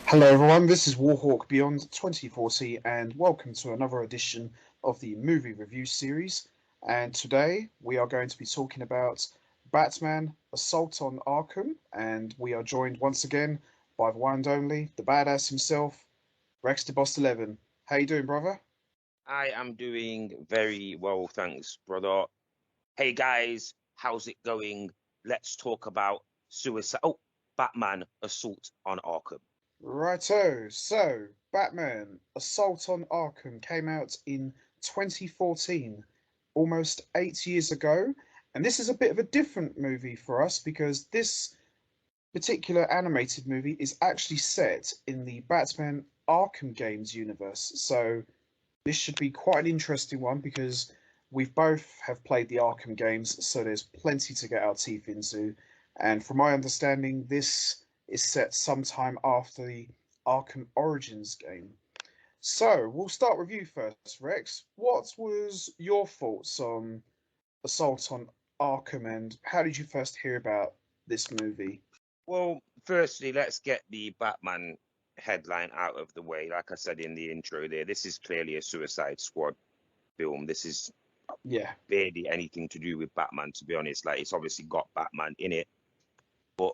Hello everyone, this is Warhawk Beyond 2040 and welcome to another edition of the movie review series. And today we are going to be talking about Batman Assault on Arkham, and we are joined once again by the one and only, the badass himself, Rex the Boss 11. How you doing, brother? I am doing very well, thanks, brother. Hey guys, how's it going? Let's talk about suicide. Oh, Batman Assault on Arkham. Righto, so Batman Assault on Arkham came out in 2014, almost 8 years ago, and this is a bit of a different movie for us because this particular animated movie is actually set in the Batman Arkham games universe. So this should be quite an interesting one because we've both have played the Arkham games, so there's plenty to get our teeth into. And from my understanding, this is set sometime after the Arkham Origins game. So we'll start with you first, Rex. What was your thoughts on Assault on Arkham, and how did you first hear about this movie? Well, firstly, let's get the Batman headline out of the way. Like I said in the intro there, this is clearly a Suicide Squad film. This is Yeah, barely anything to do with Batman, to be honest. Like, it's obviously got Batman in it, but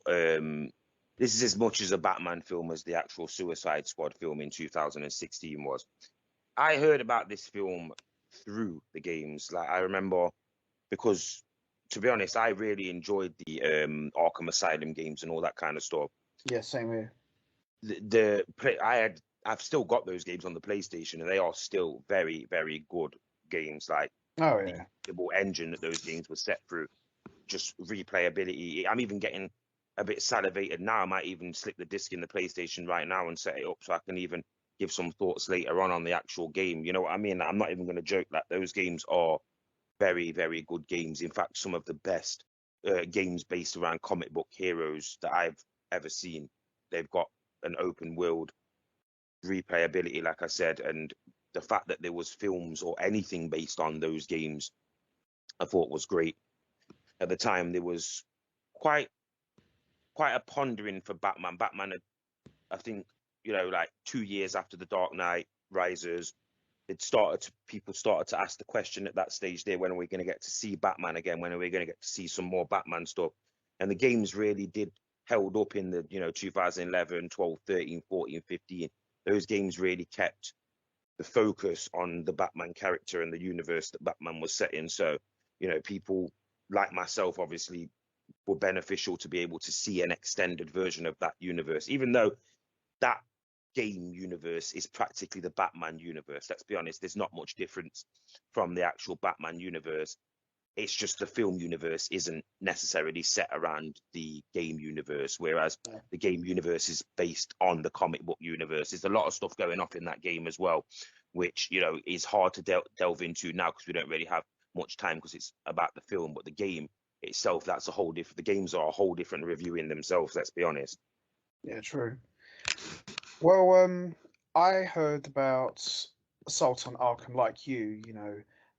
this is as much as a Batman film as the actual Suicide Squad film in 2016 was. I heard about this film through the games. Like, I remember, because to be honest, I really enjoyed the Arkham Asylum games and all that kind of stuff. yeah, same here. I've still got those games on the PlayStation, and they are still very, very good games. Like, Oh the yeah, incredible engine that those games were set through, just replayability. I'm even getting a bit salivated now. I might even slip the disc in the PlayStation right now and set it up so I can even give some thoughts later on the actual game. You know what I mean? I'm not even going to joke that those games are very, very good games. In fact, some of the best games based around comic book heroes that I've ever seen. They've got an open world replayability, like I said, and the fact that there was films or anything based on those games, I thought was great. At the time, there was quite quite a pondering for Batman. Batman had, I think, like 2 years after The Dark Knight Rises, people started to ask the question at that stage there, when are we going to get to see Batman again? When are we going to get to see some more Batman stuff? And the games really did held up in the, 2011, 12, 13, 14, 15. Those games really kept the focus on the Batman character and the universe that Batman was set in. So, people like myself obviously were beneficial to be able to see an extended version of that universe, even though that game universe is practically the Batman universe. Let's be honest, there's not much difference from the actual Batman universe. It's just the film universe isn't necessarily set around the game universe, whereas yeah, the game universe is based on the comic book universe. There's a lot of stuff going off in that game as well, which, is hard to delve into now because we don't really have much time because it's about the film. But the game itself, that's a whole different. The games are a whole different review in themselves. Let's be honest. yeah, true. Well, I heard about Assault on Arkham like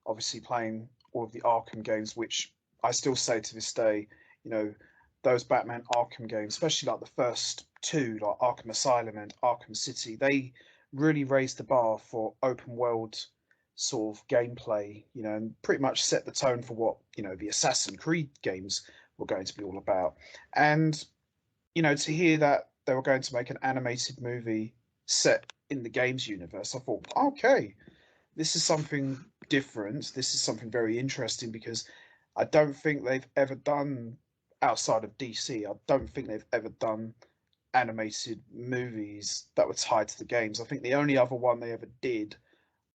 obviously playing all of the Arkham games, which I still say to this day, you know, those Batman Arkham games, especially like the first two, like Arkham Asylum and Arkham City, they really raised the bar for open world sort of gameplay, and pretty much set the tone for what, the Assassin's Creed games were going to be all about. And to hear that they were going to make an animated movie set in the games universe, I thought, okay, this is something different. This is something very interesting because I don't think they've ever done outside of DC. I don't think they've ever done animated movies that were tied to the games. I think the only other one they ever did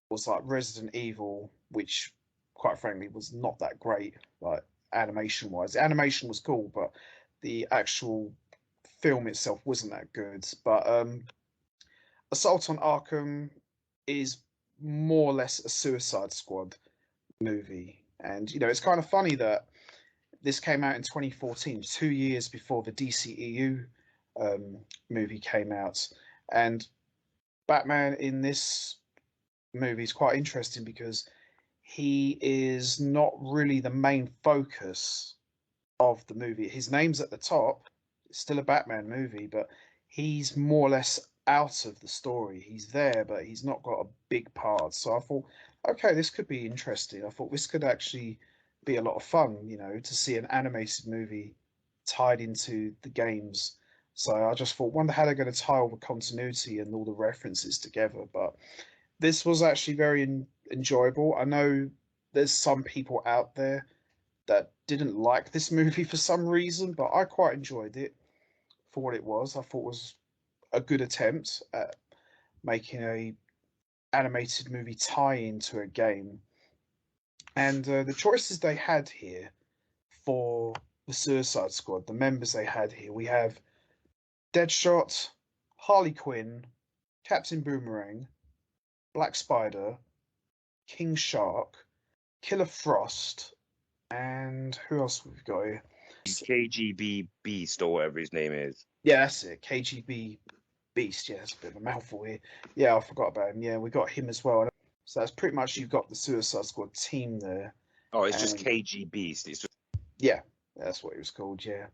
was like Resident Evil, which quite frankly was not that great, like animation wise. The animation was cool, but the actual film itself wasn't that good. But Assault on Arkham is more or less a Suicide Squad movie. And it's kind of funny that this came out in 2014, 2 years before the DCEU movie came out. And Batman in this movie is quite interesting because he is not really the main focus of the movie. His name's at the top. It's still a Batman movie, but he's more or less out of the story. He's there, but he's not got a big part. So I thought, okay, this could be interesting. I thought this could actually be a lot of fun, you know, to see an animated movie tied into the games. So I just thought, wonder how they're going to tie all the continuity and all the references together. But this was actually very enjoyable. I know there's some people out there that didn't like this movie for some reason, but I quite enjoyed it for what it was. I thought it was a good attempt at making a animated movie tie into a game. And the choices they had here for the Suicide Squad, the members they had here, we have Deadshot, Harley Quinn, Captain Boomerang, Black Spider, King Shark, Killer Frost, and who else we've got here? KGB Beast or whatever his name is. Yeah, that's it. KGB Beast. Yeah, that's a bit of a mouthful here. Yeah, I forgot about him. Yeah, we got him as well. So that's pretty much you've got the Suicide Squad team there. Oh, it's just KG Beast. It's just... Yeah, that's what it was called. Yeah,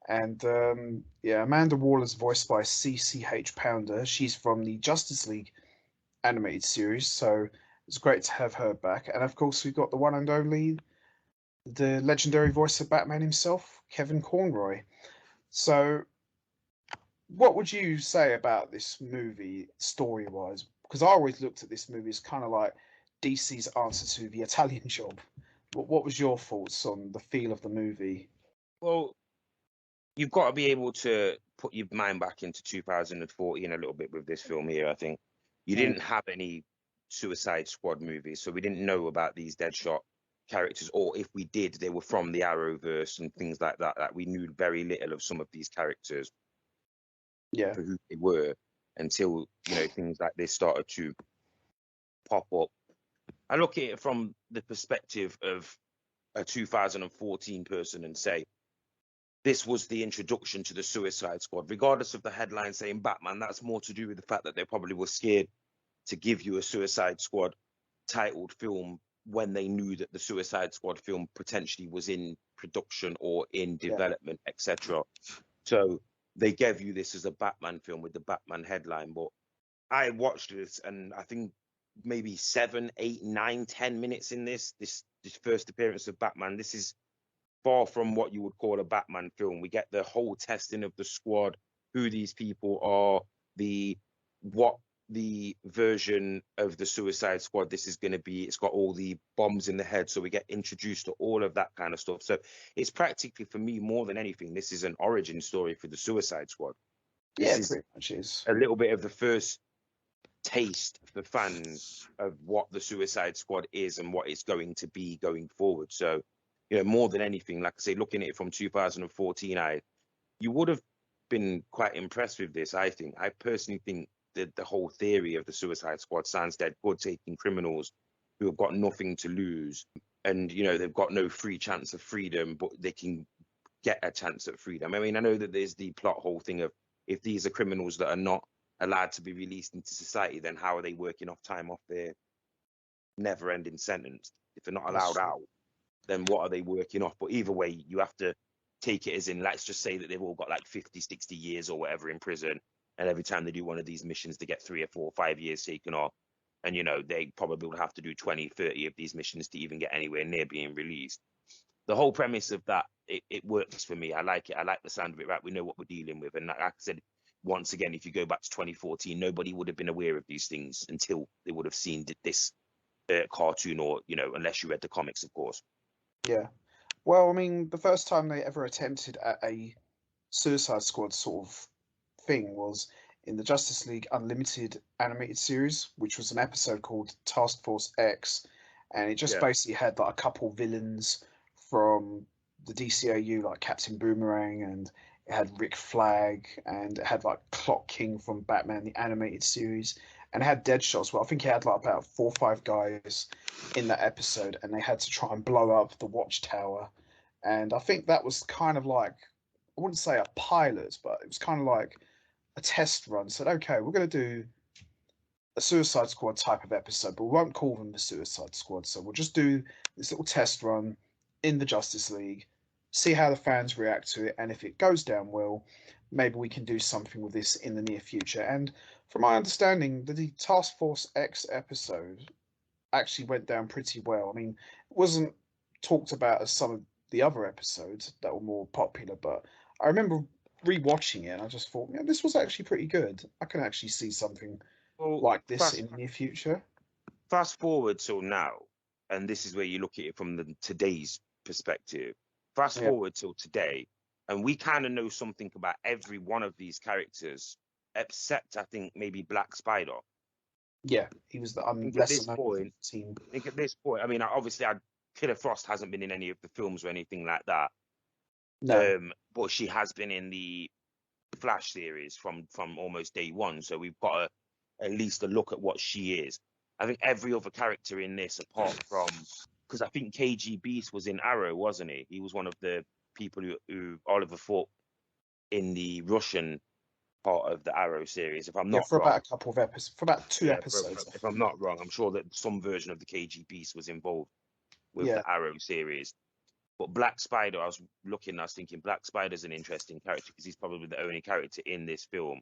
and yeah, Amanda Waller's voiced by CCH Pounder. She's from the Justice League animated series, so it's great to have her back. And of course, we've got the one and only, the legendary voice of Batman himself, Kevin Conroy. So, what would you say about this movie story-wise? Because I always looked at this movie as kind of like DC's answer to the Italian Job. What was your thoughts on the feel of the movie? Well, you've got to be able to put your mind back into 2014 a little bit with this film here. I think you didn't have any Suicide Squad movies, so we didn't know about these Deadshot characters, or if we did, they were from the Arrowverse and things like that. That we knew very little of some of these characters, Yeah, for who they were, until things like this started to pop up. I look at it from the perspective of a 2014 person and say, this was the introduction to the Suicide Squad, regardless of the headline saying Batman. That's more to do with the fact that they probably were scared to give you a Suicide Squad titled film when they knew that the Suicide Squad film potentially was in production or in development, etc. So they gave you this as a Batman film with the Batman headline. But I watched this, and I think maybe 7, 8, 9, 10 minutes in this first appearance of Batman. This is far from what you would call a Batman film. We get the whole testing of the squad, who these people are, what the version of the Suicide Squad this is going to be. It's got all the bombs in the head, so we get introduced to all of that kind of stuff. So it's practically, for me, more than anything, this is an origin story for the Suicide Squad. This pretty much is a little bit of the first taste for fans of what the Suicide Squad is and what it's going to be going forward. So, more than anything, like I say, looking at it from 2014, you would have been quite impressed with this. I personally think that the whole theory of the Suicide Squad sounds dead good, taking criminals who have got nothing to lose, and they've got no free chance of freedom, but they can get a chance at freedom. I mean, I know that there's the plot hole thing of, if these are criminals that are not allowed to be released into society, then how are they working off time off their never-ending sentence? If they're not allowed out, then what are they working off? But either way, you have to take it as in, let's just say that they've all got like 50, 60 years or whatever in prison, and every time they do one of these missions, they get 3 or 4 or 5 years taken off, and they probably will have to do 20, 30 of these missions to even get anywhere near being released. The whole premise of that, it works for me. I like it. I like the sound of it. Right, we know what we're dealing with. And like I said, once again, if you go back to 2014, nobody would have been aware of these things until they would have seen this cartoon, or unless you read the comics, of course. Yeah. Well, I mean, the first time they ever attempted at a Suicide Squad sort of thing was in the Justice League Unlimited animated series, which was an episode called Task Force X, and it just basically had like a couple villains from the DCAU, like Captain Boomerang, and it had Rick Flag, and it had like Clock King from Batman the Animated Series, and it had Deadshot as well. I think it had like about 4 or 5 guys in that episode, and they had to try and blow up the Watchtower. And I think that was kind of like, I wouldn't say a pilot, but it was kind of like a test run. Said, okay, we're going to do a Suicide Squad type of episode, but we won't call them the Suicide Squad. So we'll just do this little test run in the Justice League, see how the fans react to it, and if it goes down well, maybe we can do something with this in the near future. And from my understanding, the Task Force X episode actually went down pretty well. I mean, it wasn't talked about as some of the other episodes that were more popular, but I remember rewatching it and I just thought, yeah, this was actually pretty good. I can actually see something Well, like this in the near future. fast forward till now, and this is where you look at it from the today's perspective. Fast Yeah, forward till today, and we kind of know something about every one of these characters, except I think maybe Black Spider. yeah, he was the I think at lesser this known point, team. I mean, obviously, Killer Frost hasn't been in any of the films or anything like that. No, But she has been in the Flash series from almost day one, so we've got at least a look at what she is. I think every other character in this, apart from, because I think KG Beast was in Arrow, wasn't he? He was one of the people who Oliver fought in the Russian part of the Arrow series, if I'm yeah, not for wrong. about a couple of episodes, for about two Yeah, episodes, I if I'm think. not wrong, I'm sure that some version of the KG Beast was involved with Yeah, the Arrow series. But Black Spider, I was thinking Black Spider's an interesting character because he's probably the only character in this film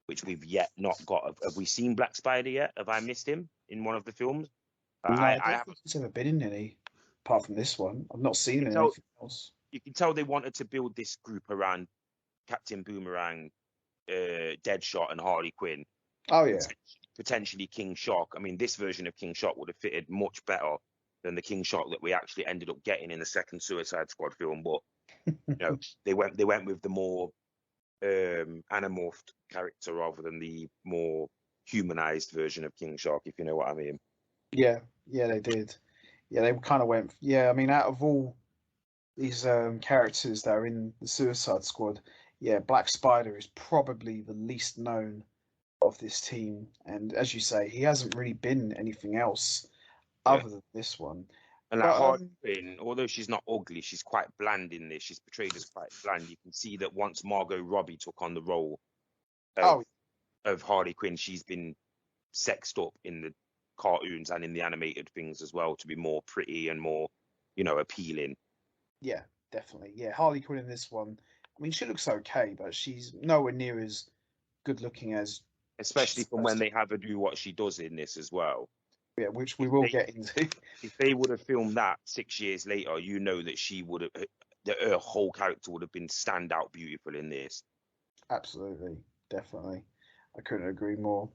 which we've yet not got. Have we seen Black Spider yet? Have I missed him in one of the films? no, I I don't haven't. think he's ever been in any, apart from this one. I've not You seen him can in tell anything else. you can tell they wanted to build this group around Captain Boomerang, Deadshot, and Harley Quinn, Oh yeah, potentially King Shark. I mean, this version of King Shark would have fitted much better than the King Shark that we actually ended up getting in the second Suicide Squad film. But they went with the more animorphed character rather than the more humanized version of King Shark, if you know what I mean. yeah, yeah, they did. Yeah, they kind of went. Yeah, I mean, out of all these characters that are in the Suicide Squad, yeah, Black Spider is probably the least known of this team. And as you say, he hasn't really been anything else Yeah. other than this one. And like But Harley Quinn, although she's not ugly, she's quite bland in this. She's portrayed as quite bland. You can see that once Margot Robbie took on the role of oh Harley Quinn, she's been sexed up in the cartoons and in the animated things as well to be more pretty and more, appealing. yeah, definitely, yeah, Harley Quinn in this one. I mean, she looks okay, but she's nowhere near as good looking as she's Especially from when supposed to they have her do what she does in this as well. be. Yeah, which we If will they get into. if they would have filmed that 6 years later, you know that she would have that her whole character would have been standout beautiful in this. Absolutely, definitely. I couldn't agree more.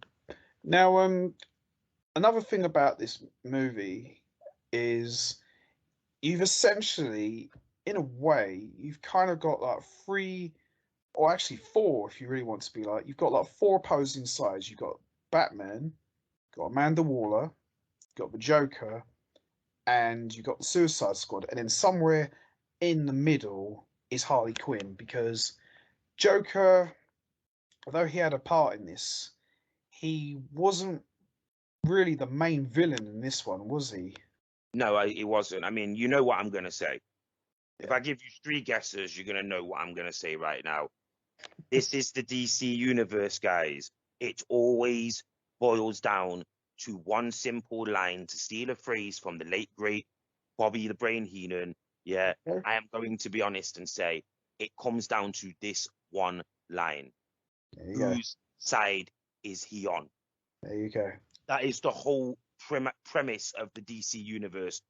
Now, another thing about this movie is you've essentially, in a way, you've kind of got like three, or actually four, if you really want to be like, you've got like four opposing sides. You've got Batman, you've got Amanda Waller, you've got the Joker, and you've got the Suicide Squad, and then somewhere in the middle is Harley Quinn because Joker, although he had a part in this, he wasn't really the main villain in this one, was he? No, it wasn't. I mean, you know what I'm gonna say. If Yeah. I give you three guesses, you're gonna know what I'm gonna say right now. This is the DC universe, guys. It always boils down to one simple line to steal a phrase from the late great Bobby the Brain Heenan. Yeah, Okay. I am going to be honest and say it comes down to this one line. There you go. Whose side is he on? There you go. That is the whole premise of the DC universe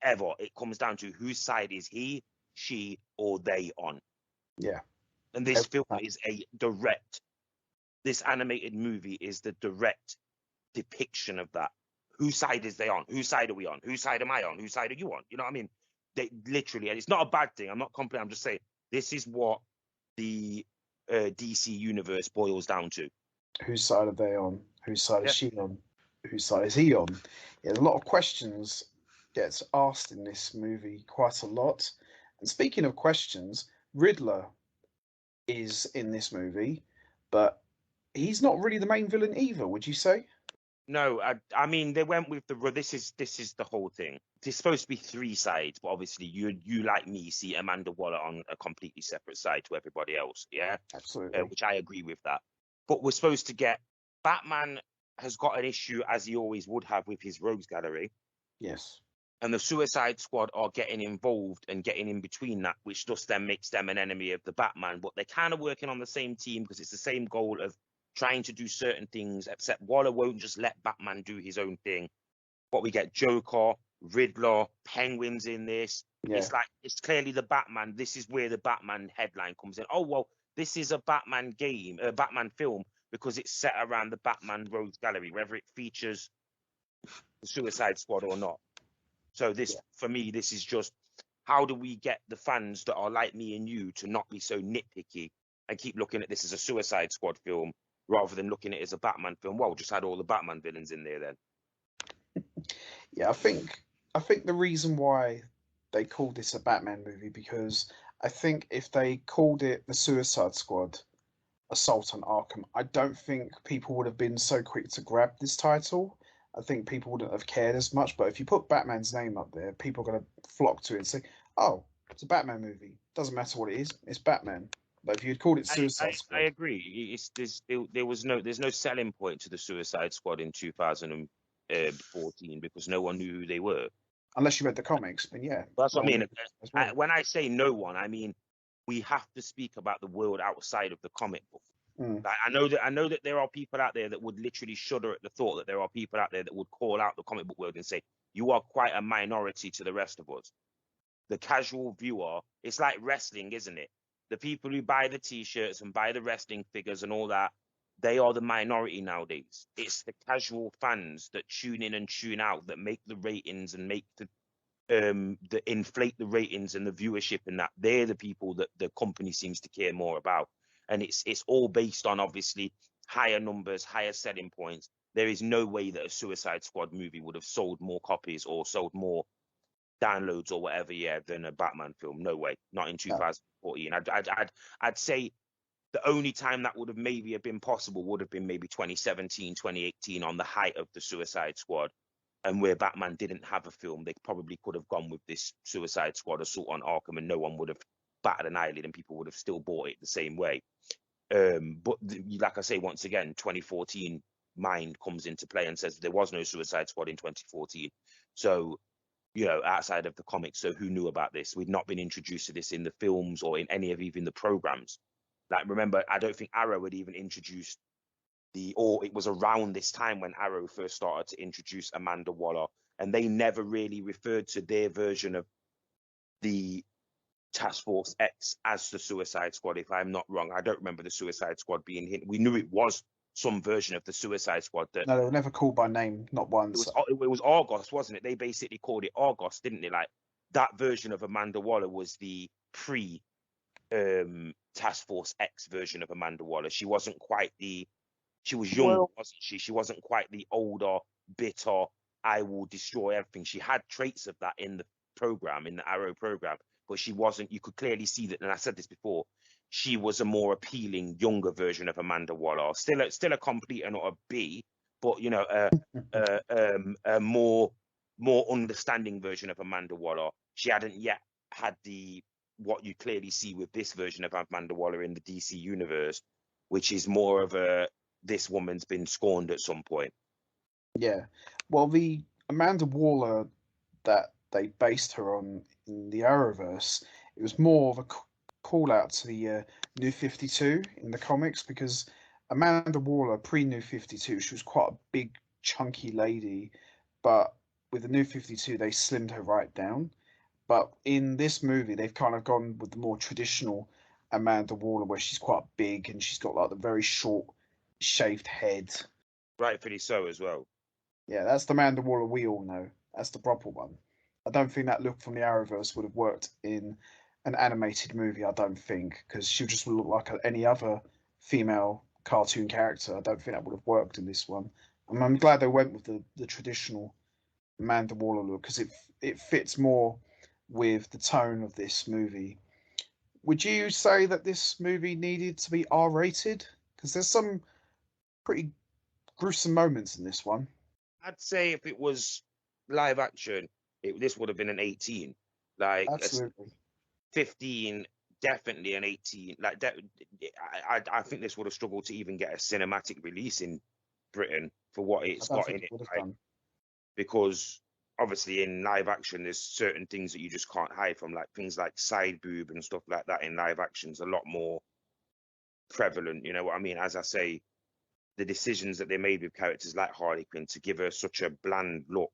ever. It comes down to whose side is he, she, or they on. Yeah. And this Every film time. is this animated movie is the direct depiction of that. Whose side is they on? Whose side are we on? Whose side am I on? Whose side are you on? You know what I mean? They literally, and it's not a bad thing. I'm not complaining. I'm just saying this is what the DC universe boils down to. Whose side are they on? Whose side is Yeah. she on? Whose side is he on? Yeah, a lot of questions gets asked in this movie, quite a lot. And speaking of questions, Riddler is in this movie, but he's not really the main villain either, would you say? No, I mean they went with the this is the whole thing. There's supposed to be three sides, but obviously you like me see Amanda Waller on a completely separate side to everybody else, yeah, Absolutely. which I agree with that. But we're supposed to get Batman has got an issue as he always would have with his rogues gallery. Yes. and the Suicide Squad are getting involved and getting in between that, which just then makes them an enemy of the Batman. But they're kind of working on the same team because it's the same goal of trying to do certain things, except Waller won't just let Batman do his own thing. But we get Joker, Riddler, Penguins in this. Yeah. It's like, it's clearly the Batman. This is where the Batman headline comes in. Oh, well, this is a Batman game, a Batman film, because it's set around the Batman Rogues Gallery, whether it features the Suicide Squad or not. So this, for me, this is just, how do we get the fans that are like me and you to not be so nitpicky and keep looking at this as a Suicide Squad film rather than looking at it as a Batman film? Well, just had all the Batman villains in there then. Yeah, I think the reason why they called this a Batman movie, because I think if they called it the Suicide Squad Assault on Arkham, I don't think people would have been so quick to grab this title. I think people wouldn't have cared as much. But if you put Batman's name up there, people are going to flock to it and say, "Oh, it's a Batman movie. Doesn't matter what it is, it's Batman." But if you had called it Suicide I Squad, agree. There's no selling point to the Suicide Squad in 2014 because no one knew who they were. unless you read the comics, then yeah. That's what I mean. As well. When I say no one, I mean we have to speak about the world outside of the comic book. Like, I know that there are people out there that would literally shudder at the thought that there are people out there that would call out the comic book world and say, you are quite a minority to the rest of us. The casual viewer, it's like wrestling, isn't it? The people who buy the t-shirts and buy the wrestling figures and all that, they are the minority nowadays. It's the casual fans that tune in and tune out that make the ratings and make the inflate the ratings and the viewership, and that they're the people that the company seems to care more about. And it's all based on obviously higher numbers, higher selling points. There is no way that a Suicide Squad movie would have sold more copies or sold more downloads or whatever, than a Batman film. No way, not in 2014. I'd say the only time that would have maybe have been possible would have been maybe 2017, 2018 on the height of the Suicide Squad, and where Batman didn't have a film. They probably could have gone with this Suicide Squad Assault on Arkham, and no one would have batted an eyelid, and people would have still bought it the same way. But like I say, once again, 2014 mind comes into play and says there was no Suicide Squad in 2014. So, outside of the comics, so who knew about this? We'd not been introduced to this in the films or in any of even the programs. Like, remember, I don't think Arrow had even introduced or it was around this time when Arrow first started to introduce Amanda Waller, and they never really referred to their version of the Task Force X as the Suicide Squad, if I'm not wrong. I don't remember the Suicide Squad being hit. We knew it was some version of the Suicide Squad. That No, they were never called by name, not once. It was Argos, wasn't it? They basically called it Argos, didn't they? Like, that version of Amanda Waller was the pre Task Force X version of Amanda Waller. She wasn't quite she was young, wasn't she? She wasn't quite the older, bitter, I will destroy everything. She had traits of that in the program, in the Arrow program, but she wasn't. You could clearly see that, and I said this before, she was a more appealing, younger version of Amanda Waller. Still a complete and not a B, but a more understanding version of Amanda Waller. She hadn't yet had what you clearly see with this version of Amanda Waller in the DC universe, which is more of this woman's been scorned at some point. Yeah. Well, the Amanda Waller that they based her on in the Arrowverse, it was more of a call out to the New 52 in the comics, because Amanda Waller, pre-New 52, she was quite a big, chunky lady, but with the New 52, they slimmed her right down. But in this movie, they've kind of gone with the more traditional Amanda Waller, where she's quite big and she's got like the very short, shaved head. Rightfully so as well. Yeah, that's the Amanda Waller we all know. That's the proper one. I don't think that look from the Arrowverse would have worked in an animated movie. I don't think, because she just would look like any other female cartoon character. I don't think that would have worked in this one. I'm glad they went with the traditional Amanda Waller look, because it fits more with the tone of this movie. Would you say that this movie needed to be R-rated? Because there's some pretty gruesome moments in this one. I'd say if it was live action, this would have been an 18. Like, absolutely. 15, definitely an 18. Like, I think this would have struggled to even get a cinematic release in Britain for what it's got in it. Like, because obviously in live action, there's certain things that you just can't hide from, like things like side boob and stuff like that in live action's a lot more prevalent. You know what I mean? As I say, the decisions that they made with characters like Harley Quinn to give her such a bland look,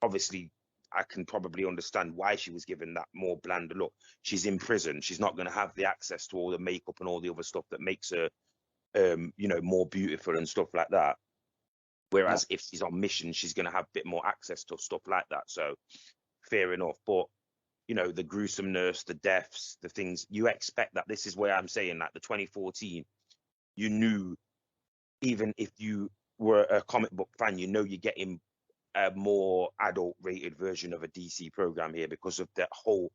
obviously, I can probably understand why she was given that more bland look. She's in prison. She's not going to have the access to all the makeup and all the other stuff that makes her, you know, more beautiful and stuff like that. Whereas if she's on mission, she's going to have a bit more access to stuff like that. So fair enough. But, you know, the gruesomeness, the deaths, the things, you expect that. This is where I'm saying that the 2014, you knew, even if you were a comic book fan, you know you're getting a more adult rated version of a DC program here because of the whole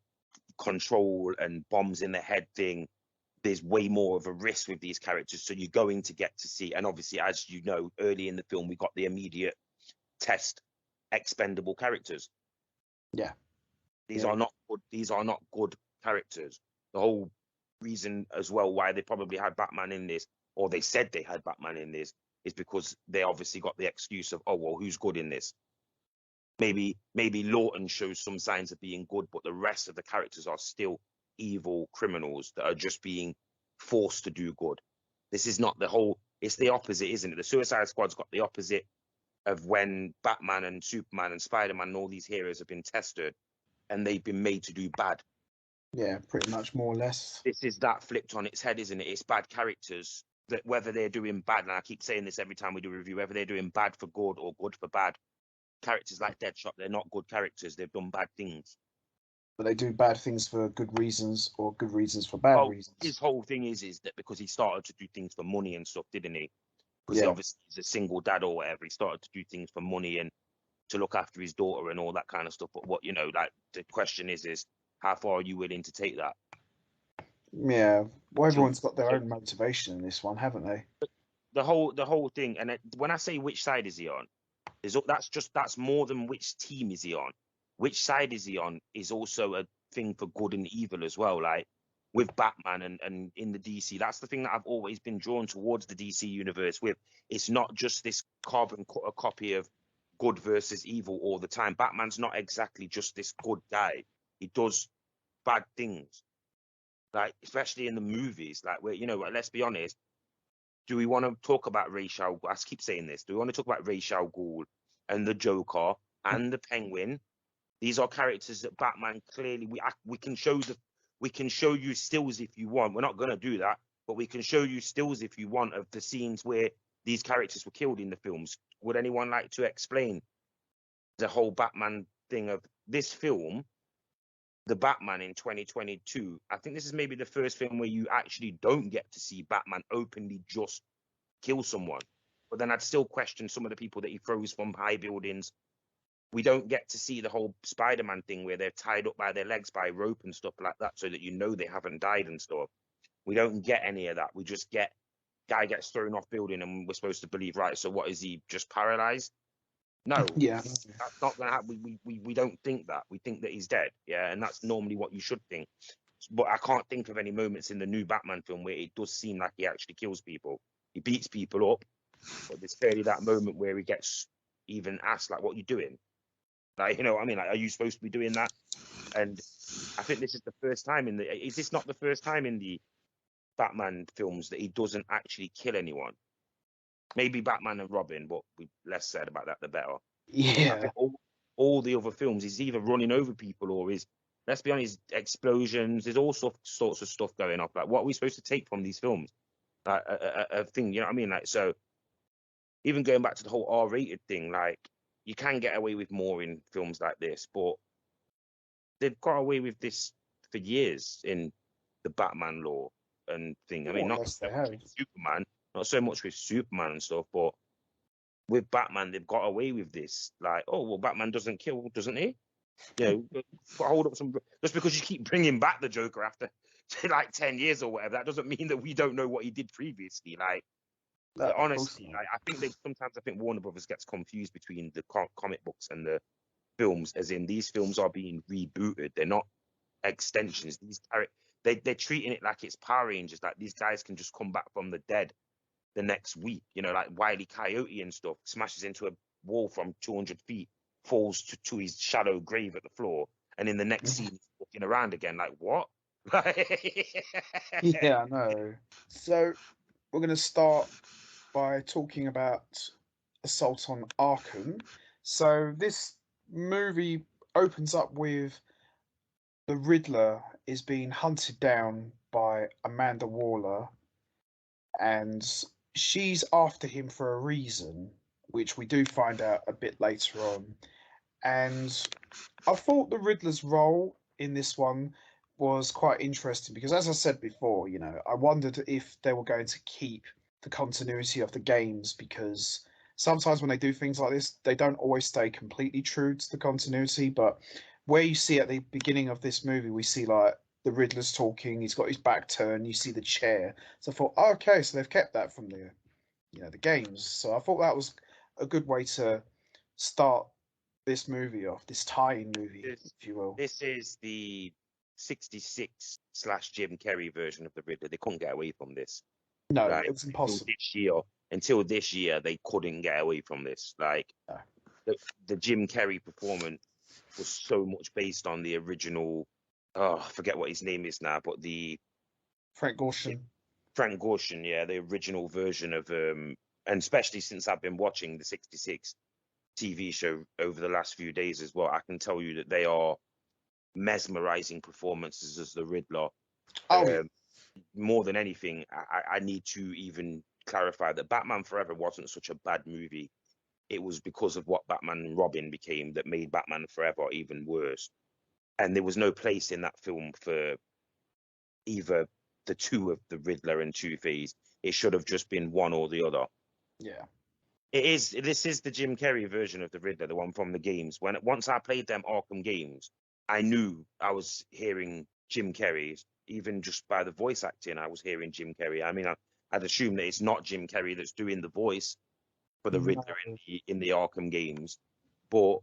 control and bombs in the head thing. There's way more of a risk with these characters, so you're going to get to see, and obviously, as you know, early in the film we got the immediate test expendable characters. These are not good. These are not good characters. The whole reason as well why they probably had Batman in this, or they said they had Batman in this, is because they obviously got the excuse of, oh well, who's good in this? Maybe Lawton shows some signs of being good, but the rest of the characters are still evil criminals that are just being forced to do good. This is not the whole, it's the opposite, isn't it? The Suicide Squad's got the opposite of when Batman and Superman and Spider-Man and all these heroes have been tested and they've been made to do bad. Yeah, pretty much, more or less. This is that flipped on its head, isn't it? It's bad characters that whether they're doing bad, and I keep saying this every time we do a review, whether they're doing bad for good or good for bad. Characters like Deadshot, they're not good characters. They've done bad things. But they do bad things for good reasons or good reasons for bad reasons. His whole thing is that because he started to do things for money and stuff, didn't he? Because he obviously he's a single dad or whatever. He started to do things for money and to look after his daughter and all that kind of stuff. But what, you know, like the question is how far are you willing to take that? Yeah. Well, everyone's got their own motivation in this one, haven't they? The whole thing, and when I say which side is he on, that's more than which team is he on. Which side is he on is also a thing for good and evil as well. Like with Batman and in the DC, that's the thing that I've always been drawn towards the DC universe with. It's not just this carbon copy of good versus evil all the time. Batman's not exactly just this good guy. He does bad things, like especially in the movies. Like where, you know, let's be honest. Do we want to talk about Ra's al Ghul? I keep saying this. Do we want to talk about Ra's al Ghul and the Joker and the Penguin? These are characters that Batman clearly we can show you stills if you want. We're not going to do that, but we can show you stills if you want of the scenes where these characters were killed in the films. Would anyone like to explain the whole Batman thing of this film? The Batman in 2022, I think this is maybe the first film where you actually don't get to see Batman openly just kill someone. But then I'd still question some of the people that he throws from high buildings. We don't get to see the whole Spider-Man thing where they're tied up by their legs by rope and stuff like that so that you know they haven't died and stuff. We don't get any of that. We just get guy gets thrown off building and we're supposed to believe, right, so what, is he just paralyzed? No, that's not going to happen. We don't think that. We think that he's dead, yeah, and that's normally what you should think. But I can't think of any moments in the new Batman film where it does seem like he actually kills people. He beats people up, but there's clearly that moment where he gets even asked, like, what are you doing? Like, you know what I mean? Like, are you supposed to be doing that? And I think this is the first time is this not the first time in the Batman films that he doesn't actually kill anyone? Maybe Batman and Robin, but less said about that, the better. Yeah. I think all the other films, he's either running over people or is, let's be honest, explosions. There's all sorts of stuff going on. Like, what are we supposed to take from these films? Like a thing, you know what I mean? Like, so even going back to the whole R-rated thing, like you can get away with more in films like this, but they've got away with this for years in the Batman law and thing. I mean, not Superman. Not so much with Superman and stuff, but with Batman, they've got away with this. Like, oh, well, Batman doesn't kill, doesn't he? You know, hold up some. Just because you keep bringing back the Joker after like 10 years or whatever, that doesn't mean that we don't know what he did previously. Like, honestly, I think sometimes Warner Brothers gets confused between the comic books and the films, as in these films are being rebooted. They're not extensions. They're treating it like it's Power Rangers. Like these guys can just come back from the dead the next week, you know, like Wile E. Coyote and stuff, smashes into a wall from 200 feet, falls to his shallow grave at the floor, and in the next scene he's walking around again. Like, what? Yeah, I know. So we're going to start by talking about Assault on Arkham. So this movie opens up with the Riddler is being hunted down by Amanda Waller, and she's after him for a reason, which we do find out a bit later on. And I thought the Riddler's role in this one was quite interesting because, as I said before, I wondered if they were going to keep the continuity of the games because sometimes when they do things like this, they don't always stay completely true to the continuity. But where you see at the beginning of this movie, we see like the Riddler's talking, he's got his back turned, you see the chair. So I thought, oh, okay, so they've kept that from the games. So I thought that was a good way to start this movie off, this tie-in movie, if you will. This is the 66 / Jim Carrey version of the Riddler. They couldn't get away from this. No, Like, it was impossible. Until this year, they couldn't get away from this. Like, No. the Jim Carrey performance was so much based on the original. Oh, I forget what his name is now, but the Frank Gorshin. Frank Gorshin, yeah, the original version of and especially since I've been watching the 66 TV show over the last few days as well, I can tell you that they are mesmerizing performances as the Riddler. Oh, More than anything, I need to even clarify that Batman Forever wasn't such a bad movie. It was because of what Batman and Robin became that made Batman Forever even worse. And there was no place in that film for either the two of the Riddler and Two-Face. It should have just been one or the other. yeah. This is the Jim Carrey version of the Riddler, the one from the games. Once I played them Arkham games, I knew I was hearing Jim Carrey. Even just by the voice acting, I was hearing Jim Carrey. I mean, I'd assume that it's not Jim Carrey that's doing the voice for the Riddler in the Arkham games, but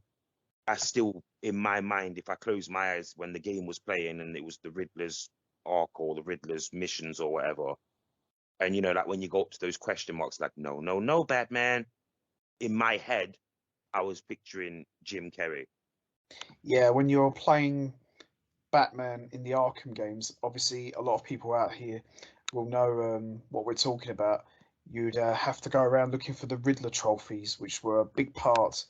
I still, in my mind, if I close my eyes when the game was playing and it was the Riddler's arc or the Riddler's missions or whatever, and like when you go up to those question marks, like no, no, no, Batman. In my head, I was picturing Jim Carrey. Yeah, when you're playing Batman in the Arkham games, obviously a lot of people out here will know what we're talking about. You'd have to go around looking for the Riddler trophies, which were a big part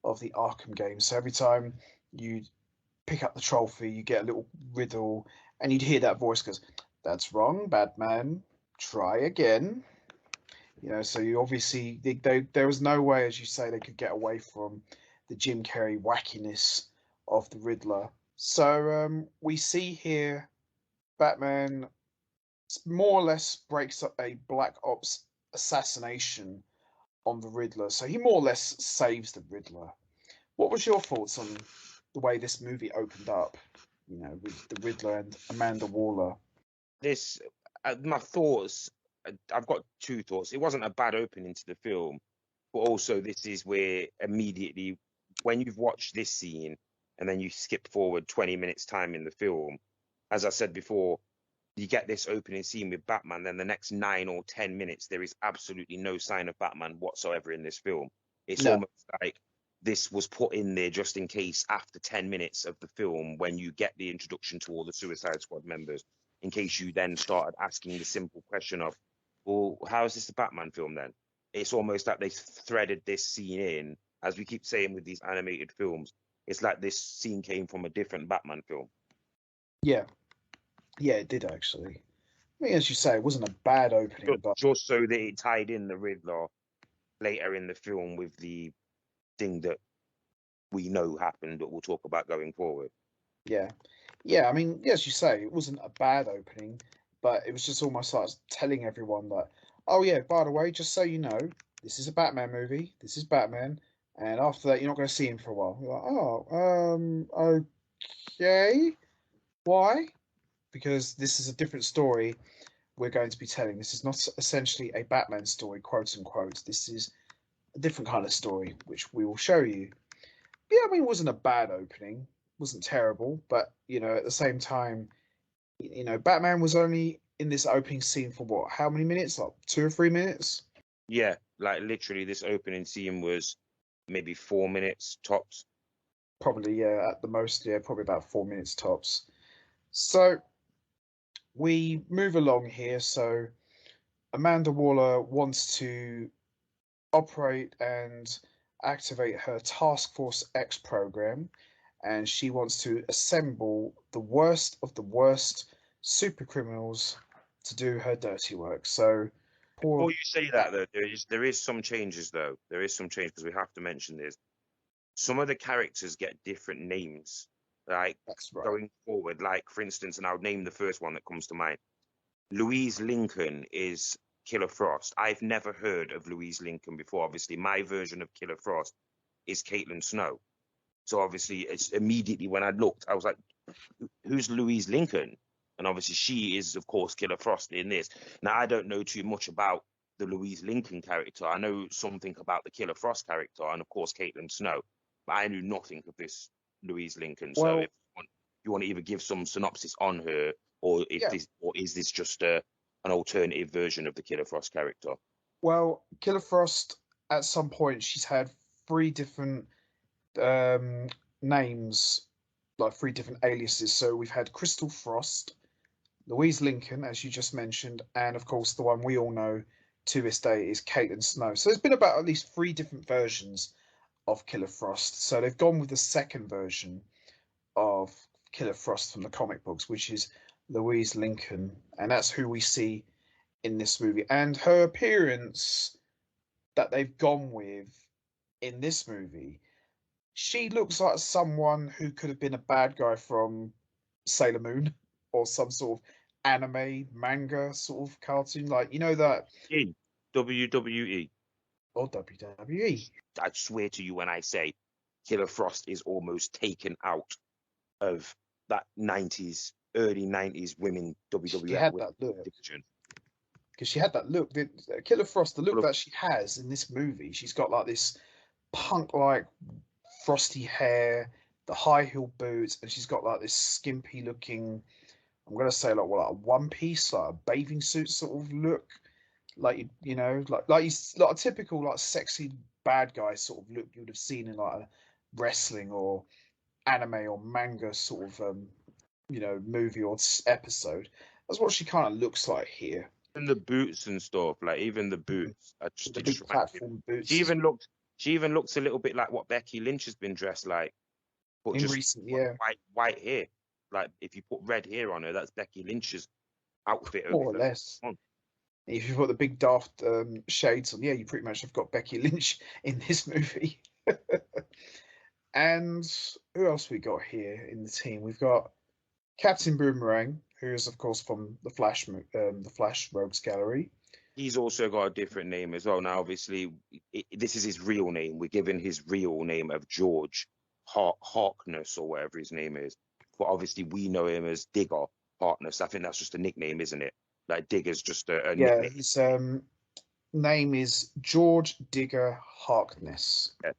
of the Arkham games. So every time you pick up the trophy, you get a little riddle, and you'd hear that voice goes, "That's wrong, Batman. Try again." So you obviously there was no way, as you say, they could get away from the Jim Carrey wackiness of the Riddler. So we see here Batman more or less breaks up a Black Ops assassination on the Riddler. So he more or less saves the Riddler. What was your thoughts on the way this movie opened up? With the Riddler and Amanda Waller. My thoughts. I've got two thoughts. It wasn't a bad opening to the film, but also this is where immediately, when you've watched this scene and then you skip forward 20 minutes time in the film, as I said before, you get this opening scene with Batman, then the next 9 or 10 minutes, there is absolutely no sign of Batman whatsoever in this film. It's almost like this was put in there just in case after 10 minutes of the film, when you get the introduction to all the Suicide Squad members, in case you then started asking the simple question of, well, how is this a Batman film then? It's almost like they threaded this scene in, as we keep saying with these animated films. It's like this scene came from a different Batman film. Yeah, it did actually. I mean, as you say, it wasn't a bad opening, but just so that it tied in the Riddler later in the film with the thing that we know happened that we'll talk about going forward. Yeah. I mean, as you say, it wasn't a bad opening, but it was just almost like telling everyone that, oh yeah, by the way, just so you know, this is a Batman movie. This is Batman, and after that, you're not going to see him for a while. You're like, oh, okay, why? Because this is a different story we're going to be telling. This is not essentially a Batman story, quote unquote. This is a different kind of story, which we will show you. Yeah, I mean, it wasn't a bad opening, wasn't terrible, but at the same time, Batman was only in this opening scene for what? How many minutes? Like 2 or 3 minutes? Yeah, like literally, this opening scene was maybe 4 minutes tops. Probably, yeah, at the most, yeah, probably about 4 minutes tops. So we move along here. So Amanda Waller wants to operate and activate her Task Force X program, and she wants to assemble the worst of the worst super criminals to do her dirty work. So Before poor, you say that, though, there is some changes, though. There is some change because we have to mention this. Some of the characters get different names, like that's right. going forward. Like, for instance, and I'll name the first one that comes to mind. Louise Lincoln is Killer Frost. I've never heard of Louise Lincoln before. Obviously, my version of Killer Frost is Caitlin Snow. So obviously, it's immediately when I looked, I was like, "Who's Louise Lincoln?" And obviously, she is, of course, Killer Frost in this. Now, I don't know too much about the Louise Lincoln character. I know something about the Killer Frost character, and of course, Caitlin Snow. But I knew nothing of this Louise Lincoln. So Well, if you want to either give some synopsis on her, or if yeah. this, or is this just an alternative version of the Killer Frost character? Well, Killer Frost, at some point, she's had three different um, names, like three different aliases. So we've had Crystal Frost, Louise Lincoln, as you just mentioned, and of course the one we all know to this day is Caitlin Snow. So there's been about at least three different versions of Killer Frost. So they've gone with the second version of Killer Frost from the comic books, which is Louise Lincoln, and that's who we see in this movie. And her appearance that they've gone with in this movie, she looks like someone who could have been a bad guy from Sailor Moon or some sort of anime, manga sort of cartoon, like you know that, In WWE, or WWE. I swear to you when I say Killer Frost is almost taken out of that 90s, early 90s women She WWF had women that look division. because she had that look. Killer Frost, the look Full of that she has in this movie, she's got like this punk-like frosty hair, the high heel boots, and she's got like this skimpy looking. I'm gonna say like what, like a one piece, like a bathing suit sort of look, like you know, like a typical like sexy bad guy sort of look you would have seen in like a wrestling or anime or manga sort of movie or episode. That's what she kind of looks like here. and the boots and stuff, like even the Mhm. boots, With they the just big remind me. platform She boots as even looks, she even looks a little bit like what Becky Lynch has been dressed like, but in just recent year, white hair. Like if you put red hair on her, that's Becky Lynch's outfit of more or less. on. If you've got the big daft shades on, yeah, you pretty much have got Becky Lynch in this movie. And who else we got here in the team? We've got Captain Boomerang, who is of course from the Flash Rogues Gallery. He's also got a different name as well. Now, obviously, this is his real name. We're given his real name of George Harkness or whatever his name is. But obviously, we know him as Digger Harkness. I think that's just a nickname, isn't it? Like Digger's just a Yeah, nickname. his name is George Digger Harkness. Yeah.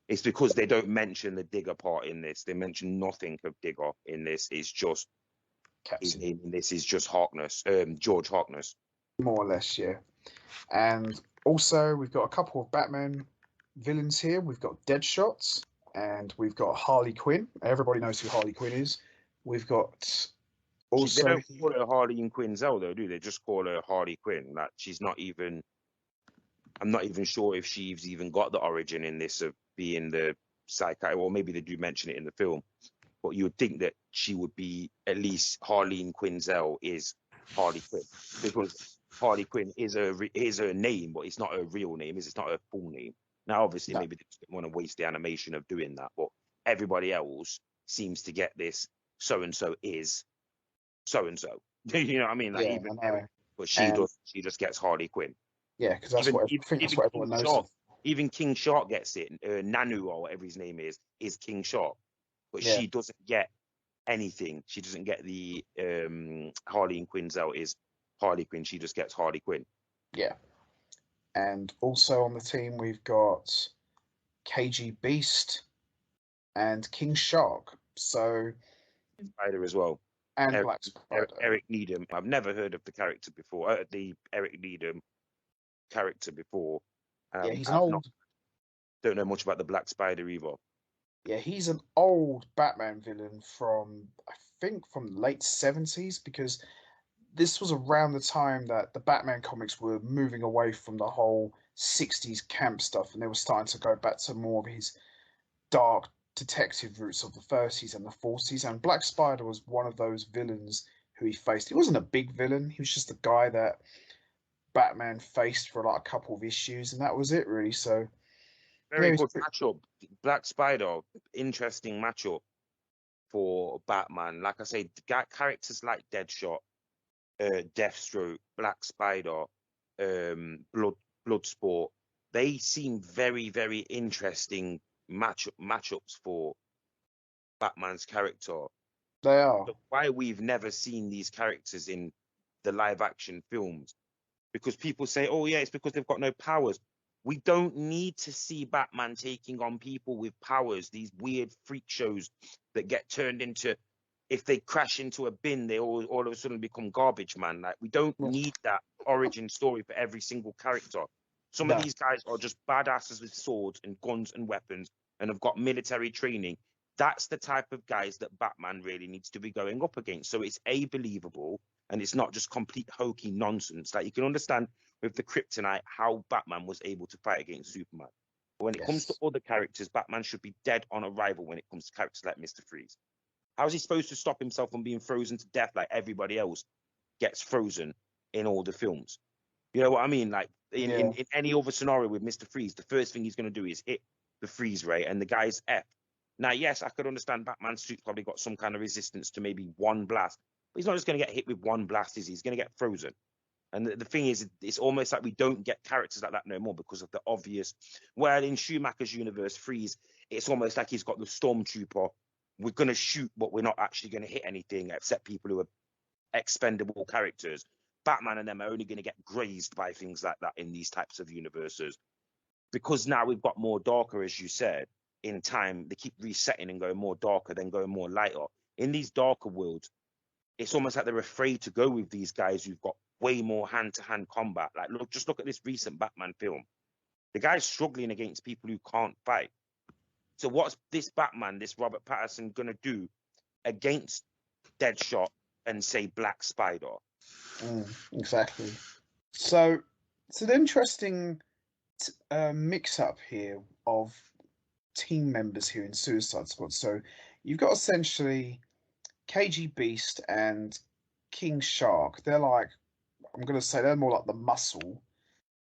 It's because they don't mention the Digger part in this. They mention nothing of Digger in this. It's just his Captain, name in this is just Harkness, George Harkness. more or less, yeah. And also, we've got a couple of Batman villains here. We've got Deadshot, and we've got Harley Quinn. Everybody knows who Harley Quinn is. We've got They also, don't call her Harley and Quinzel though, do they? Just call her Harley Quinn. Like she's not even. I'm not even sure if she's even got the origin in this of being the psychiatrist, or maybe they do mention it in the film. But you would think that she would be at least Harleen Quinzel is Harley Quinn because Harley Quinn is her name, but it's not her real name. It's not her full name. Now, obviously, no, maybe they just didn't want to waste the animation of doing that, but everybody else seems to get this. So and so is so and so. You know what I mean? Like yeah, even I Eric, know. but she And does. She just gets Harley Quinn. yeah, because that's Even what I even think that's even what King everyone knows Shark, of. even King Shark gets it. Nanu or whatever his name is King Shark, but Yeah, she doesn't get anything. She doesn't get the Harley and Quinzel is Harley Quinn. She just gets Harley Quinn. yeah. And also on the team, we've got KG Beast and King Shark. So, Spider as well. and Eric, Black Spider. Eric Needham. I've never heard of the character before. The Eric Needham character before. Yeah, he's an I've not old don't know much about the Black Spider either. Yeah, he's an old Batman villain from, I think, from the late 70s, because this was around the time that the Batman comics were moving away from the whole 60s camp stuff, and they were starting to go back to more of his dark detective roots of the 30s and the 40s. And Black Spider was one of those villains who he faced. He wasn't a big villain, he was just a guy that Batman faced for like a couple of issues, and that was it, really. So, yeah, Very he was good matchup. Black Spider, interesting matchup for Batman. Like I say, characters like Deadshot, Deathstroke, Black Spider, Bloodsport, they seem very, very interesting matchups for Batman's character. they are. But why we've never seen these characters in the live action films? Because people say, oh yeah, it's because they've got no powers. We don't need to see Batman taking on people with powers, these weird freak shows that get turned into, if they crash into a bin, they all of a sudden become garbage man. Like, we don't need that origin story for every single character. Some of No. these guys are just badasses with swords and guns and weapons and have got military training. That's the type of guys that Batman really needs to be going up against. So it's believable, and it's not just complete hokey nonsense. Like, you can understand with the kryptonite how Batman was able to fight against Superman. But when it comes to Yes. other characters, Batman should be dead on arrival when it comes to characters like Mr. Freeze. How is he supposed to stop himself from being frozen to death like everybody else gets frozen in all the films? You know what I mean? Like, in, Yeah. in, in any other scenario with Mr. Freeze, the first thing he's going to do is hit the freeze ray and the guy's F. Now, yes, I could understand Batman's suit's probably got some kind of resistance to maybe one blast, but he's not just going to get hit with one blast, is he? He's going to get frozen. And the thing is, it's almost like we don't get characters like that no more because of the obvious. Well, in Schumacher's universe, Freeze, it's almost like he's got the stormtrooper. We're going to shoot, but we're not actually going to hit anything except people who are expendable characters. Batman and them are only going to get grazed by things like that in these types of universes. Because now we've got more darker, as you said, in time, they keep resetting and going more darker, then going more lighter. In these darker worlds, it's almost like they're afraid to go with these guys who've got way more hand-to-hand combat. Like, look at this recent Batman film. The guy's struggling against people who can't fight. So what's this Batman, this Robert Pattinson, gonna do against Deadshot and say Black Spider? Exactly. So it's an interesting mix-up here of team members here in Suicide Squad. So you've got essentially KG Beast and King Shark. They're like, I'm gonna say they're more like the muscle.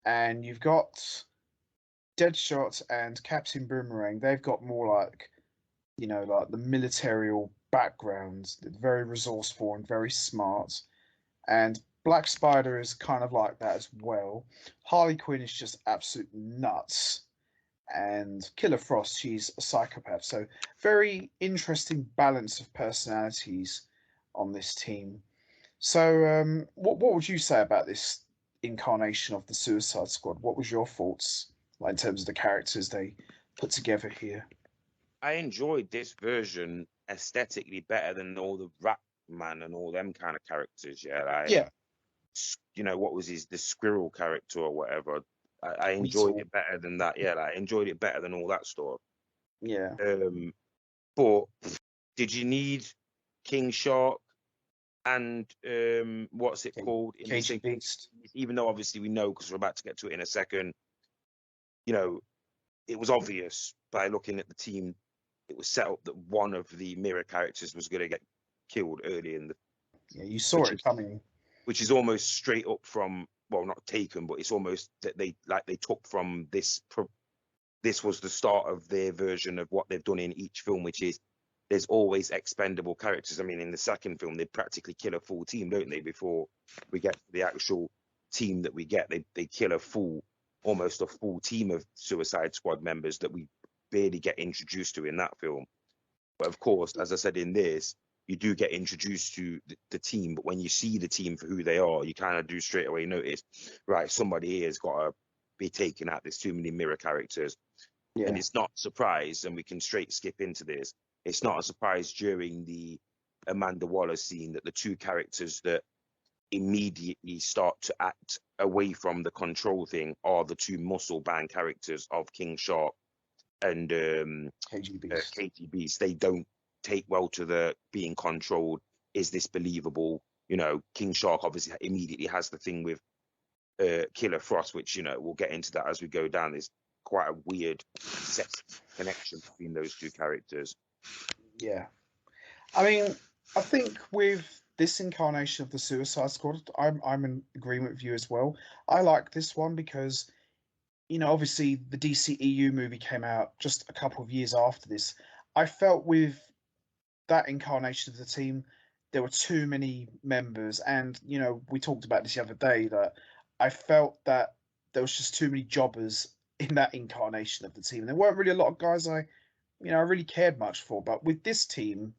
And you've got Deadshot and Captain Boomerang. They've got more like, like the military backgrounds. They're very resourceful and very smart. And Black Spider is kind of like that as well. Harley Quinn is just absolute nuts. And Killer Frost, she's a psychopath. So very interesting balance of personalities on this team. So what would you say about this incarnation of the Suicide Squad? What was your thoughts, like in terms of the characters they put together here? I enjoyed this version aesthetically better than all the Rat Man and all them kind of characters. Yeah, like, Yeah, what was the squirrel character or whatever. I enjoyed Weasel. it better than that. Yeah, like, I enjoyed it better than all that stuff. Yeah, Um, but did you need King Shark and what's it called in the KG same? Beast. Even though obviously we know, because we're about to get to it in a second, you know, it was obvious by looking at the team, it was set up that one of the mirror characters was going to get killed early in the, Yeah, you saw which it is coming. which is almost straight up from, well, not taken, but it's almost that they took from this. This was the start of their version of what they've done in each film, which is there's always expendable characters. I mean, in the second film, they practically kill a full team, don't they? Before we get to the actual team that we get, they kill almost a full team of Suicide Squad members that we barely get introduced to in that film. But of course, as I said in this, you do get introduced to the team. But when you see the team for who they are, you kind of do straight away notice, right, somebody here has got to be taken out. There's too many mirror characters. And Yeah, it's not a surprise, and we can straight skip into this. It's not a surprise during the Amanda Waller scene that the two characters that immediately start to act away from the control thing are the two muscle band characters of King Shark and KGBs. KGBs, they don't take well to the being controlled. Is this believable? You know, King Shark obviously immediately has the thing with Killer Frost, which, you know, we'll get into that as we go down. There's quite a weird connection between those two characters. Yeah. I mean, I think with this incarnation of the Suicide Squad, I'm in agreement with you as well. I like this one because, you know, obviously the DCEU movie came out just a couple of years after this. I felt with that incarnation of the team, there were too many members, and you know, we talked about this the other day that I felt that there was just too many jobbers in that incarnation of the team. There weren't really a lot of guys I really cared much for. But with this team,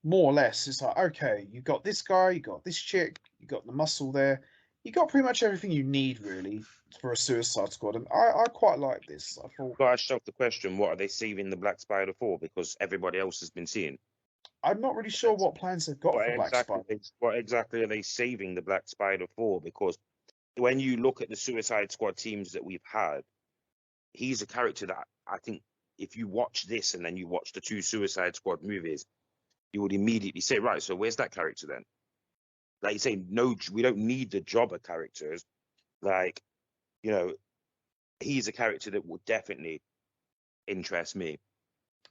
more or less, it's like, okay, you got this guy, you got this chick, you got the muscle there, you got pretty much everything you need really for a Suicide Squad, and I quite like this. I thought. So I shoved the question: what are they saving the Black Spider for? Because everybody else has been seeing. I'm not really sure what plans they've got for Black Spider. What exactly are they saving the Black Spider for? Because when you look at the Suicide Squad teams that we've had, he's a character that I think if you watch this and then you watch the two Suicide Squad movies, you would immediately say, right, so where's that character then? Like you say, no, we don't need the jobber characters. Like, you know, he's a character that would definitely interest me.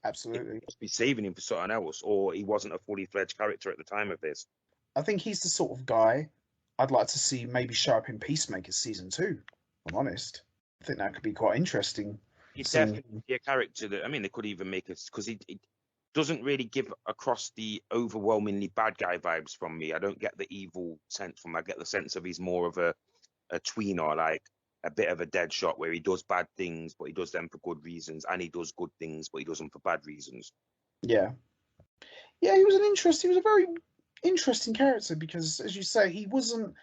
Absolutely. Must be saving him for something else, or he wasn't a fully fledged character at the time of this. I think he's the sort of guy I'd like to see maybe show up in Peacemaker season 2. I'm honest. I think that could be quite interesting. He's definitely a character that, I mean, they could even make it because he doesn't really give across the overwhelmingly bad guy vibes from me. I don't get the evil sense from him. I get the sense of he's more of a tweener, like a bit of a dead shot where he does bad things, but he does them for good reasons, and he does good things, but he does them for bad reasons. Yeah. Yeah, he was a very interesting character because, as you say, he wasn't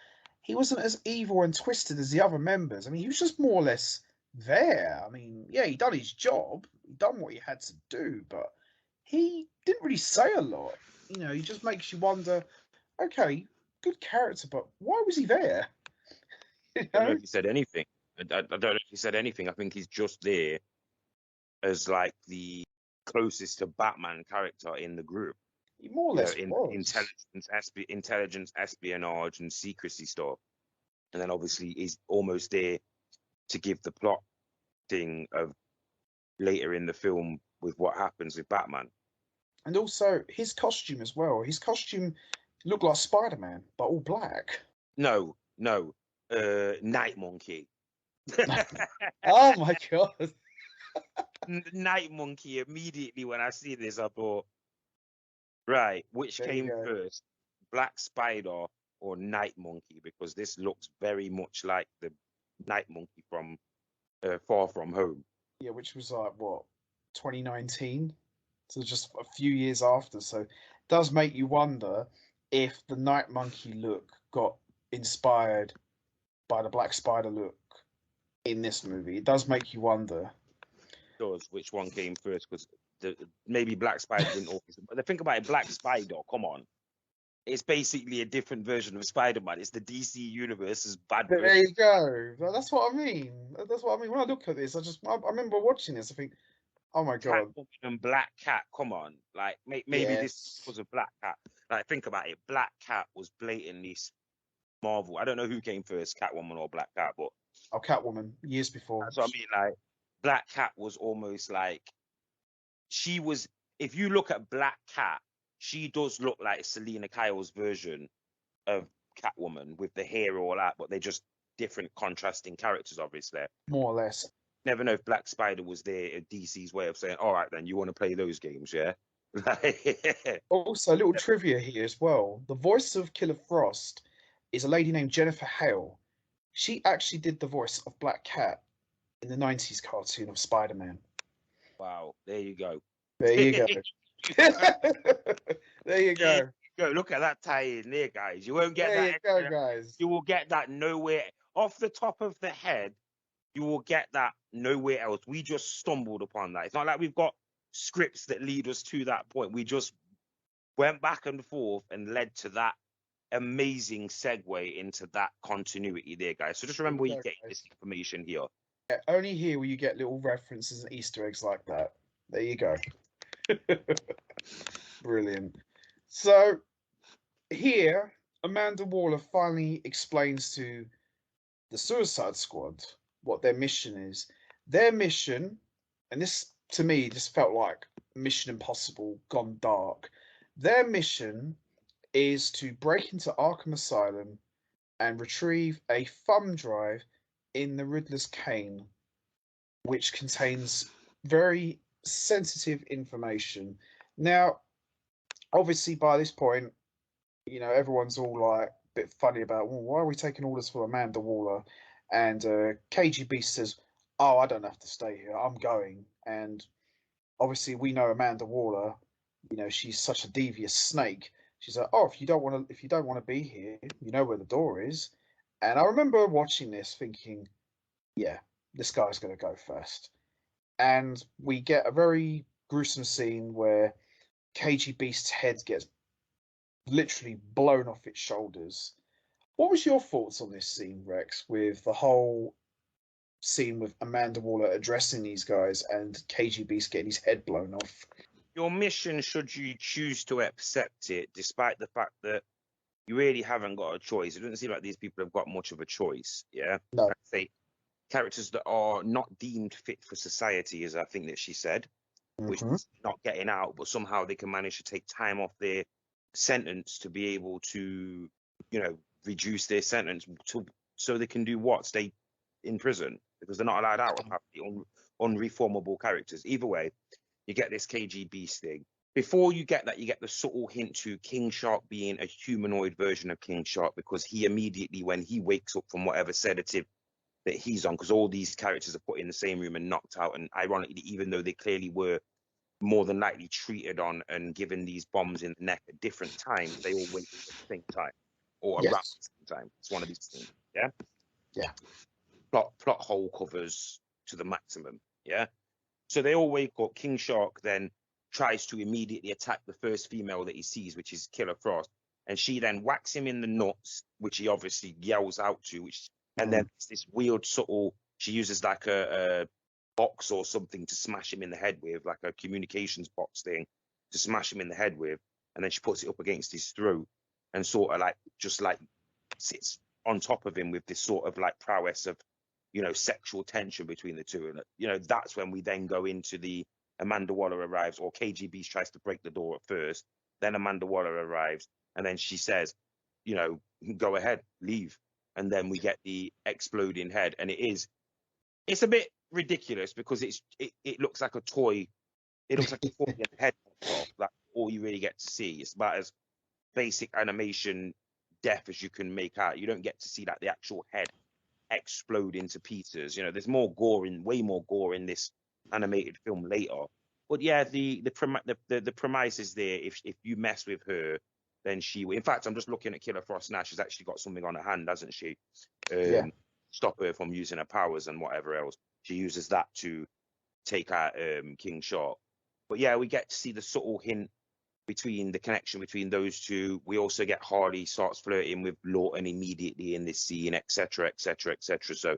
as evil and twisted as the other members. I mean, he was just more or less there. I mean, yeah, he done his job, he done what he had to do, but he didn't really say a lot. You know, he just makes you wonder, okay, good character, but why was he there? I don't know if he said anything. I don't know if he said anything. I think he's just there as like the closest to Batman character in the group. He more or less intelligence, espionage, and secrecy stuff. And then obviously he's almost there to give the plot thing of later in the film with what happens with Batman. And also his costume as well. His costume looked like Spider-Man, but all black. No, Night Monkey. Oh my god. Night Monkey. Immediately when I see this, I thought, right, which came first, Black Spider or Night Monkey? Because this looks very much like the Night Monkey from Far From Home. Yeah, which was like, what, 2019? So just a few years after. So it does make you wonder if the Night Monkey look got inspired by the Black Spider look in this movie. It does make you wonder. It does, which one came first? Because maybe Black Spider didn't always. But think about it, Black Spider, come on. It's basically a different version of Spider-Man. It's the DC Universe's bad version. There you go. That's what I mean. That's what I mean. When I look at this, I remember watching this. I think, oh my god. Catwoman and Black Cat, come on. Like maybe this was a Black Cat. Like think about it. Black Cat was blatantly Marvel. I don't know who came first, Catwoman or Black Cat, but Catwoman years before. That's what I mean. Like Black Cat was almost like she was. If you look at Black Cat, she does look like Selena Kyle's version of Catwoman with the hair all that, but they're just different contrasting characters, obviously. More or less. Never know if Black Spider was there, DC's way of saying, all right, then you want to play those games, yeah? Also, a little trivia here as well. The voice of Killer Frost is a lady named Jennifer Hale. She actually did the voice of Black Cat in the 90s cartoon of Spider-Man. Wow, there you go. There you go. There you go. Look at that tie-in there, guys. You won't get that. There you go, guys. You will get that nowhere. Off the top of the head, you will get that nowhere else. We just stumbled upon that. It's not like we've got scripts that lead us to that point. We just went back and forth and led to that amazing segue into that continuity there, guys. So just remember where you get this information here. only here will you get little references and Easter eggs like that. There you go. Brilliant. So here, Amanda Waller finally explains to the Suicide Squad what their mission is. Their mission, and this to me just felt like Mission Impossible gone dark. Their mission is to break into Arkham Asylum and retrieve a thumb drive in the Riddler's cane, which contains very sensitive information. Now, obviously, by this point, everyone's all like a bit funny about, well, why are we taking orders from Amanda Waller? And KGB says, oh, I don't have to stay here. I'm going. And obviously, we know Amanda Waller. She's such a devious snake. She's like, oh, if you don't want to be here, you know where the door is. And I remember watching this, thinking, yeah, this guy's going to go first. And we get a very gruesome scene where KG Beast's head gets literally blown off its shoulders. What was your thoughts on this scene, Rex, with the whole scene with Amanda Waller addressing these guys and KG Beast getting his head blown off? Your mission, should you choose to accept it, despite the fact that you really haven't got a choice. It doesn't seem like these people have got much of a choice. Yeah. No. I'd say characters that are not deemed fit for society, as I think that she said, which is not getting out, but somehow they can manage to take time off their sentence to be able to, reduce their sentence so they can do what? Stay in prison, because they're not allowed out, apparently, unreformable characters. Either way, you get this KGB thing. Before you get that, you get the subtle hint to King Shark being a humanoid version of King Shark, because he immediately, when he wakes up from whatever sedative that he's on, because all these characters are put in the same room and knocked out, and ironically, even though they clearly were more than likely treated on and given these bombs in the neck at different times, they all wake up at the same time, or around the same time. It's one of these things. Yeah. Yeah. Plot hole covers to the maximum. Yeah. So they all wake up. King Shark then tries to immediately attack the first female that he sees, which is Killer Frost, and she then whacks him in the nuts, which he obviously yells out to, and then it's this weird subtle, she uses like a box or something to smash him in the head with, like a communications box thing to smash him in the head with, and then she puts it up against his throat and sort of just sits on top of him with this sort of like prowess of, sexual tension between the two. And, that's when we then go into the Amanda Waller arrives, or KGB tries to break the door at first. Then Amanda Waller arrives, and then she says, go ahead, leave. And then we get the exploding head, and it's a bit ridiculous because it looks like a toy. It looks like a toy head off. Like all you really get to see. It's about as basic animation death as you can make out. You don't get to see like the actual head explode into pieces. There's more gore way more gore in this animated film later. But yeah, the premise is there. If you mess with her, then she will. In fact, I'm just looking at Killer Frost now. She's actually got something on her hand, hasn't she? Stop her from using her powers and whatever else. She uses that to take out King Shark. But yeah, we get to see the subtle hint between the connection between those two. We also get Harley starts flirting with Lawton immediately in this scene, etc., etc., etc. So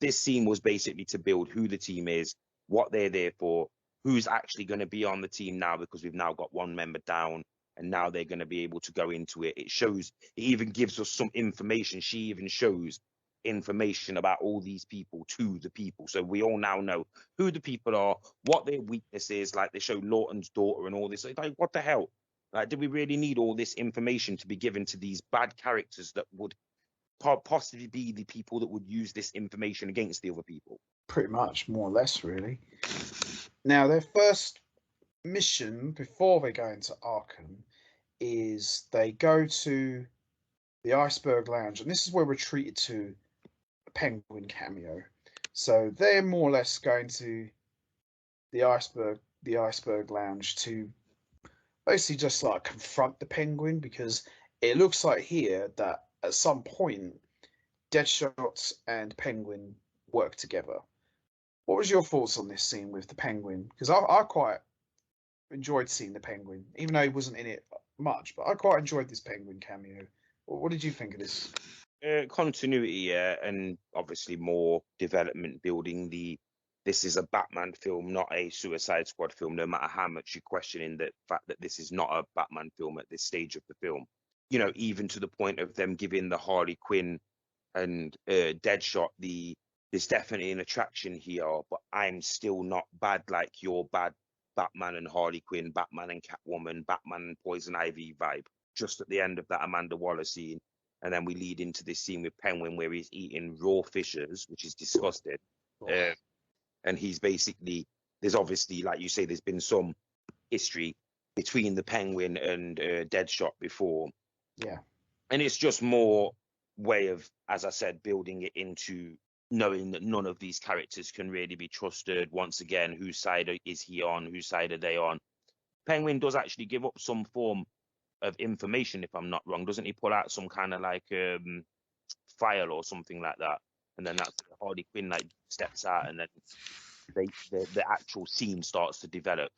this scene was basically to build who the team is, what they're there for, who's actually going to be on the team now, because we've now got one member down, and now they're going to be able to go into it. It even gives us some information. She even shows information about all these people to the people. So we all now know who the people are, what their weakness is. Like they show Lawton's daughter and all this. Like, what the hell? Like, do we really need all this information to be given to these bad characters that would possibly be the people that would use this information against the other people? Pretty much, more or less, really. Now, their first mission before they go into Arkham is they go to the Iceberg Lounge, and this is where we're treated to a Penguin cameo. So they're more or less going to the Iceberg Lounge to basically just like confront the Penguin, because it looks like here that at some point Deadshot and Penguin work together. What was your thoughts on this scene with the Penguin? Because I quite enjoyed seeing the Penguin, even though he wasn't in it much, but I quite enjoyed this Penguin cameo. What did you think of this? Continuity, and obviously more development building. This is a Batman film, not a Suicide Squad film. No matter how much you're questioning the fact that this is not a Batman film at this stage of the film, you know, even to the point of them giving the Harley Quinn and Deadshot there's definitely an attraction here, but I'm still not bad like your bad Batman and Harley Quinn, Batman and Catwoman, Batman and Poison Ivy vibe. Just at the end of that Amanda Waller scene. And then we lead into this scene with Penguin where he's eating raw fishes, which is disgusting. And he's basically, there's obviously, like you say, there's been some history between the Penguin and Deadshot before. Yeah. And it's just more way of, as I said, building it into knowing that none of these characters can really be trusted. Once again, whose side is he on? Whose side are they on? Penguin does actually give up some form of information, if I'm not wrong. Doesn't he pull out some kind of like file or something like that? And then that's Harley Quinn like steps out, and then the actual scene starts to develop.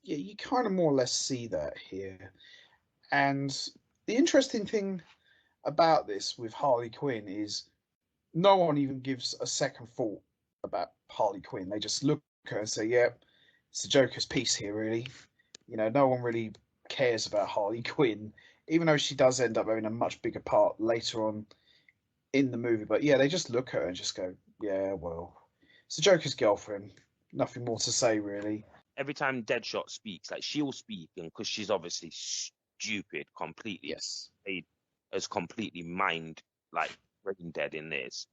Yeah, you kind of more or less see that here. And the interesting thing about this with Harley Quinn is no one even gives a second thought about Harley Quinn. They just look at her and say, "Yeah, it's the Joker's piece here, really." You know, no one really cares about Harley Quinn, even though she does end up having a much bigger part later on in the movie. But yeah, they just look at her and just go, "Yeah, well, it's the Joker's girlfriend. Nothing more to say, really." Every time Deadshot speaks, like she'll speak, and because she's obviously stupid, completely, Yes, as completely mind like brain dead in this.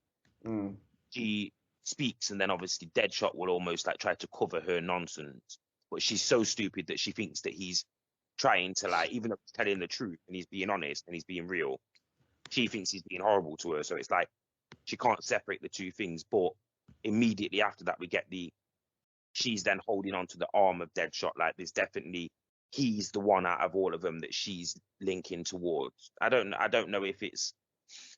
She speaks, and then obviously Deadshot will almost like try to cover her nonsense, but she's so stupid that she thinks that he's trying to, like, even though he's telling the truth and he's being honest and he's being real, she thinks he's being horrible to her. So it's like she can't separate the two things. But immediately after that, we get she's then holding on to the arm of Deadshot. Like, there's definitely, he's the one out of all of them that she's linking towards. I don't know if it's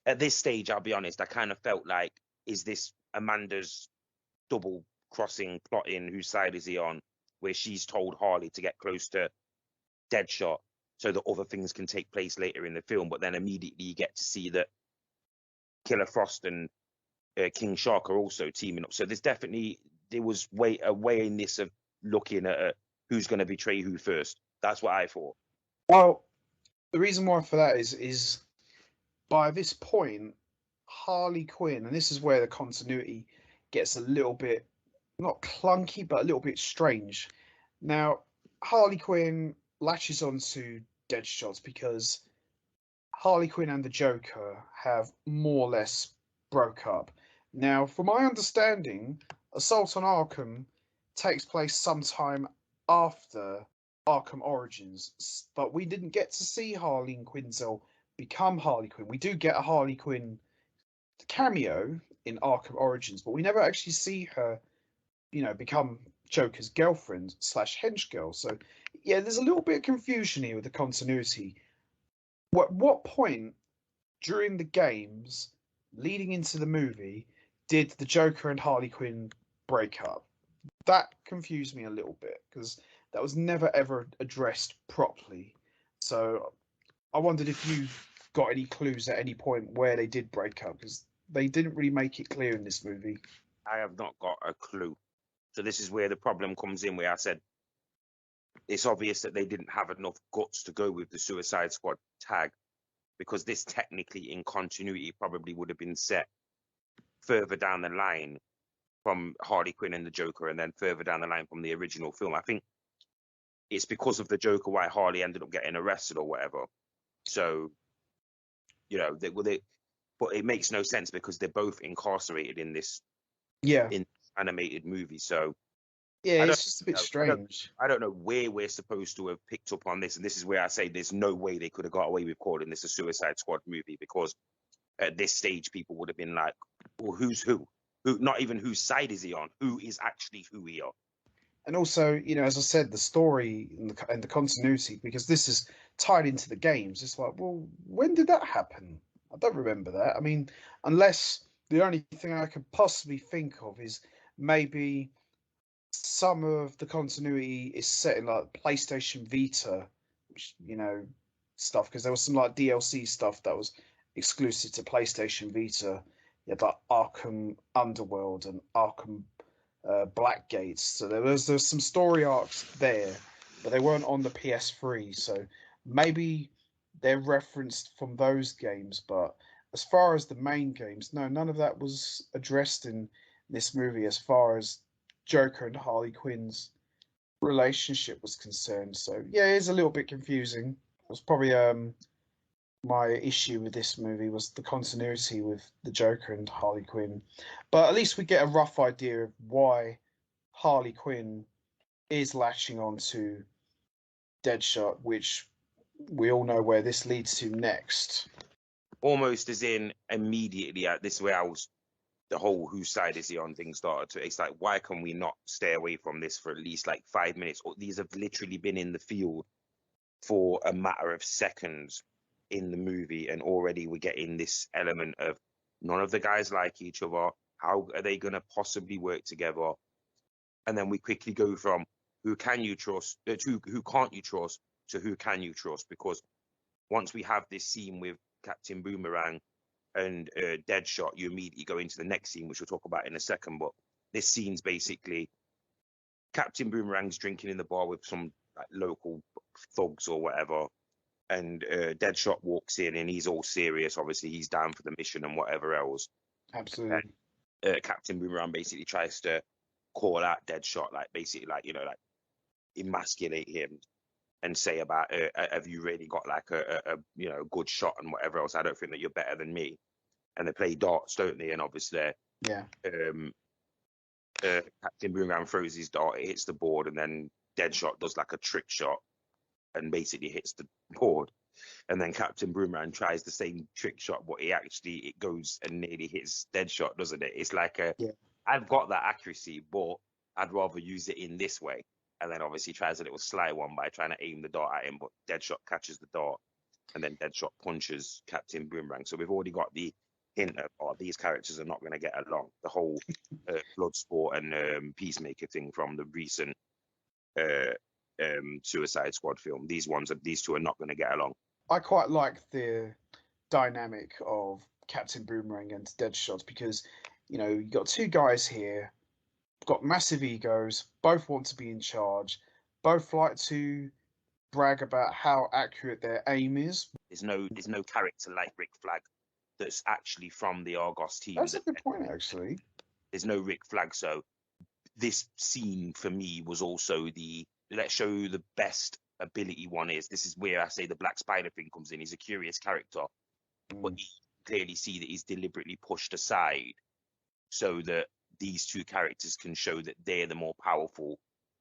at this stage. I'll be honest, I kind of felt like, is this Amanda's double crossing plotting? Whose side is he on? Where she's told Harley to get close to Deadshot so that other things can take place later in the film, but then immediately you get to see that Killer Frost and King Shark are also teaming up. So there was a way in this of looking at who's going to betray who first. That's what I thought. Well, the reason why for that is by this point, Harley Quinn, and this is where the continuity gets a little bit, not clunky, but a little bit strange. Now, Harley Quinn latches onto Deadshot because Harley Quinn and the Joker have more or less broke up. Now, from my understanding, Assault on Arkham takes place sometime after Arkham Origins, but we didn't get to see Harley Quinzel become Harley Quinn. We do get a Harley Quinn cameo in Arkham Origins, but we never actually see her, you know, become Joker's girlfriend / hench girl. So yeah, there's a little bit of confusion here with the continuity. What point during the games leading into the movie did the Joker and Harley Quinn break up? That confused me a little bit because that was never ever addressed properly. So I wondered if you got any clues at any point where they did break up, because they didn't really make it clear in this movie. I have not got a clue. So this is where the problem comes in, where I said it's obvious that they didn't have enough guts to go with the Suicide Squad tag, because this technically in continuity probably would have been set further down the line from Harley Quinn and the Joker, and then further down the line from the original film. I think it's because of the Joker why Harley ended up getting arrested or whatever. So, you know, but it makes no sense because they're both incarcerated in this animated movie. So yeah, it's just a bit strange. I don't know where we're supposed to have picked up on this, and this is where I say there's no way they could have got away with calling this a Suicide Squad movie, because at this stage people would have been like, well, who's who? Who? Not even whose side is he on? Who is actually who here? And also, you know, as I said, the story and the continuity, because this is tied into the games. It's like, well, when did that happen? I don't remember that. I mean, unless the only thing I could possibly think of is maybe some of the continuity is set in like PlayStation Vita, which, you know, stuff, because there was some like DLC stuff that was exclusive to PlayStation Vita. Yeah, like Arkham Underworld and Arkham Blackgate. So there's some story arcs there, but they weren't on the PS3. So maybe they're referenced from those games. But as far as the main games, no, none of that was addressed in this movie as far as Joker and Harley Quinn's relationship was concerned. So yeah, it is a little bit confusing. It was probably my issue with this movie was the continuity with the Joker and Harley Quinn. But at least we get a rough idea of why Harley Quinn is latching on to Deadshot, which we all know where this leads to next. Almost as in immediately at this way, the whole whose side is he on thing started to. It's like, why can we not stay away from this for at least like 5 minutes? Or these have literally been in the field for a matter of seconds in the movie, and already we're getting this element of none of the guys like each other. How are they going to possibly work together? And then we quickly go from who can you trust to who can't you trust to who can you trust, because once we have this scene with Captain Boomerang and Deadshot, you immediately go into the next scene, which we'll talk about in a second. But this scene's basically Captain Boomerang's drinking in the bar with some like local thugs or whatever, and Deadshot walks in and he's all serious. Obviously, he's down for the mission and whatever else. Absolutely. And Captain Boomerang basically tries to call out Deadshot, like basically like, you know, like emasculate him and say about have you really got like a you know, good shot and whatever else? I don't think that you're better than me. And they play darts, don't they? And obviously, Yeah. Captain Boomerang throws his dart, it hits the board, and then Deadshot does like a trick shot and basically hits the board. And then Captain Boomerang tries the same trick shot, but it goes and nearly hits Deadshot, doesn't it? It's like I've got that accuracy, but I'd rather use it in this way. And then obviously tries a little sly one by trying to aim the dart at him, but Deadshot catches the dart, and then Deadshot punches Captain Boomerang. So we've already got the hint of, oh, these characters are not going to get along. The whole Bloodsport and Peacemaker thing from the recent Suicide Squad film. These two are not going to get along. I quite like the dynamic of Captain Boomerang and Deadshot because, you know, you got two guys here, got massive egos, both want to be in charge, both like to brag about how accurate their aim is. There's no character like Rick Flag that's actually from the Argos team. That's a good point, actually. There's no Rick Flag, so this scene for me was also the let's show the best ability one is. This is where I say the Black Spider thing comes in. He's a curious character, but you clearly see that he's deliberately pushed aside so that these two characters can show that they're the more powerful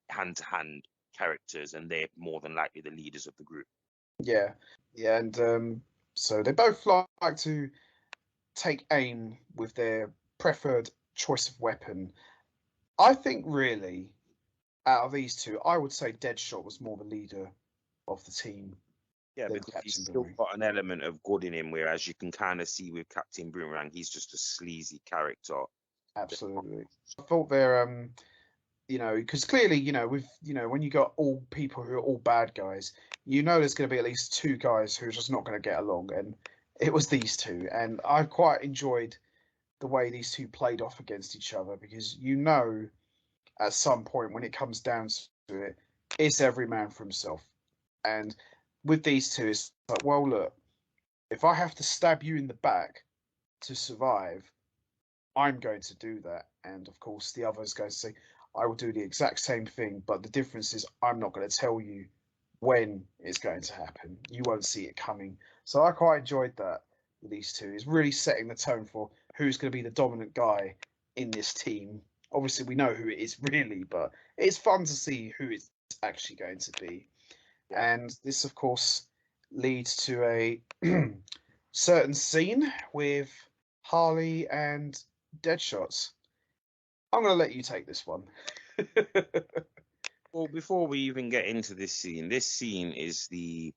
hand-to-hand characters, and they're more than likely the leaders of the group. Yeah, and so they both like to take aim with their preferred choice of weapon. I think really, out of these two, I would say Deadshot was more the leader of the team. Yeah, because he's still got an element of good in him, whereas you can kind of see with Captain Boomerang, he's just a sleazy character. Absolutely. I thought they're you know, because clearly, you know, with, you know, when you got all people who are all bad guys, you know there's going to be at least two guys who are just not going to get along, and it was these two. And I quite enjoyed the way these two played off against each other, because you know, at some point when it comes down to it, it's every man for himself. And with these two, it's like, well, look, if I have to stab you in the back to survive, I'm going to do that. And of course, the other is going to say, I will do the exact same thing, but the difference is I'm not going to tell you when it's going to happen. You won't see it coming. So I quite enjoyed that with these two. It's really setting the tone for who's going to be the dominant guy in this team. Obviously, we know who it is really, but it's fun to see who it's actually going to be. Yeah. And this, of course, leads to a certain scene with Harley and Deadshot. I'm going to let you take this one. Well, before we even get into this scene is the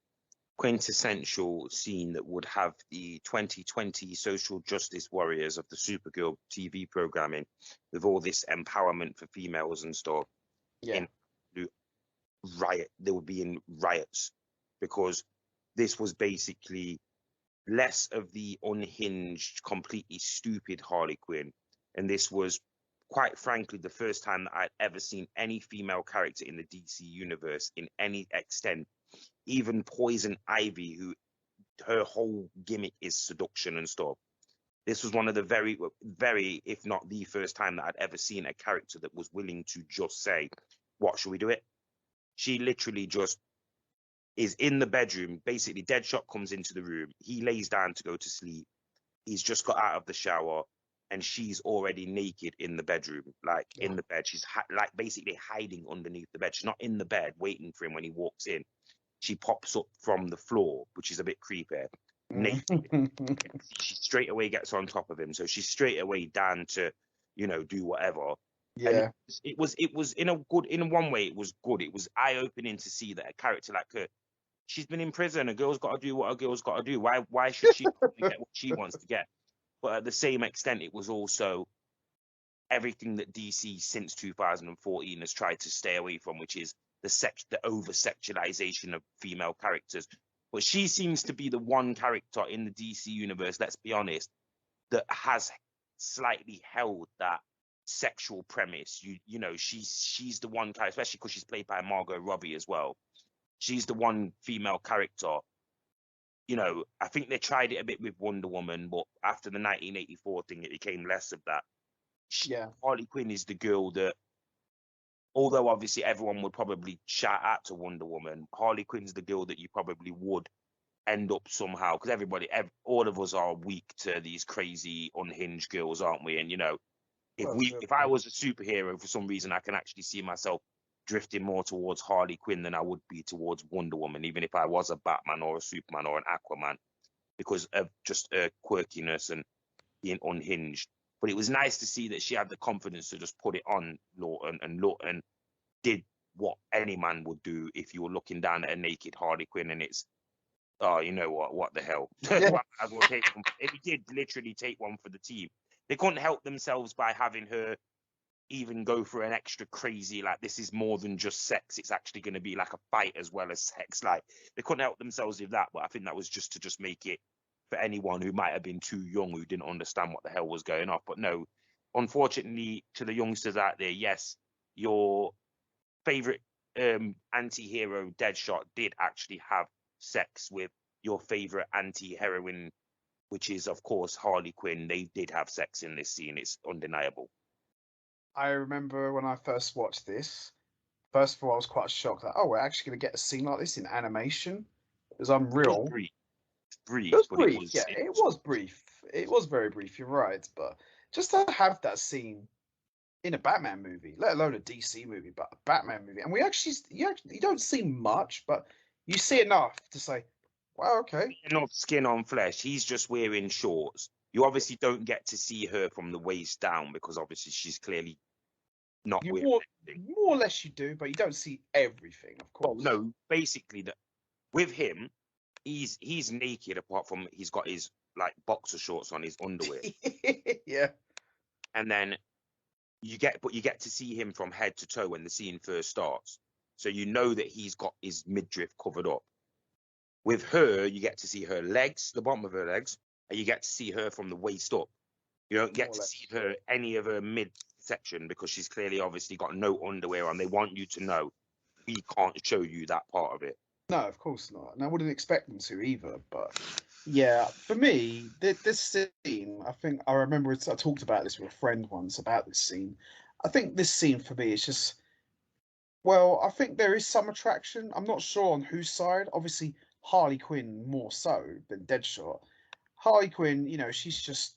quintessential scene that would have the 2020 social justice warriors of the Supergirl TV programming, with all this empowerment for females and stuff. Yeah. They would be in riots, because this was basically less of the unhinged, completely stupid Harley Quinn. And this was, quite frankly, the first time that I'd ever seen any female character in the DC universe in any extent. Even Poison Ivy, who her whole gimmick is seduction and stuff. This was one of the very, very, if not the first time that I'd ever seen a character that was willing to just say, what, should we do it? She literally just is in the bedroom. Basically, Deadshot comes into the room. He lays down to go to sleep. He's just got out of the shower, and she's already naked in the bedroom, like in the bed. She's like basically hiding underneath the bed. She's not in the bed waiting for him when he walks in. She pops up from the floor, which is a bit creepy. Naked. She straight away gets on top of him, so she's straight away down to, do whatever. Yeah. And it was in one way it was good. It was eye-opening to see that a character like her, she's been in prison. A girl's got to do what a girl's got to do. Why should she get what she wants to get? But at the same extent, it was also everything that DC since 2014 has tried to stay away from, which is the over-sexualization of female characters. But she seems to be the one character in the DC universe, let's be honest, that has slightly held that sexual premise. She's the one character, especially because she's played by Margot Robbie as well. She's the one female character. I think they tried it a bit with Wonder Woman, but after the 1984 thing, it became less of that. Harley Quinn is the girl that, although obviously everyone would probably shout out to Wonder Woman, Harley Quinn's the girl that you probably would end up somehow, because all of us are weak to these crazy unhinged girls, aren't we? And if I was a superhero for some reason, I can actually see myself drifting more towards Harley Quinn than I would be towards Wonder Woman, even if I was a Batman or a Superman or an Aquaman, because of just her quirkiness and being unhinged. But it was nice to see that she had the confidence to just put it on Lawton and did what any man would do if you were looking down at a naked Harley Quinn and it's, oh, you know what the hell? Yeah. He did literally take one for the team. They couldn't help themselves by having her even go for an extra crazy, like, this is more than just sex. It's actually going to be like a fight as well as sex. Like, they couldn't help themselves with that, but I think that was just to make it for anyone who might have been too young, who didn't understand what the hell was going on. But no, unfortunately, to the youngsters out there, yes, your favorite anti-hero Deadshot did actually have sex with your favorite anti-heroine, which is, of course, Harley Quinn. They did have sex in this scene. It's undeniable. I remember when I first watched this, first of all, I was quite shocked. Like, oh, we're actually going to get a scene like this in animation? It was unreal. Brief, it was brief. It was brief. It was very brief, you're right. But just to have that scene in a Batman movie, let alone a DC movie, but a Batman movie. And you don't see much, but you see enough to say, wow, okay. Not skin on flesh. He's just wearing shorts. You obviously don't get to see her from the waist down because obviously she's clearly not wearing anything. More or less you do, but you don't see everything, of course. Well, no, basically with him, he's naked apart from he's got his like boxer shorts on, his underwear. Yeah. And then you get to see him from head to toe when the scene first starts. So you know that he's got his midriff covered up. With her, you get to see her legs, the bottom of her legs, and you get to see her from the waist up. You don't get to see any of her midsection because she's clearly obviously got no underwear on. They want you to know we can't show you that part of it. No, of course not. And I wouldn't expect them to either. But yeah, for me, this scene, I think I remember I talked about this with a friend once about this scene. I think this scene for me is just, well, I think there is some attraction. I'm not sure on whose side. Obviously, Harley Quinn more so than Deadshot. Harley Quinn, she's just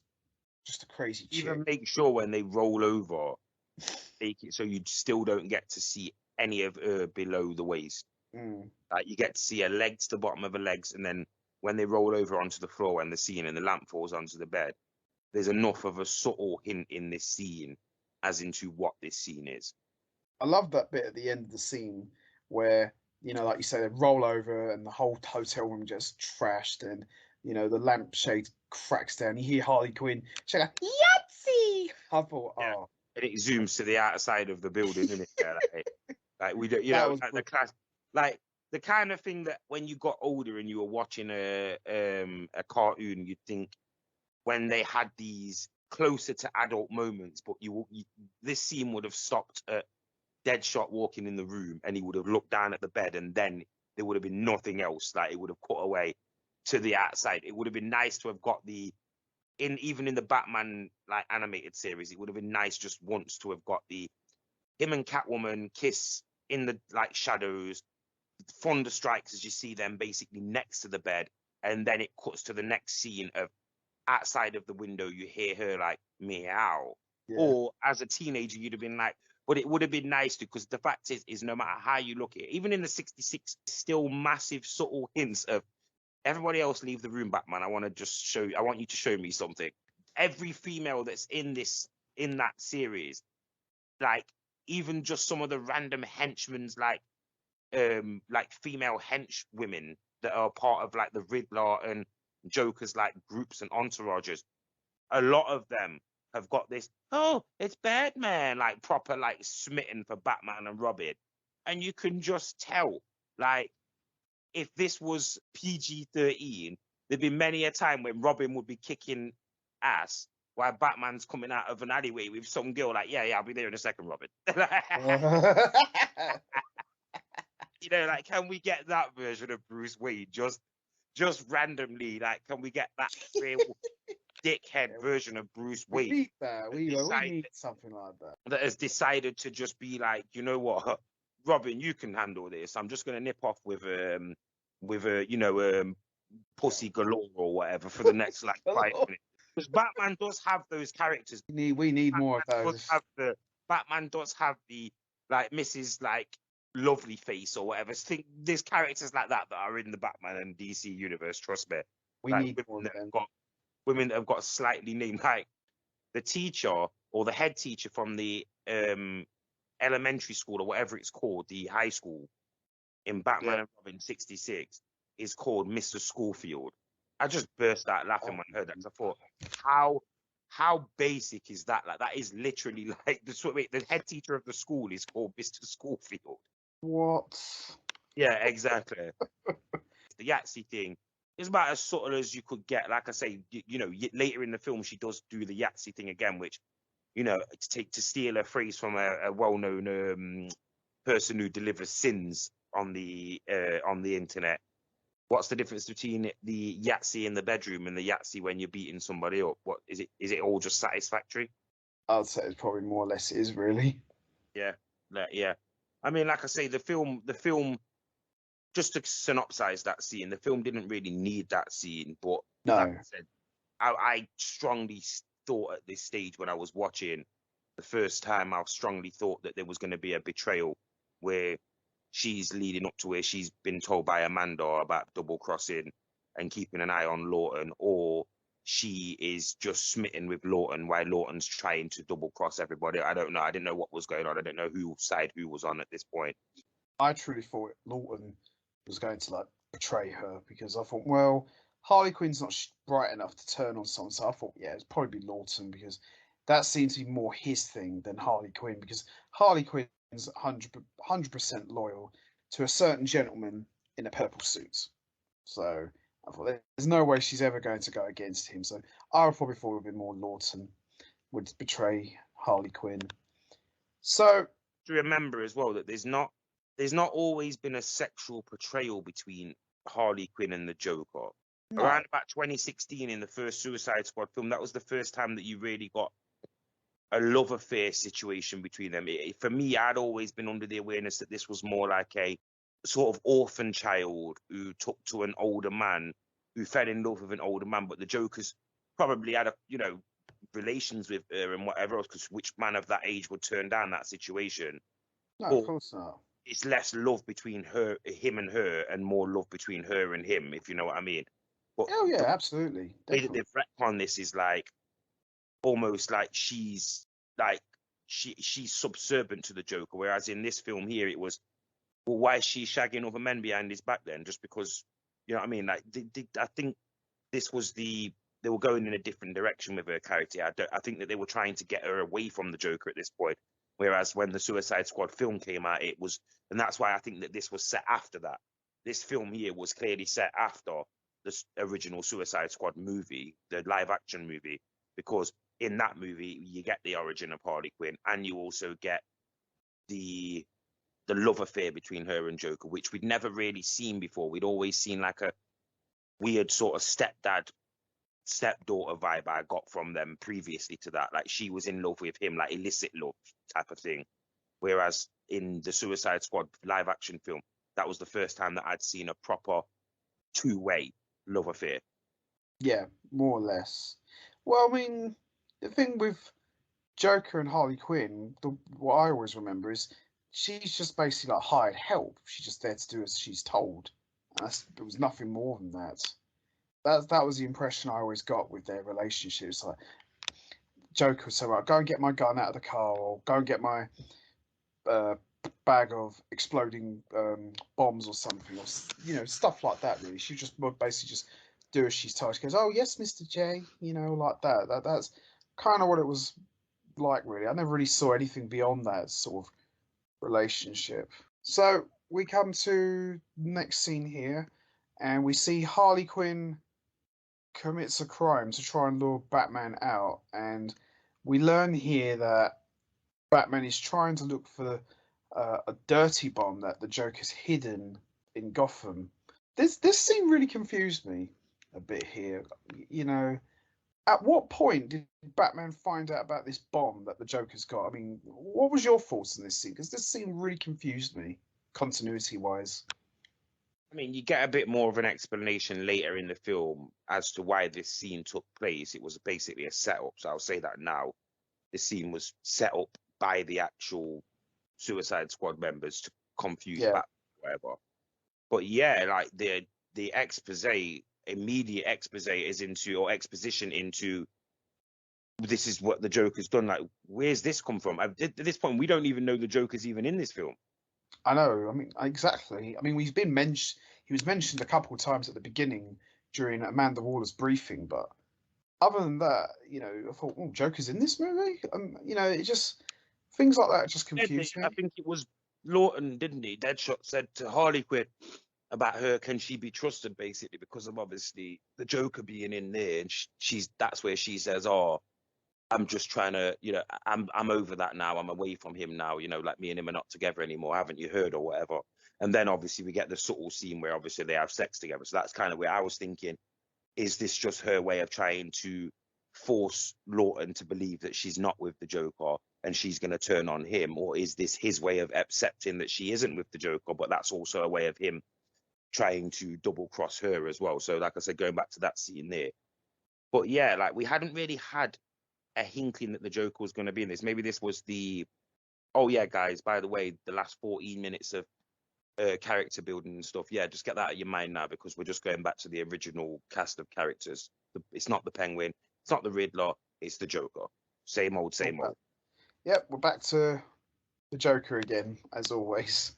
a crazy chick. Even make sure when they roll over, so you still don't get to see any of her below the waist. You get to see her legs, the bottom of her legs, and then when they roll over onto the floor and the scene and the lamp falls onto the bed, there's enough of a subtle hint in this scene as into what this scene is. I love that bit at the end of the scene where, like you say, they roll over and the whole hotel room just trashed and, the lampshade cracks down. You hear Harley Quinn say, Yahtzee! I thought, oh. And it zooms to the outside of the building, isn't it? Yeah, like we don't, like the class, like the kind of thing that when you got older and you were watching a cartoon, you'd think when they had these closer to adult moments, but this scene would have stopped at Deadshot walking in the room, and he would have looked down at the bed, and then there would have been nothing else. Like, it would have cut away to the outside. It would have been nice to have got even in the Batman like animated series, it would have been nice just once to have got him and Catwoman kiss in the like shadows, thunder strikes as you see them basically next to the bed, and then it cuts to the next scene of outside of the window, you hear her like meow. Yeah. Or as a teenager, you'd have been like, but it would have been nice to, because the fact is no matter how you look at it, even in the 66, still massive subtle hints of everybody else leave the room, Batman. I want you to show me something. Every female that's in that series, like even just some of the random henchmen's like female hench women that are part of like the Riddler and Joker's like groups and entourages, a lot of them have got this, oh, it's Batman, like proper like smitten for Batman and Robin. And you can just tell, like, if this was PG-13, there'd be many a time when Robin would be kicking ass while Batman's coming out of an alleyway with some girl like, yeah, I'll be there in a second, Robin. You know, like, can we get that version of Bruce Wayne just randomly? Like, can we get that real dickhead version of Bruce Wayne? We need that. We need something like that. That has decided to just be like, you know what, Robin, you can handle this. I'm just gonna nip off with pussy galore or whatever for the next like 5 minutes. Because Batman does have those characters. We need more of those. Batman does have the like Mrs. like lovely face or whatever. Think there's characters like that are in the Batman and DC universe. Trust me. We like, need more of them. Women that have got slightly named, like the teacher or the head teacher from the elementary school or whatever it's called, the high school in Batman and Robin 66 is called Mr. Schoolfield. I just burst out laughing when I heard that, because I thought, how basic is that? Like, that is literally like the head teacher of the school is called Mr. Schoolfield. What? Yeah, exactly. The Yahtzee thing is about as subtle as you could get. Like I say, later in the film, she does do the Yahtzee thing again, which, to steal a phrase from a well-known person who delivers sins on the internet. What's the difference between the Yahtzee in the bedroom and the Yahtzee when you're beating somebody up? What is it? Is it all just satisfactory? I'd say it's probably more or less is, really. Yeah. I mean, like I say, the film, just to synopsize that scene, the film didn't really need that scene, but no. Like I said, I strongly thought at this stage when I was watching the first time, I strongly thought that there was going to be a betrayal where she's leading up to where she's been told by Amanda about double crossing and keeping an eye on Lawton, or she is just smitten with Lawton while Lawton's trying to double cross everybody. I don't know. I didn't know what was going on. I didn't know whose side who was on at this point. I truly thought Lawton was going to like betray her, because I thought, well, Harley Quinn's not bright enough to turn on someone, so I thought, yeah, it's probably Lawton, because that seems to be more his thing than Harley Quinn, because Harley Quinn's 100% loyal to a certain gentleman in a purple suit. So I thought there's no way she's ever going to go against him. So I probably thought it would be more Lawton would betray Harley Quinn. So to remember as well that there's not always been a sexual portrayal between Harley Quinn and the Joker. No. Around about 2016 in the first Suicide Squad film, that was the first time that you really got a love affair situation between them. For me, I'd always been under the awareness that this was more like a sort of orphan child who took to an older man, who fell in love with an older man, but the Joker's probably had relations with her and whatever else, because which man of that age would turn down that situation? No, of course not. It's less love between him and her, and more love between her and him, if you know what I mean. But oh yeah, absolutely. The retcon this is like almost like she's subservient to the Joker, whereas in this film here it was, well, why is she shagging other men behind his back then? Just because, you know what I mean? Like, I think this was they were going in a different direction with her character. I think that they were trying to get her away from the Joker at this point, whereas when the Suicide Squad film came out, it was, and that's why I think that this was set after that. this film here was clearly set after the original Suicide Squad movie, the live action movie, because in that movie you get the origin of Harley Quinn, and you also get the love affair between her and Joker, which we'd never really seen before. We'd always seen like a weird sort of stepdad stepdaughter vibe I got from them previously to that. Like she was in love with him, like illicit love type of thing. Whereas in the Suicide Squad live action film, that was the first time that I'd seen a proper two-way love affair. Yeah, more or less. Well, I mean, the thing with Joker and Harley Quinn, what I always remember is she's just basically like hired help. She's just there to do as she's told. There was nothing more than that. That was the impression I always got with their relationships. Like Joker would say, "Right, go and get my gun out of the car, or go and get my bag of exploding bombs or something, or stuff like that." Really, she just would basically just do as she's told. She goes, "Oh yes, Mr. J," like that. That's kind of what it was like. Really, I never really saw anything beyond that sort of relationship. So we come to the next scene here, and we see Harley Quinn commits a crime to try and lure Batman out, and we learn here that Batman is trying to look for a dirty bomb that the Joker's hidden in Gotham. This scene really confused me a bit here. At what point did Batman find out about this bomb that the Joker's got? I mean, what was your thoughts on this scene? Because this scene really confused me, continuity-wise. I mean, you get a bit more of an explanation later in the film as to why this scene took place. It was basically a setup, so I'll say that now. The scene was set up by the actual Suicide Squad members to confuse Yeah. Batman, whatever. But yeah, like the immediate expose is into, or exposition into, this is what the Joker's done. Like, where's this come from? At this point, we don't even know the Joker's even in this film. I know. I mean, exactly. I mean, he's been mentioned. He was mentioned a couple of times at the beginning during Amanda Waller's briefing, but other than that, I thought, oh, Joker's in this movie. It just things like that just confused me. I think it was Lawton, didn't he? Deadshot said to Harley Quinn about her, can she be trusted, basically, because of obviously the Joker being in there, and that's where she says, "Oh, I'm just trying to, I'm over that now. I'm away from him now. Like me and him are not together anymore. Haven't you heard or whatever?" And then obviously we get the subtle scene where obviously they have sex together. So that's kind of where I was thinking, is this just her way of trying to force Lawton to believe that she's not with the Joker and she's going to turn on him? Or is this his way of accepting that she isn't with the Joker, but that's also a way of him trying to double cross her as well? So like I said, going back to that scene there. But yeah, like we hadn't really had a hinkling that the Joker was going to be in this. Maybe this was oh yeah, guys, by the way, the last 14 minutes of character building and stuff. Yeah, just get that out of your mind now, because we're just going back to the original cast of characters. It's not the Penguin, it's not the Riddler, it's the Joker. Same old, same old. Yep, we're back to the Joker again, as always.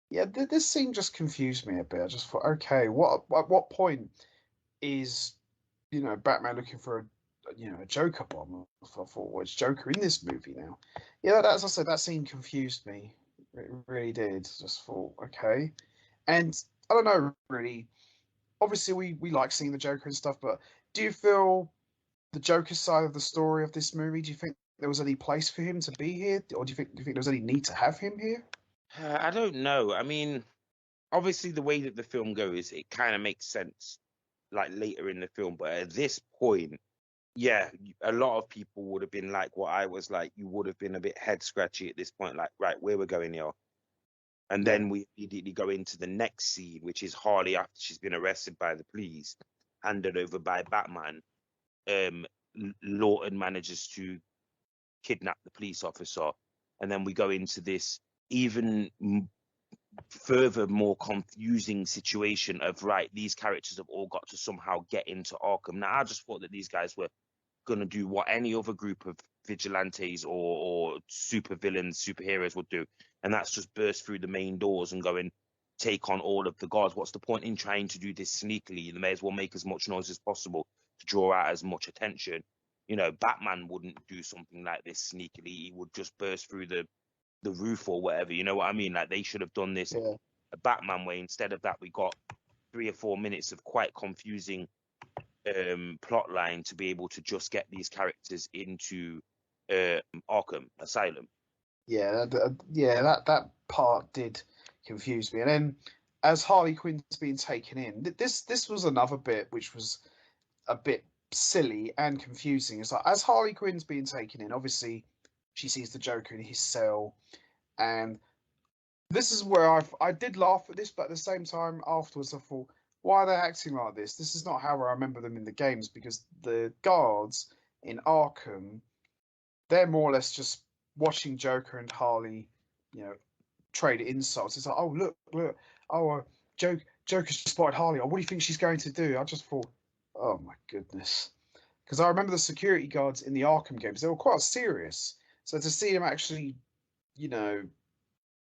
Yeah, this scene just confused me a bit. I just thought, okay, at what point is Batman looking for a Joker bomb? I thought, well, it's Joker in this movie now. Yeah, as I said, that scene confused me. It really did. Just thought, okay, and I don't know really. Obviously, we like seeing the Joker and stuff, but do you feel the Joker side of the story of this movie? Do you think there was any place for him to be here, or do you think there was any need to have him here? I don't know. I mean, obviously the way that the film goes, it kind of makes sense like later in the film, but at this point, yeah, a lot of people would have been like what I was like. You would have been a bit head scratchy at this point, like, right, where we're going here. And then we immediately go into the next scene, which is Harley after she's been arrested by the police, handed over by Batman. Lawton manages to kidnap the police officer, and then we go into this even further more confusing situation of, right, these characters have all got to somehow get into Arkham. Now, I just thought that these guys were going to do what any other group of vigilantes or super villains, superheroes would do, and that's just burst through the main doors and go and take on all of the guards. What's the point in trying to do this sneakily? They may as well make as much noise as possible to draw out as much attention. Batman wouldn't do something like this sneakily. He would just burst through the roof or whatever. You know what I mean? Like, they should have done this a Batman way. Instead of that, we got 3 or 4 minutes of quite confusing plot line to be able to just get these characters into Arkham Asylum. Yeah, that part did confuse me. And then as Harley Quinn's being taken in, this was another bit which was a bit silly and confusing. It's like as Harley Quinn's being taken in, obviously she sees the Joker in his cell, and this is where I did laugh at this, but at the same time afterwards I thought, why are they acting like this? This is not how I remember them in the games, because the guards in Arkham, they're more or less just watching Joker and Harley, trade insults. It's like, oh look, oh Joker's just spotted Harley. Oh, what do you think she's going to do? I just thought, oh my goodness, because I remember the security guards in the Arkham games, they were quite serious. So to see them actually, you know,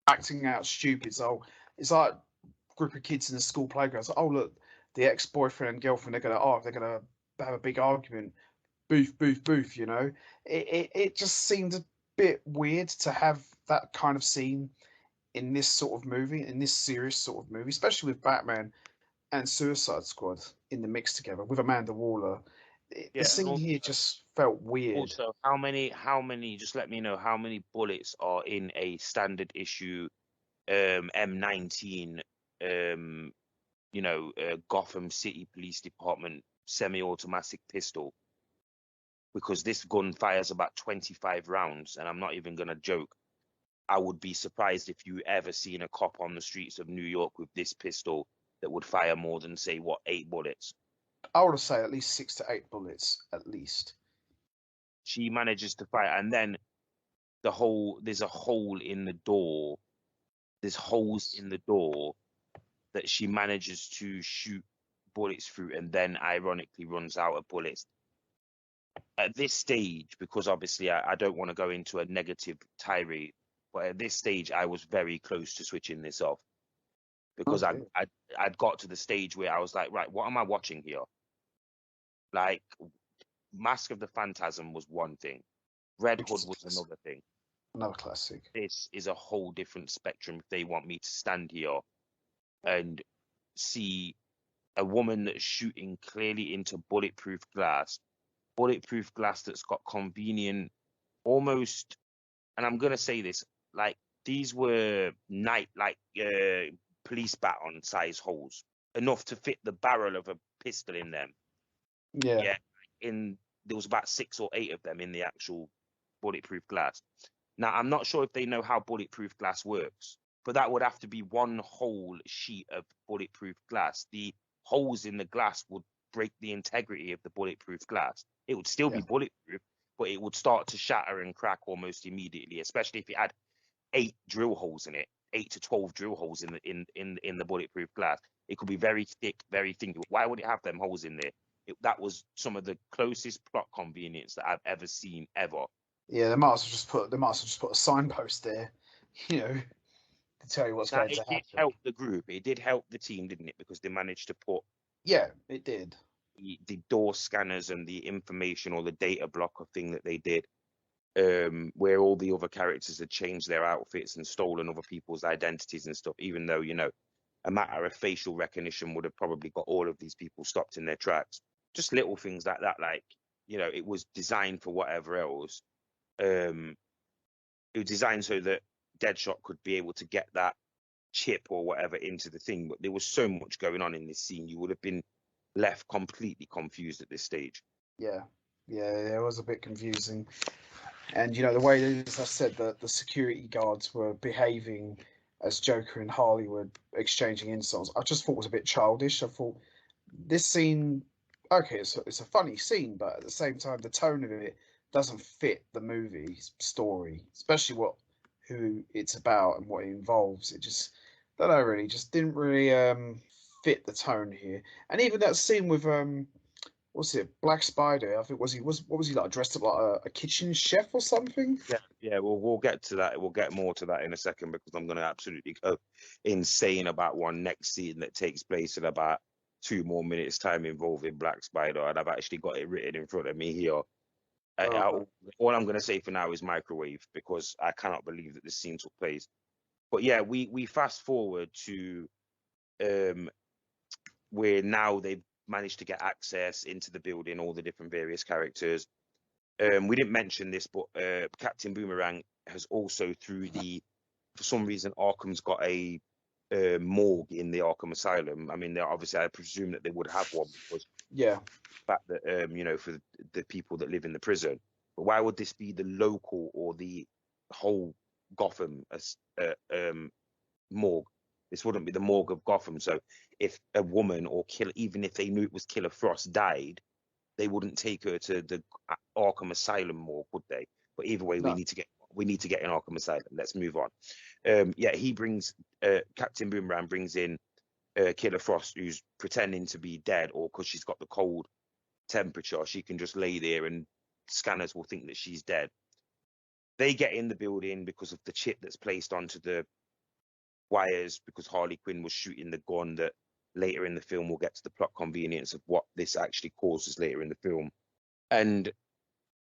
acting out stupid, so it's like a group of kids in a school playground. It's like, oh look, the ex-boyfriend and girlfriend, they're gonna have a big argument. Boof. It just seemed a bit weird to have that kind of scene in this sort of movie, in this serious sort of movie, especially with Batman and Suicide Squad in the mix together with Amanda Waller. The Yeah, and scene here just felt weird. also, how many? Just let me know how many bullets are in a standard issue M19, Gotham City Police Department semi-automatic pistol, because this gun fires about 25 rounds, and I'm not even gonna joke. I would be surprised if you ever seen a cop on the streets of New York with this pistol that would fire more than, say, 8 bullets. I would say at least 6 to 8 bullets, at least. She manages to fire, and then there's a hole in the door. There's holes in the door that she manages to shoot bullets through, and then ironically runs out of bullets. At this stage, because obviously I don't want to go into a negative tirade, but at this stage I was very close to switching this off, because Okay. I'd got to the stage where I was like, right, what am I watching here? Like, Mask of the Phantasm was one thing, Red Hood was another thing. Another classic. This is a whole different spectrum. If they want me to stand here and see a woman that's shooting clearly into bulletproof glass that's got convenient, almost, and I'm gonna say this, like, these were police baton size holes, enough to fit the barrel of a pistol in them. Yeah. There was about 6 or 8 of them in the actual bulletproof glass. Now, I'm not sure if they know how bulletproof glass works, but that would have to be one whole sheet of bulletproof glass. The holes in the glass would break the integrity of the bulletproof glass. It would still be bulletproof, but it would start to shatter and crack almost immediately, especially if it had 8 drill holes in it, 8 to 12 drill holes in the bulletproof glass. It could be very thick, very thin. Why would it have them holes in there? That was some of the closest plot convenience that I've ever seen, ever. Yeah, they might as well just put a signpost there, to tell you what's going to happen. It did help the group. It did help the team, didn't it? Because they managed to put Yeah, it did. the door scanners and the information, or the data blocker thing that they did, where all the other characters had changed their outfits and stolen other people's identities and stuff, even though, a matter of facial recognition would have probably got all of these people stopped in their tracks. Just little things like that, like, it was designed for whatever else. It was designed so that Deadshot could be able to get that chip or whatever into the thing, but there was so much going on in this scene, you would have been left completely confused at this stage. Yeah, it was a bit confusing. And the way, as I said, the security guards were behaving as Joker and Harley were exchanging insults, I just thought was a bit childish. I thought this scene, okay, it's a funny scene, but at the same time, the tone of it doesn't fit the movie story, especially who it's about and what it involves. It just, I don't know, really, just didn't really fit the tone here. And even that scene with what's it, Black Spider? I think what was he like, dressed up like a kitchen chef or something? Yeah. Well, we'll get to that. We'll get more to that in a second, because I'm going to absolutely go insane about one next scene that takes place in about 2 more minutes time involving Black Spider, and I've actually got it written in front of me here. All I'm going to say for now is microwave, because I cannot believe that this scene took place. But yeah, we fast forward to where now they've managed to get access into the building, all the different various characters. We didn't mention this, but Captain Boomerang has also, for some reason, Arkham's got a morgue in the Arkham Asylum. I mean, obviously, I presume that they would have one because Yeah. the fact that for the people that live in the prison. But why would this be the local or the whole Gotham morgue? This wouldn't be the morgue of Gotham. So if a woman or even if they knew it was Killer Frost died, they wouldn't take her to the Arkham Asylum morgue, would they? But either way, No. we need to get in Arkham Asylum. Let's move on. He brings Captain Boomerang brings in Killer Frost, who's pretending to be dead, or because she's got the cold temperature, she can just lay there and scanners will think that she's dead. They get in the building because of the chip that's placed onto the wires, because Harley Quinn was shooting the gun that later in the film we'll get to the plot convenience of what this actually causes later in the film. And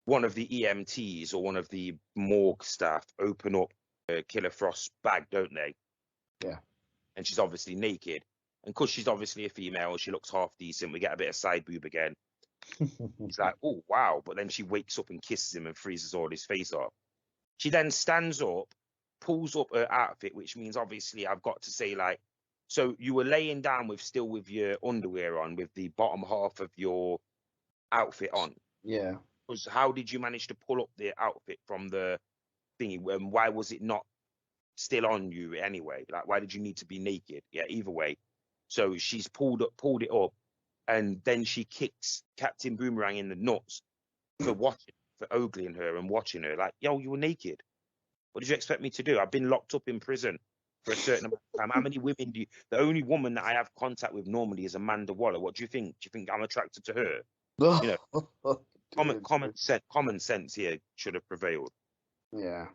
one of the EMTs or one of the morgue staff open up Killer Frost's bag, don't they? Yeah. And she's obviously naked. And because she's obviously a female, she looks half decent. We get a bit of side boob again. He's like, oh, wow. But then she wakes up and kisses him and freezes all his face off. She then stands up, pulls up her outfit, which means obviously I've got to say, like, so you were laying down still with your underwear on, with the bottom half of your outfit on. Yeah. How did you manage to pull up the outfit from the thingy? Why was it not still on you anyway? Like, why did you need to be naked? Yeah, either way. So she's pulled it up, and then she kicks Captain Boomerang in the nuts for ogling her and watching her. Like, yo, you were naked. What did you expect me to do? I've been locked up in prison for a certain amount of time. How many women do you... The only woman that I have contact with normally is Amanda Waller. What do you think? Do you think I'm attracted to her? You know, common sense here should have prevailed. Yeah.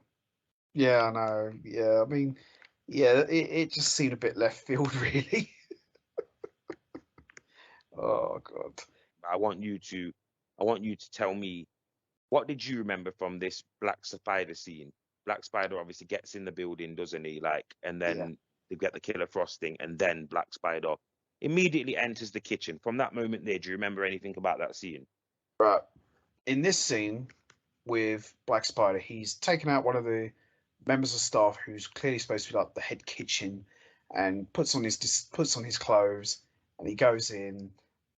Yeah, I know. Yeah, I mean, yeah, it just seemed a bit left field, really. Oh God. I want you to tell me, what did you remember from this Black Spider scene? Black Spider obviously gets in the building, doesn't he? Like, and then they get the Killer Frost thing, and then Black Spider immediately enters the kitchen. From that moment there, do you remember anything about that scene? Right. In this scene with Black Spider, he's taken out one of the members of staff who's clearly supposed to be like the head kitchen, and puts on his clothes, and he goes in,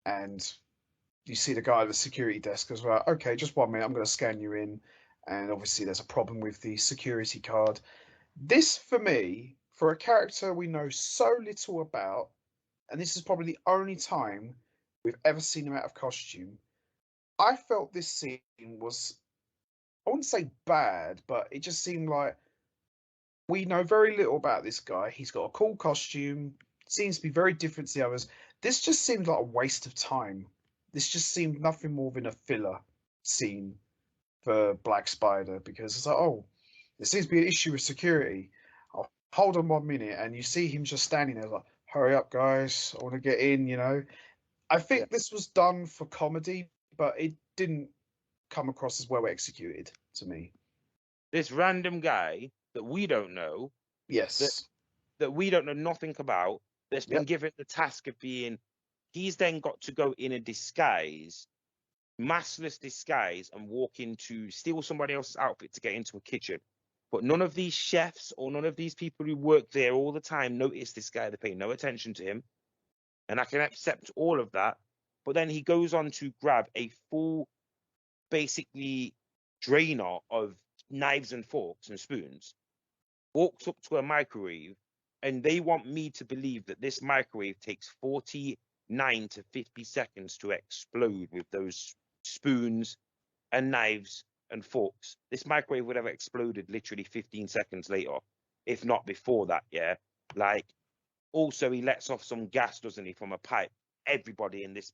and you see the guy at the security desk goes, well, okay, just 1 minute, I'm going to scan you in, and obviously there's a problem with the security card. This, for me, for a character we know so little about, and this is probably the only time we've ever seen him out of costume, I felt this scene was, I wouldn't say bad, but it just seemed like we know very little about this guy. He's got a cool costume, seems to be very different to the others. This just seemed like a waste of time. This just seemed nothing more than a filler scene for Black Spider, because it's like, oh, there seems to be an issue with security. Oh, hold on 1 minute, and you see him just standing there like, hurry up, guys, I want to get in, you know. I think this was done for comedy, but it didn't come across as well executed to me. This random guy that we don't know, Yes, that we don't know nothing about, that's been given the task of being, he's then got to go in a disguise, maskless disguise, and walk into, steal somebody else's outfit to get into a kitchen. But none of these chefs or none of these people who work there all the time notice this guy. They pay no attention to him. And I can accept all of that. But then he goes on to grab a full, basically, drainer of knives and forks and spoons, walks up to a microwave, and they want me to believe that this microwave takes 49 to 50 seconds to explode with those spoons and knives and forks. This microwave would have exploded literally 15 seconds later, if not before that, yeah? Like, also, he lets off some gas, doesn't he, from a pipe. Everybody in this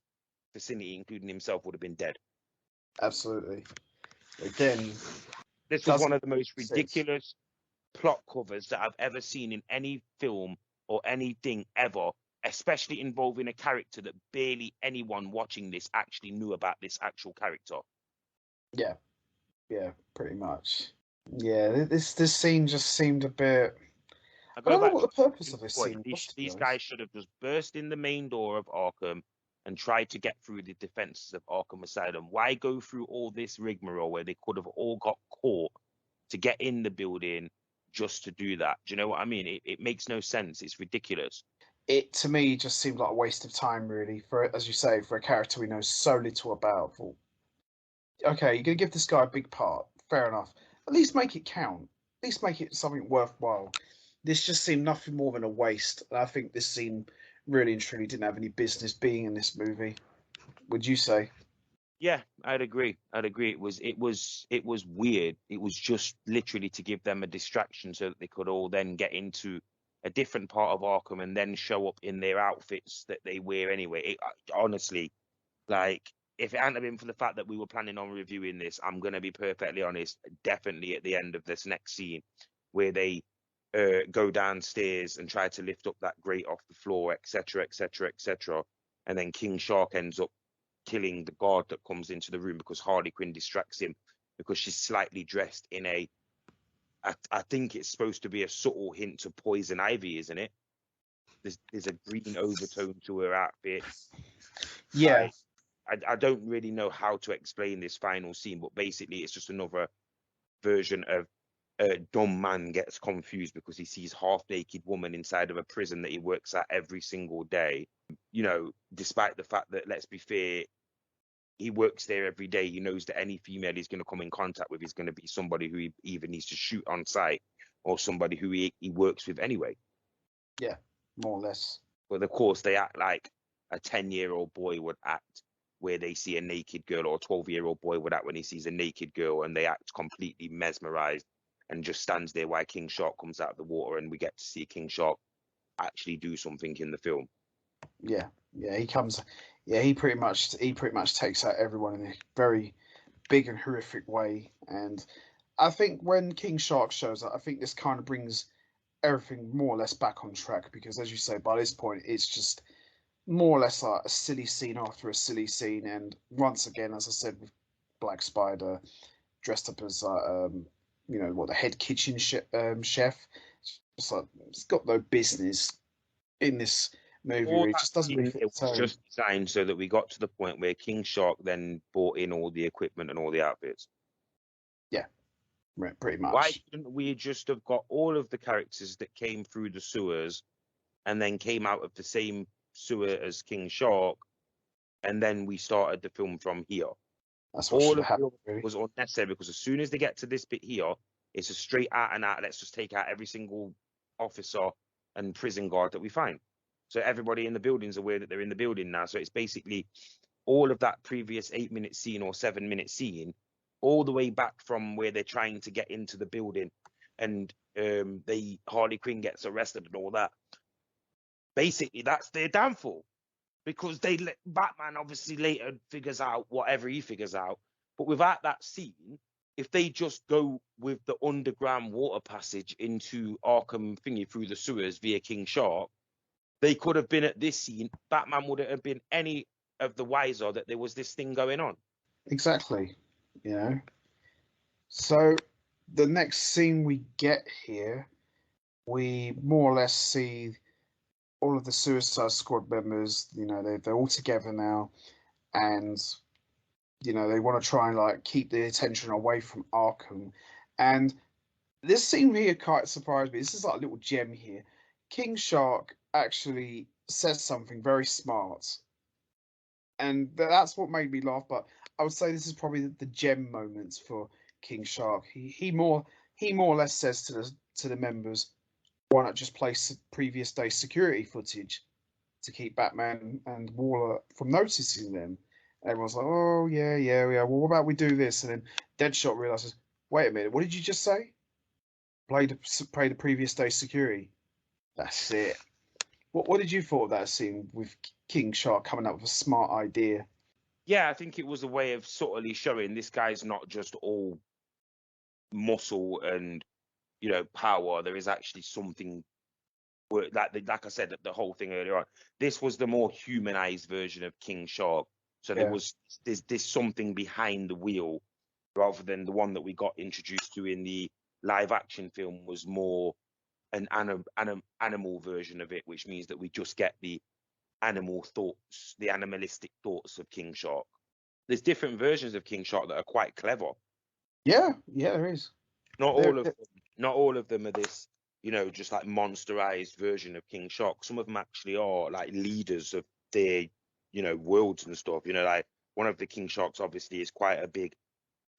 vicinity, including himself, would have been dead. Absolutely. Again, this was one of the most ridiculous plot covers that I've ever seen in any film or anything ever, especially involving a character that barely anyone watching this actually knew about this actual character. Yeah, pretty much. Yeah, this scene just seemed a bit, I I go don't know back what to the purpose of the this point. scene was, to be These honest. guys should have just burst in the main door of Arkham and tried to get through the defenses of Arkham Asylum. Why go through all this rigmarole where they could have all got caught to get in the building just to do that? Do you know what I mean? It makes no sense. It's ridiculous. It to me just seemed like a waste of time, really. For, as you say, for a character we know so little about. For, okay, you're gonna give this guy a big part. Fair enough. At least make it count. At least make it something worthwhile. This just seemed nothing more than a waste. And I think this scene really and truly didn't have any business being in this movie. Would you say? Yeah, I'd agree. I'd agree. It was weird. It was just literally to give them a distraction so that they could all then get into a different part of Arkham and then show up in their outfits that they wear anyway. Honestly, like if it hadn't been for the fact that we were planning on reviewing this, I'm gonna be perfectly honest. Definitely at the end of this next scene, where they go downstairs and try to lift up that grate off the floor, etc., etc., etc., and then King Shark ends up killing the guard that comes into the room because Harley Quinn distracts him because she's slightly dressed in I think it's supposed to be a subtle hint to poison ivy, isn't it? There's a green overtone to her outfit. Yeah, I don't really know how to explain this final scene, but basically it's just another version of a dumb man gets confused because he sees half-naked woman inside of a prison that he works at every single day. You know, despite the fact that, let's be fair, he works there every day. He knows that any female he's going to come in contact with is going to be somebody who he either needs to shoot on sight or somebody who he works with anyway. yeah, more or less. But of course, they act like a 10-year-old boy would act where they see a naked girl, or a 12-year-old boy would act when he sees a naked girl, and they act completely mesmerized and just stands there while King Shark comes out of the water, and we get to see King Shark actually do something in the film. Yeah, yeah, he comes. Yeah, he pretty much takes out everyone in a very big and horrific way. And I think when King Shark shows up, I think this kind of brings everything more or less back on track because, as you say, by this point, it's just more or less like a silly scene after a silly scene. And once again, as I said, with Black Spider dressed up as the head kitchen chef, it's just like it's got no business in this movie. All Really, it that just doesn't really scene, fit it the was tone. just designed so that we got to the point where King Shark then bought in all the equipment and all the outfits. Yeah, pretty Why much. couldn't we just have got all of the characters that came through the sewers and then came out of the same sewer as King Shark, and then we started the film from here? That's what should All have of the happened. other Really. was unnecessary because as soon as they get to this bit here, it's a straight out and out. Let's just take out every single officer and prison guard that we find. So everybody in the building's aware that they're in the building now. So it's basically all of that previous 8-minute scene or 7-minute scene, all the way back from where they're trying to get into the building, and Harley Quinn gets arrested and all that. Basically, that's their downfall because Batman obviously later figures out whatever he figures out, but without that scene, if they just go with the underground water passage into Arkham thingy through the sewers via King Shark, they could have been at this scene. Batman wouldn't have been any of the wiser that there was this thing going on. Exactly. You know. So the next scene we get here, we more or less see all of the Suicide Squad members. You know, they're all together now, and they want to try and like keep the attention away from Arkham. And this scene here quite surprised me. This is like a little gem here. King Shark actually says something very smart, and that's what made me laugh. But I would say this is probably the gem moments for King Shark. He more or less says to the members, why not just play previous day security footage to keep Batman and Waller from noticing them? Everyone's like, oh yeah. Well, what about we do this? And then Deadshot realizes, wait a minute, what did you just say? Play the previous day security. That's it. What did you thought of that scene with King Shark coming up with a smart idea? Yeah, I think it was a way of subtly showing this guy's not just all muscle and power. There is actually something like I said, the whole thing earlier on. This was the more humanized version of King Shark. So Yeah, there's something behind the wheel rather than the one that we got introduced to in the live action film was more an animal version of it, which means that we just get the animal thoughts, the animalistic thoughts of King Shark. There's different versions of King Shark that are quite clever. Yeah, there is. Not all of them are this, just like monsterized version of King Shark. Some of them actually are like leaders of their, worlds and stuff. Like one of the King Sharks obviously is quite a big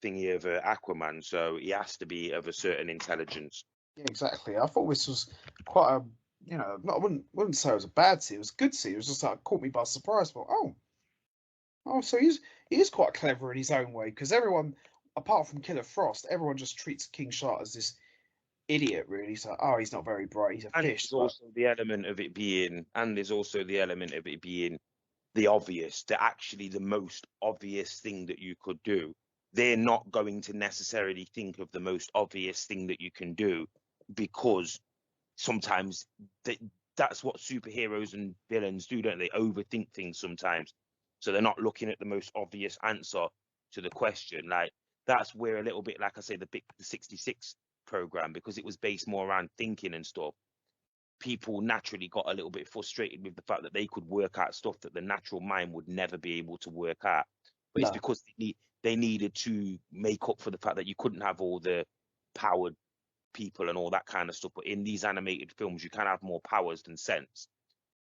thingy of Aquaman, so he has to be of a certain intelligence. Yeah, exactly. I thought this was quite a, I wouldn't say it was a bad scene. It was a good scene. It was just like caught me by surprise. But so he is quite clever in his own way, because everyone, apart from Killer Frost, everyone just treats King Shark as this idiot. Really, so he's not very bright. He's a And fish. there's also the element of it being, the obvious, actually the most obvious thing that you could do. They're not going to necessarily think of the most obvious thing that you can do, because sometimes that's what superheroes and villains do, don't they? Overthink things sometimes. So they're not looking at the most obvious answer to the question. Like, that's where a little bit, like I say, the 66 program, because it was based more around thinking and stuff, people naturally got a little bit frustrated with the fact that they could work out stuff that the natural mind would never be able to work out. But it's because they needed to make up for the fact that you couldn't have all the powered people and all that kind of stuff. But in these animated films, you can have more powers than sense.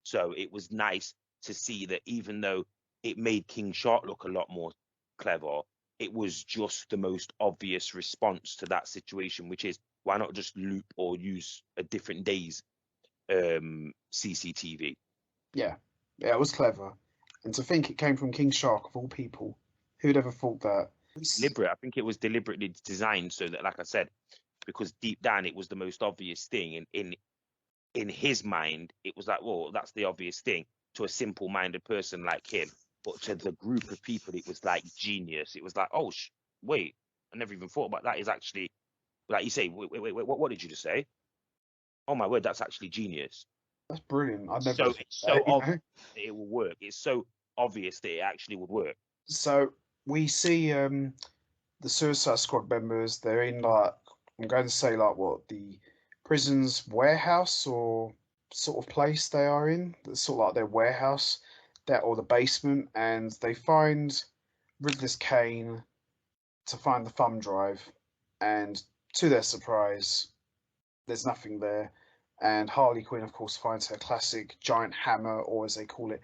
So it was nice to see that even though it made King Shark look a lot more clever, it was just the most obvious response to that situation, which is, why not just loop or use a different day's CCTV? Yeah, it was clever, and to think it came from King Shark of all people, who'd ever thought that? Deliberate. I think it was deliberately designed so that, like I said, because deep down it was the most obvious thing, and in his mind it was like, well, that's the obvious thing to a simple-minded person like him, but to the group of people it was like genius. It was like, oh wait, I never even thought about that. Is actually, like you say, wait, what did you just say? Oh my word, that's actually genius. That's brilliant. I never. So it's so obvious that it will work. It's so obvious that it actually would work. So we see the Suicide Squad members. They're in, like, I'm going to say, like, what, the prison's warehouse or sort of place they are in. That's sort of like their warehouse, that or the basement, and they find Riddler's cane to find the thumb drive, and to their surprise, there's nothing there. And Harley Quinn, of course, finds her classic giant hammer, or as they call it,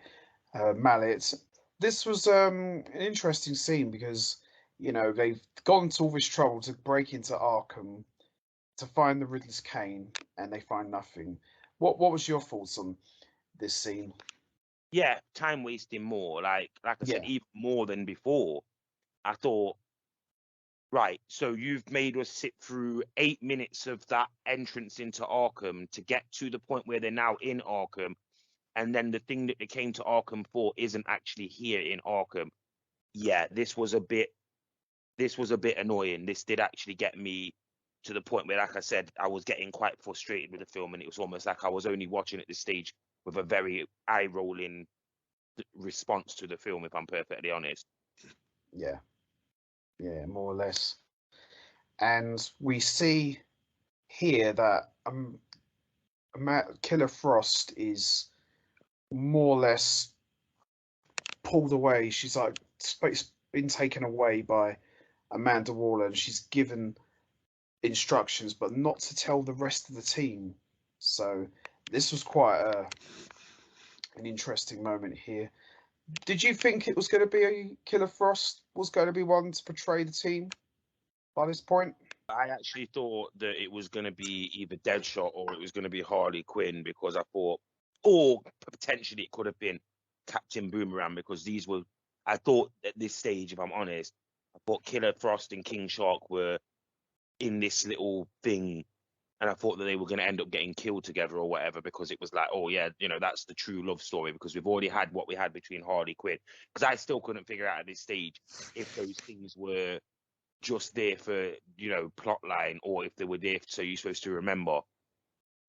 mallet. This was an interesting scene because, they've gone to all this trouble to break into Arkham to find the Riddler's cane, and they find nothing. What was your thoughts on this scene? Yeah, time wasting more. Like I said, Yeah, even more than before. I thought, right, so you've made us sit through 8 minutes of that entrance into Arkham to get to the point where they're now in Arkham, and then the thing that they came to Arkham for isn't actually here in Arkham. Yeah, this was a bit annoying. This did actually get me to the point where, like I said, I was getting quite frustrated with the film, and it was almost like I was only watching at this stage with a very eye-rolling response to the film, if I'm perfectly honest. yeah, more or less. And we see here that Killer Frost is more or less pulled away. She's like been taken away by Amanda Waller, and she's given instructions, but not to tell the rest of the team. So this was quite an interesting moment here. Did you think it was going to be Killer Frost was going to be one to portray the team by this point? I actually thought that it was going to be either Deadshot or it was going to be Harley Quinn, because I thought, or potentially it could have been Captain Boomerang, because I thought at this stage, if I'm honest, I thought Killer Frost and King Shark were in this little thing, and I thought that they were going to end up getting killed together or whatever, because it was like, oh yeah, that's the true love story, because we've already had what we had between Harley Quinn. Because I still couldn't figure out at this stage if those things were just there for plot line, or if they were there so you're supposed to remember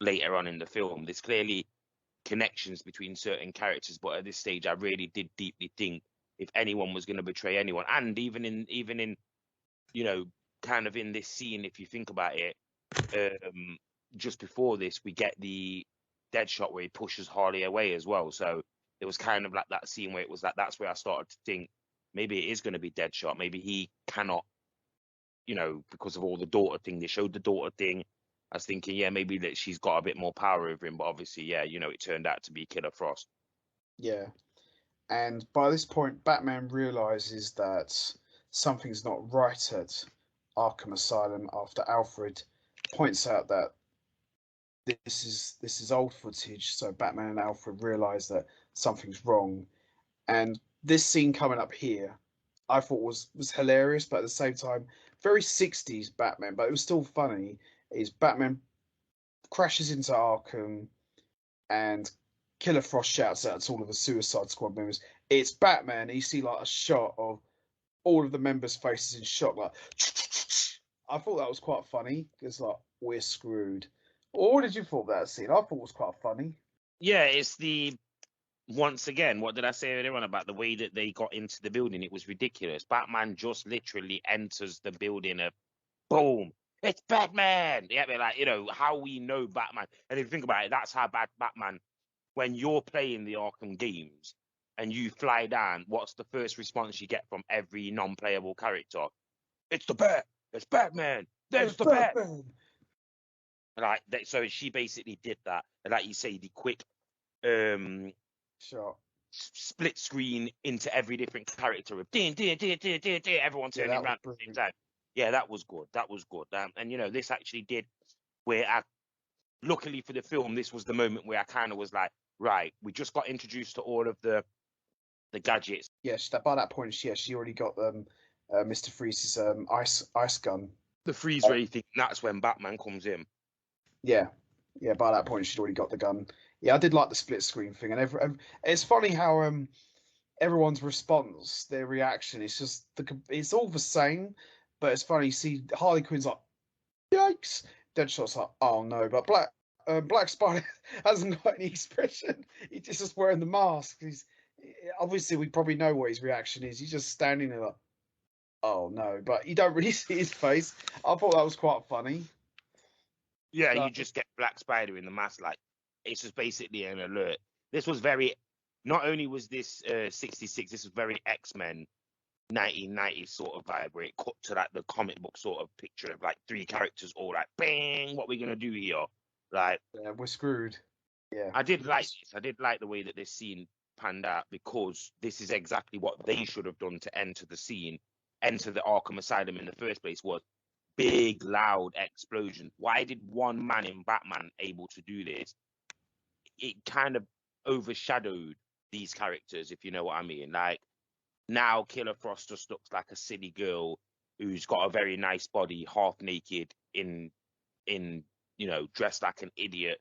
later on in the film. There's clearly connections between certain characters, but at this stage I really did deeply think if anyone was going to betray anyone, and even in kind of in this scene, if you think about it, just before this, we get the Deadshot where he pushes Harley away as well. So it was kind of like that scene where it was like, that's where I started to think maybe it is going to be Deadshot. Maybe he cannot, because of all the daughter thing. They showed the daughter thing. I was thinking, yeah, maybe that she's got a bit more power over him. But obviously, yeah, it turned out to be Killer Frost. Yeah. And by this point, Batman realizes that something's not right at Arkham Asylum after Alfred points out that this is old footage. So Batman and Alfred realize that something's wrong. And this scene coming up here, I thought was hilarious, but at the same time, very 60s Batman, but it was still funny. Is Batman crashes into Arkham and Killer Frost shouts out to all of the Suicide Squad members, "It's Batman!" And you see like a shot of all of the members' faces in shock, like. I thought that was quite funny because like we're screwed. What did you thought of that scene? I thought it was quite funny. Yeah, it's once again, what did I say earlier on about the way that they got into the building? It was ridiculous. Batman just literally enters the building of boom. It's Batman. Yeah, like, how we know Batman. And if you think about it, that's how Batman, when you're playing the Arkham games and you fly down, what's the first response you get from every non-playable character? It's the Bat. It's Batman. There's the Bat. Like, so she basically did that. And like you say, the quick Sure. split screen into every different character of din, everyone turning around at the same time. Yeah, that was good. That was good. And this actually did where luckily for the film, this was the moment where I kind of was like, right, we just got introduced to all of the gadgets. Yes, by that point, she already got Mr. Freeze's ice gun. The freeze ray thing. That's when Batman comes in. Yeah. By that point, she'd already got the gun. Yeah, I did like the split screen thing, and it's funny how everyone's response, their reaction, it's all the same, but it's funny. You see, Harley Quinn's like, "Yikes!" Deadshot's like, "Oh no!" But Black Spider hasn't got any expression. He's just wearing the mask. He's obviously we probably know what his reaction is. He's just standing there like, "Oh no!" But you don't really see his face. I thought that was quite funny. Yeah, you just get Black Spider in the mask. Like, it's just basically an alert. This was not only was this 66, this was very X-Men 1990s sort of vibe, where it cut to like the comic book sort of picture of like three characters all like, bang, what are we going to do here? Like, yeah, we're screwed. Yeah. I did like this. I did like the way that this scene panned out, because this is exactly what they should have done to enter the Arkham Asylum in the first place, was big, loud explosion. Why did one man in Batman able to do this? It kind of overshadowed these characters, if you know what I mean. Like, now Killer Frost just looks like a silly girl who's got a very nice body, half naked, in dressed like an idiot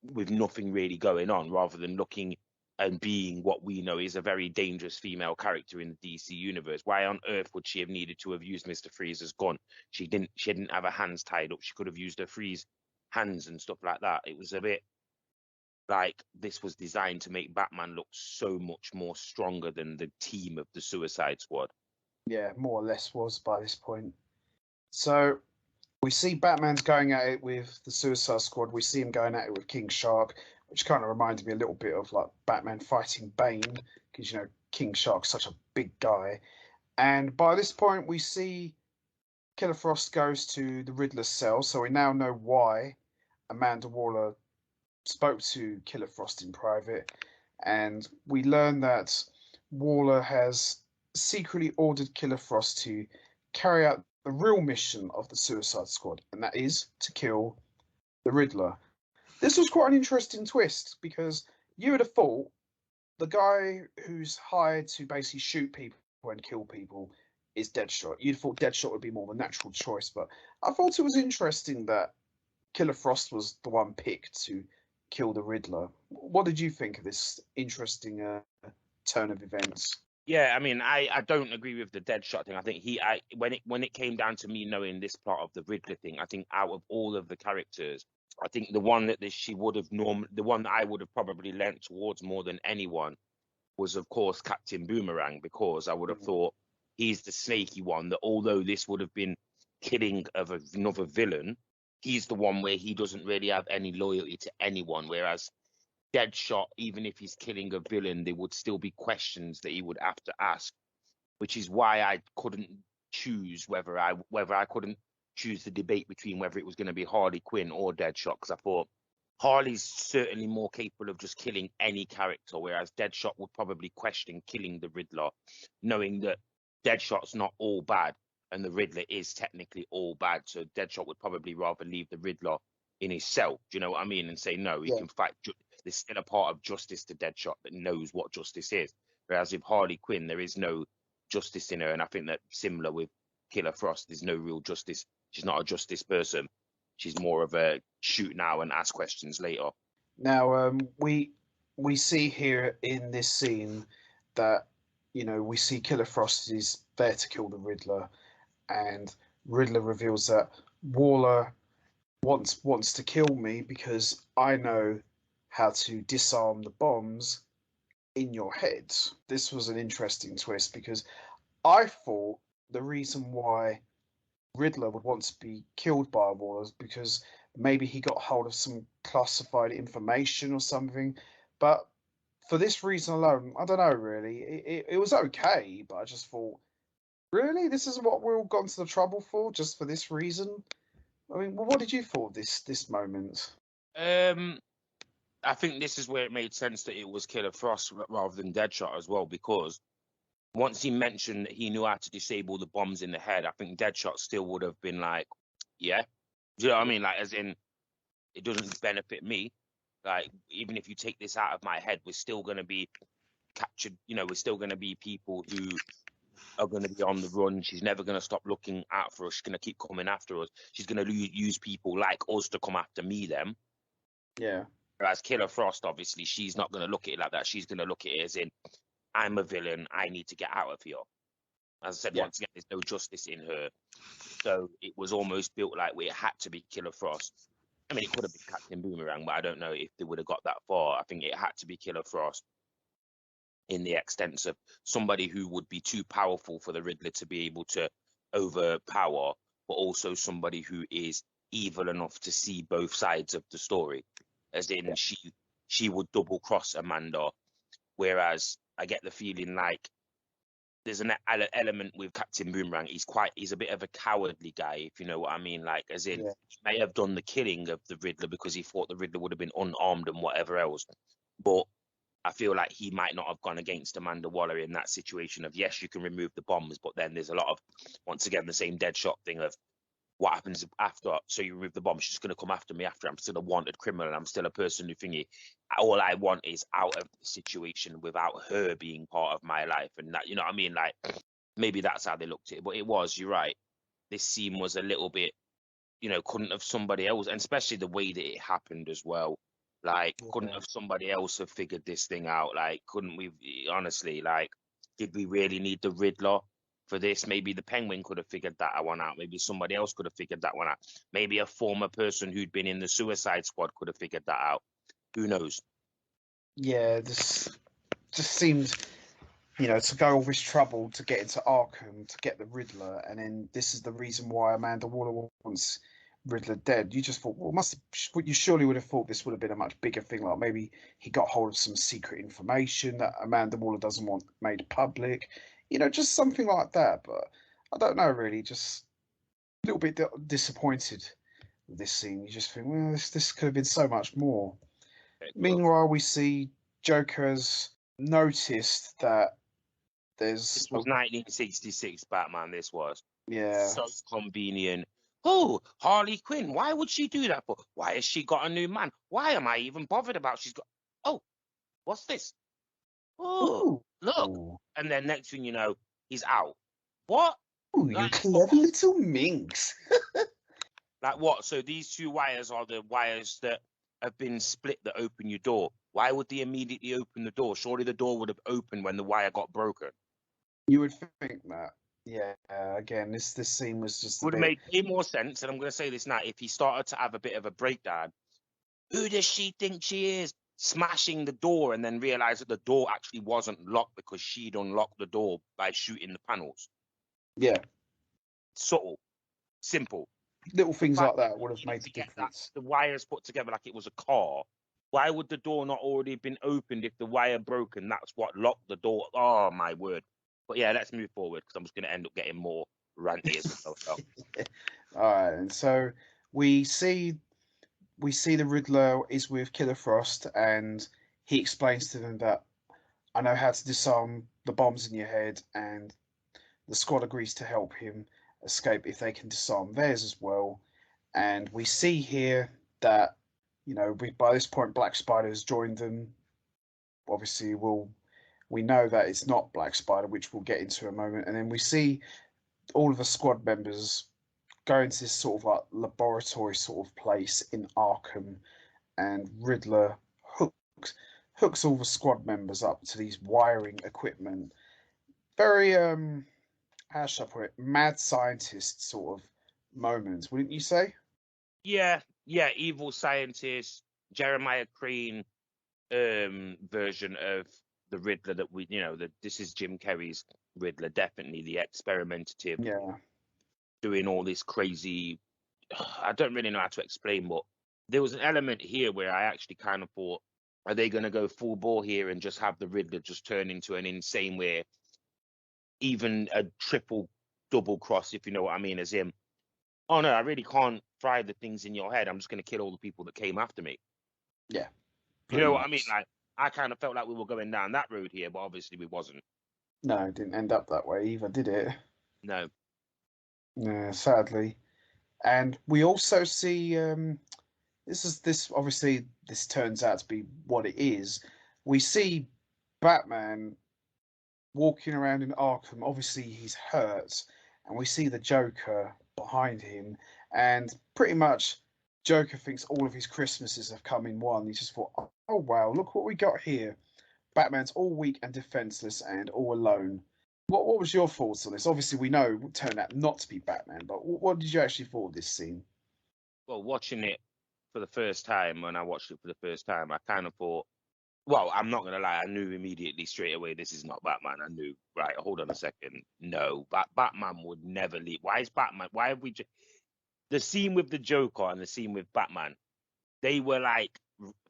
with nothing really going on, rather than looking and being what we know is a very dangerous female character in the DC universe. Why on earth would she have needed to have used Mr. Freeze's gun? She didn't have her hands tied up. She could have used her Freeze hands and stuff like that. It was a bit like this was designed to make Batman look so much more stronger than the team of the Suicide Squad. Yeah, more or less was by this point. So we see Batman's going at it with the Suicide Squad. We see him going at it with King Shark, which kind of reminded me a little bit of like Batman fighting Bane, because King Shark's such a big guy. And by this point, we see Killer Frost goes to the Riddler's cell, so we now know why Amanda Waller spoke to Killer Frost in private, and we learn that Waller has secretly ordered Killer Frost to carry out the real mission of the Suicide Squad, and that is to kill the Riddler. This was quite an interesting twist, because you would have thought the guy who's hired to basically shoot people and kill people is Deadshot. You'd have thought Deadshot would be more the natural choice, but I thought it was interesting that Killer Frost was the one picked to kill the Riddler. What did you think of this interesting turn of events? Yeah, I mean, I don't agree with the Deadshot thing. I think when it came down to me knowing this part of the Riddler thing, I think out of all of the characters, I think the one that the one that I would have probably leant towards more than anyone was, of course, Captain Boomerang, because I would have thought he's the snaky one, that although this would have been killing of another villain, he's the one where he doesn't really have any loyalty to anyone, whereas Deadshot, even if he's killing a villain, there would still be questions that he would have to ask, which is why I couldn't choose whether I couldn't choose the debate between whether it was going to be Harley Quinn or Deadshot, because I thought Harley's certainly more capable of just killing any character, whereas Deadshot would probably question killing the Riddler, knowing that Deadshot's not all bad and the Riddler is technically all bad. So Deadshot would probably rather leave the Riddler in his cell, do you know what I mean? And say, no, he can fight. There's still a part of justice to Deadshot that knows what justice is. Whereas with Harley Quinn, there is no justice in her. And I think that similar with Killer Frost, there's no real justice. She's not a justice person. She's more of a shoot now and ask questions later. Now, we see here in this scene that, you know, we see Killer Frost is there to kill the Riddler, and Riddler reveals that Waller wants to kill me because I know how to disarm the bombs in your head. This was an interesting twist because I thought the reason why Riddler would want to be killed by Waller is because maybe he got hold of some classified information or something. But for this reason alone, I don't know really. It was okay, but I just thought, really? This is what we're all gone to the trouble for, just for this reason? I mean, what did you thought this moment? I think this is where it made sense that it was Killer Frost rather than Deadshot as well, because once he mentioned that he knew how to disable the bombs in the head, I think Deadshot still would have been like, yeah. Do you know what I mean? Like, as in, it doesn't benefit me. Like, even if you take this out of my head, we're still going to be captured. You know, we're still going to be people who are going to be on the run. She's never going to stop looking out for us. She's going to keep coming after us. She's going to use people like us to come after me, them. Yeah. Whereas Killer Frost, obviously, she's not going to look at it like that. She's going to look at it as in, I'm a villain. I need to get out of here. As I said, once again, there's no justice in her. So it was almost built like it had to be Killer Frost. I mean, it could have been Captain Boomerang, but I don't know if they would have got that far. I think it had to be Killer Frost in the extent of somebody who would be too powerful for the Riddler to be able to overpower, but also somebody who is evil enough to see both sides of the story. As in, she would double cross Amanda, whereas I get the feeling like there's an element with Captain Boomerang. He's a bit of a cowardly guy, if you know what I mean. Like, as in, he may have done the killing of the Riddler because he thought the Riddler would have been unarmed and whatever else. But I feel like he might not have gone against Amanda Waller in that situation of, yes, you can remove the bombs, but then there's a lot of, once again, the same Deadshot thing of what happens after. So you remove the bomb, she's going to come after me after. I'm still a wanted criminal. I'm still a person who thingy. All I want is out of the situation without her being part of my life. And that, you know what I mean? Like, maybe that's how they looked at it. But it was, you're right. This scene was a little bit, you know, couldn't have somebody else, and especially the way that it happened as well. Like, couldn't have somebody else have figured this thing out? Like, couldn't we, honestly, like, did we really need the Riddler for this? Maybe the Penguin could have figured that one out. Maybe somebody else could have figured that one out. Maybe a former person who'd been in the Suicide Squad could have figured that out. Who knows? Yeah, this just seems, you know, to go all this trouble to get into Arkham, to get the Riddler, and then this is the reason why Amanda Waller wants Riddler dead. You just thought, well, you surely would have thought this would have been a much bigger thing. Like maybe he got hold of some secret information that Amanda Waller doesn't want made public. You know, just something like that. But I don't know, really. Just a little bit disappointed with this scene. You just think, well, this could have been so much more. Meanwhile, we see Joker has noticed that there's. This was 1966 Batman. This was Yeah. so convenient. Oh, Harley Quinn. Why would she do that for? Why has she got a new man? Why am I even bothered about? She's got. Oh, what's this? Oh, Ooh. look. Ooh. And then next thing you know, he's out. What? Ooh, you clever little minx. Like what? So these two wires are the wires that have been split that open your door. Why would they immediately open the door? Surely the door would have opened when the wire got broken. You would think that. Yeah, again, this scene was just Would have made way more sense, and I'm going to say this now, if he started to have a bit of a breakdown. Who does she think she is? Smashing the door and then realize that the door actually wasn't locked because she'd unlocked the door by shooting the panels. Yeah. Subtle. Simple. Little The things fact like that that would you have needed made the to get that difference. the wires put together like it was a car. Why would the door not already have been opened if the wire broken? That's what locked the door. Oh my word! But yeah, let's move forward because I'm just going to end up getting more ranty as we go. So, All right, and so we see the Riddler is with Killer Frost, and he explains to them that I know how to disarm the bombs in your head, and the squad agrees to help him escape if they can disarm theirs as well. And we see here that by this point Black Spider has joined them. Obviously, we know that it's not Black Spider, which we'll get into in a moment, and then we see all of the squad members go into this sort of like laboratory sort of place in Arkham, and Riddler hooks all the squad members up to these wiring equipment. Very how should I put it, mad scientist sort of moments, wouldn't you say? yeah, yeah, evil scientist Jeremiah Crane version of the Riddler that this is Jim Carrey's Riddler, definitely the experimentative, Yeah, doing all this crazy. I don't really know how to explain, but there was an element here where I actually kind of thought, are they going to go full bore here and just have the Riddler just turn into an insane, where even a triple, double cross, if you know what I mean, as him? Oh no, I really can't fry the things in your head. I'm just going to kill all the people that came after me. yeah, You pretty know what I mean? much. Like, I kind of felt like we were going down that road here, but obviously we wasn't. No, it didn't end up that way either, did it? No. Yeah, sadly. And we also see this obviously this turns out to be what it is. We see Batman walking around in Arkham. Obviously, he's hurt, and we see the Joker behind him. And pretty much, Joker thinks all of his Christmases have come in one. He just thought, "Oh wow, look what we got here." Batman's all weak and defenseless and all alone. What was your thoughts on this? Obviously, we know it turned out not to be Batman, but what did you actually thought of this scene? Well, watching it for the first time, when I watched it for the first time, I kind of thought, well, I'm not gonna lie, I knew immediately straight away this is not Batman. I knew, right? Hold on a second. No, Batman would never leave. Why is Batman? Why have we the scene with the Joker and the scene with Batman? They were like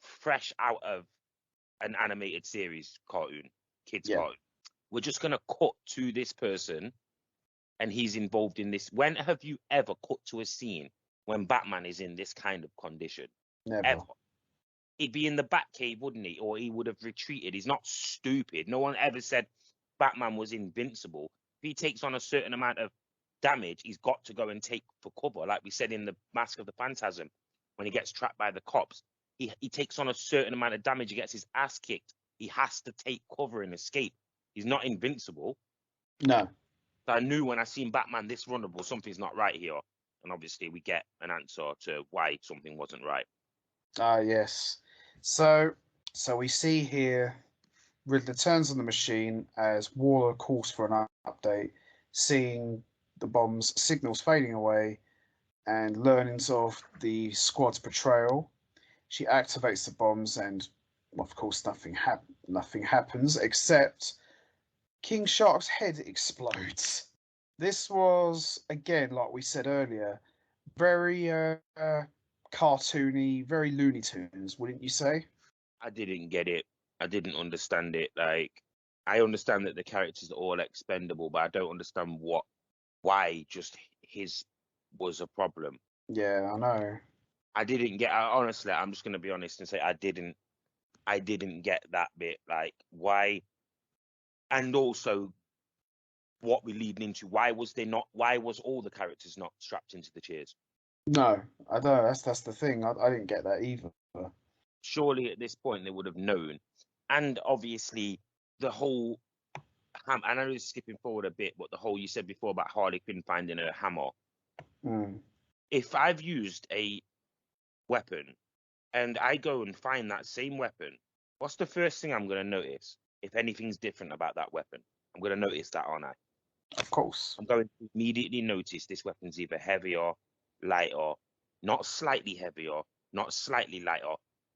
fresh out of an animated series cartoon, kids Yeah, cartoon. We're just gonna cut to this person and he's involved in this. When have you ever cut to a scene when Batman is in this kind of condition? never. Ever? He'd be in the Batcave, wouldn't he? Or he would have retreated. He's not stupid. No one ever said Batman was invincible. If he takes on a certain amount of damage, he's got to go and take for cover. Like we said in the Mask of the Phantasm, when he gets trapped by the cops, he takes on a certain amount of damage, he gets his ass kicked. He has to take cover and escape. He's not invincible. No. So I knew when I seen Batman this vulnerable, something's not right here. And obviously we get an answer to why something wasn't right. Ah, yes. So, we see here Riddler turns on the machine as Waller calls for an update, seeing the bomb's signals fading away and learnings of the squad's betrayal. She activates the bombs, and of course, nothing happens except King Shark's head explodes. This was again, like we said earlier, very cartoony, very Looney Tunes, wouldn't you say? I didn't get it. I didn't understand it. Like, I understand that the characters are all expendable, but I don't understand why just his was a problem. Yeah, I know. I didn't get. Honestly, I'm just gonna be honest and say I didn't. I didn't get that bit. Like, why? And also, what we're leading into. Why was they not? Why was all the characters not strapped into the chairs? No, I don't. That's the thing. I didn't get that either. Surely at this point they would have known. And obviously, the whole and I know it's skipping forward a bit, but the whole you said before about Harley Quinn finding a hammer. Mm. If I've used a weapon and I go and find that same weapon, what's the first thing I'm going to notice? If anything's different about that weapon, I'm going to notice that, aren't I? Of course. I'm going to immediately notice this weapon's either heavier, lighter, not slightly heavier, not slightly lighter.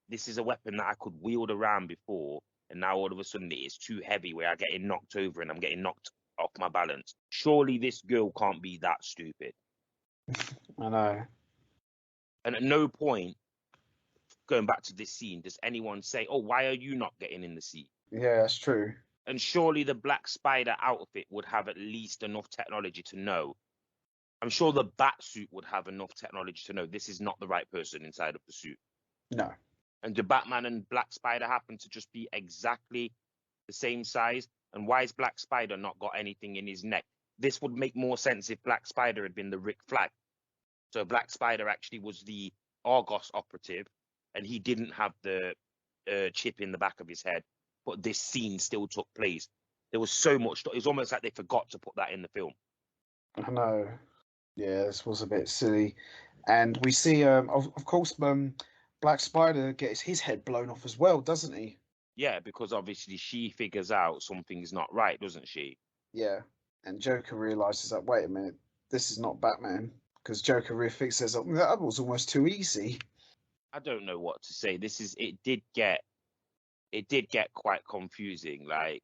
This is a weapon that I could wield around before, and now all of a sudden it is too heavy where I'm getting knocked over and I'm getting knocked off my balance. Surely this girl can't be that stupid. I know. And at no point, going back to this scene, does anyone say, "Oh, why are you not getting in the seat?" Yeah, that's true. And surely the Black Spider outfit would have at least enough technology to know. I'm sure the bat suit would have enough technology to know this is not the right person inside of the suit. No. And do Batman and Black Spider happen to just be exactly the same size? And why has Black Spider not got anything in his neck? This would make more sense if Black Spider had been the Rick Flag. So Black Spider actually was the Argos operative, and he didn't have the chip in the back of his head. But this scene still took place. There was so much. It was almost like they forgot to put that in the film. I know. Yeah, this was a bit silly. And we see, of course, Black Spider gets his head blown off as well, doesn't he? Yeah, because obviously she figures out something's not right, doesn't she? Yeah. And Joker realizes that, wait a minute, this is not Batman. Because Joker really says, oh, that was almost too easy. I don't know what to say. It did get quite confusing. Like,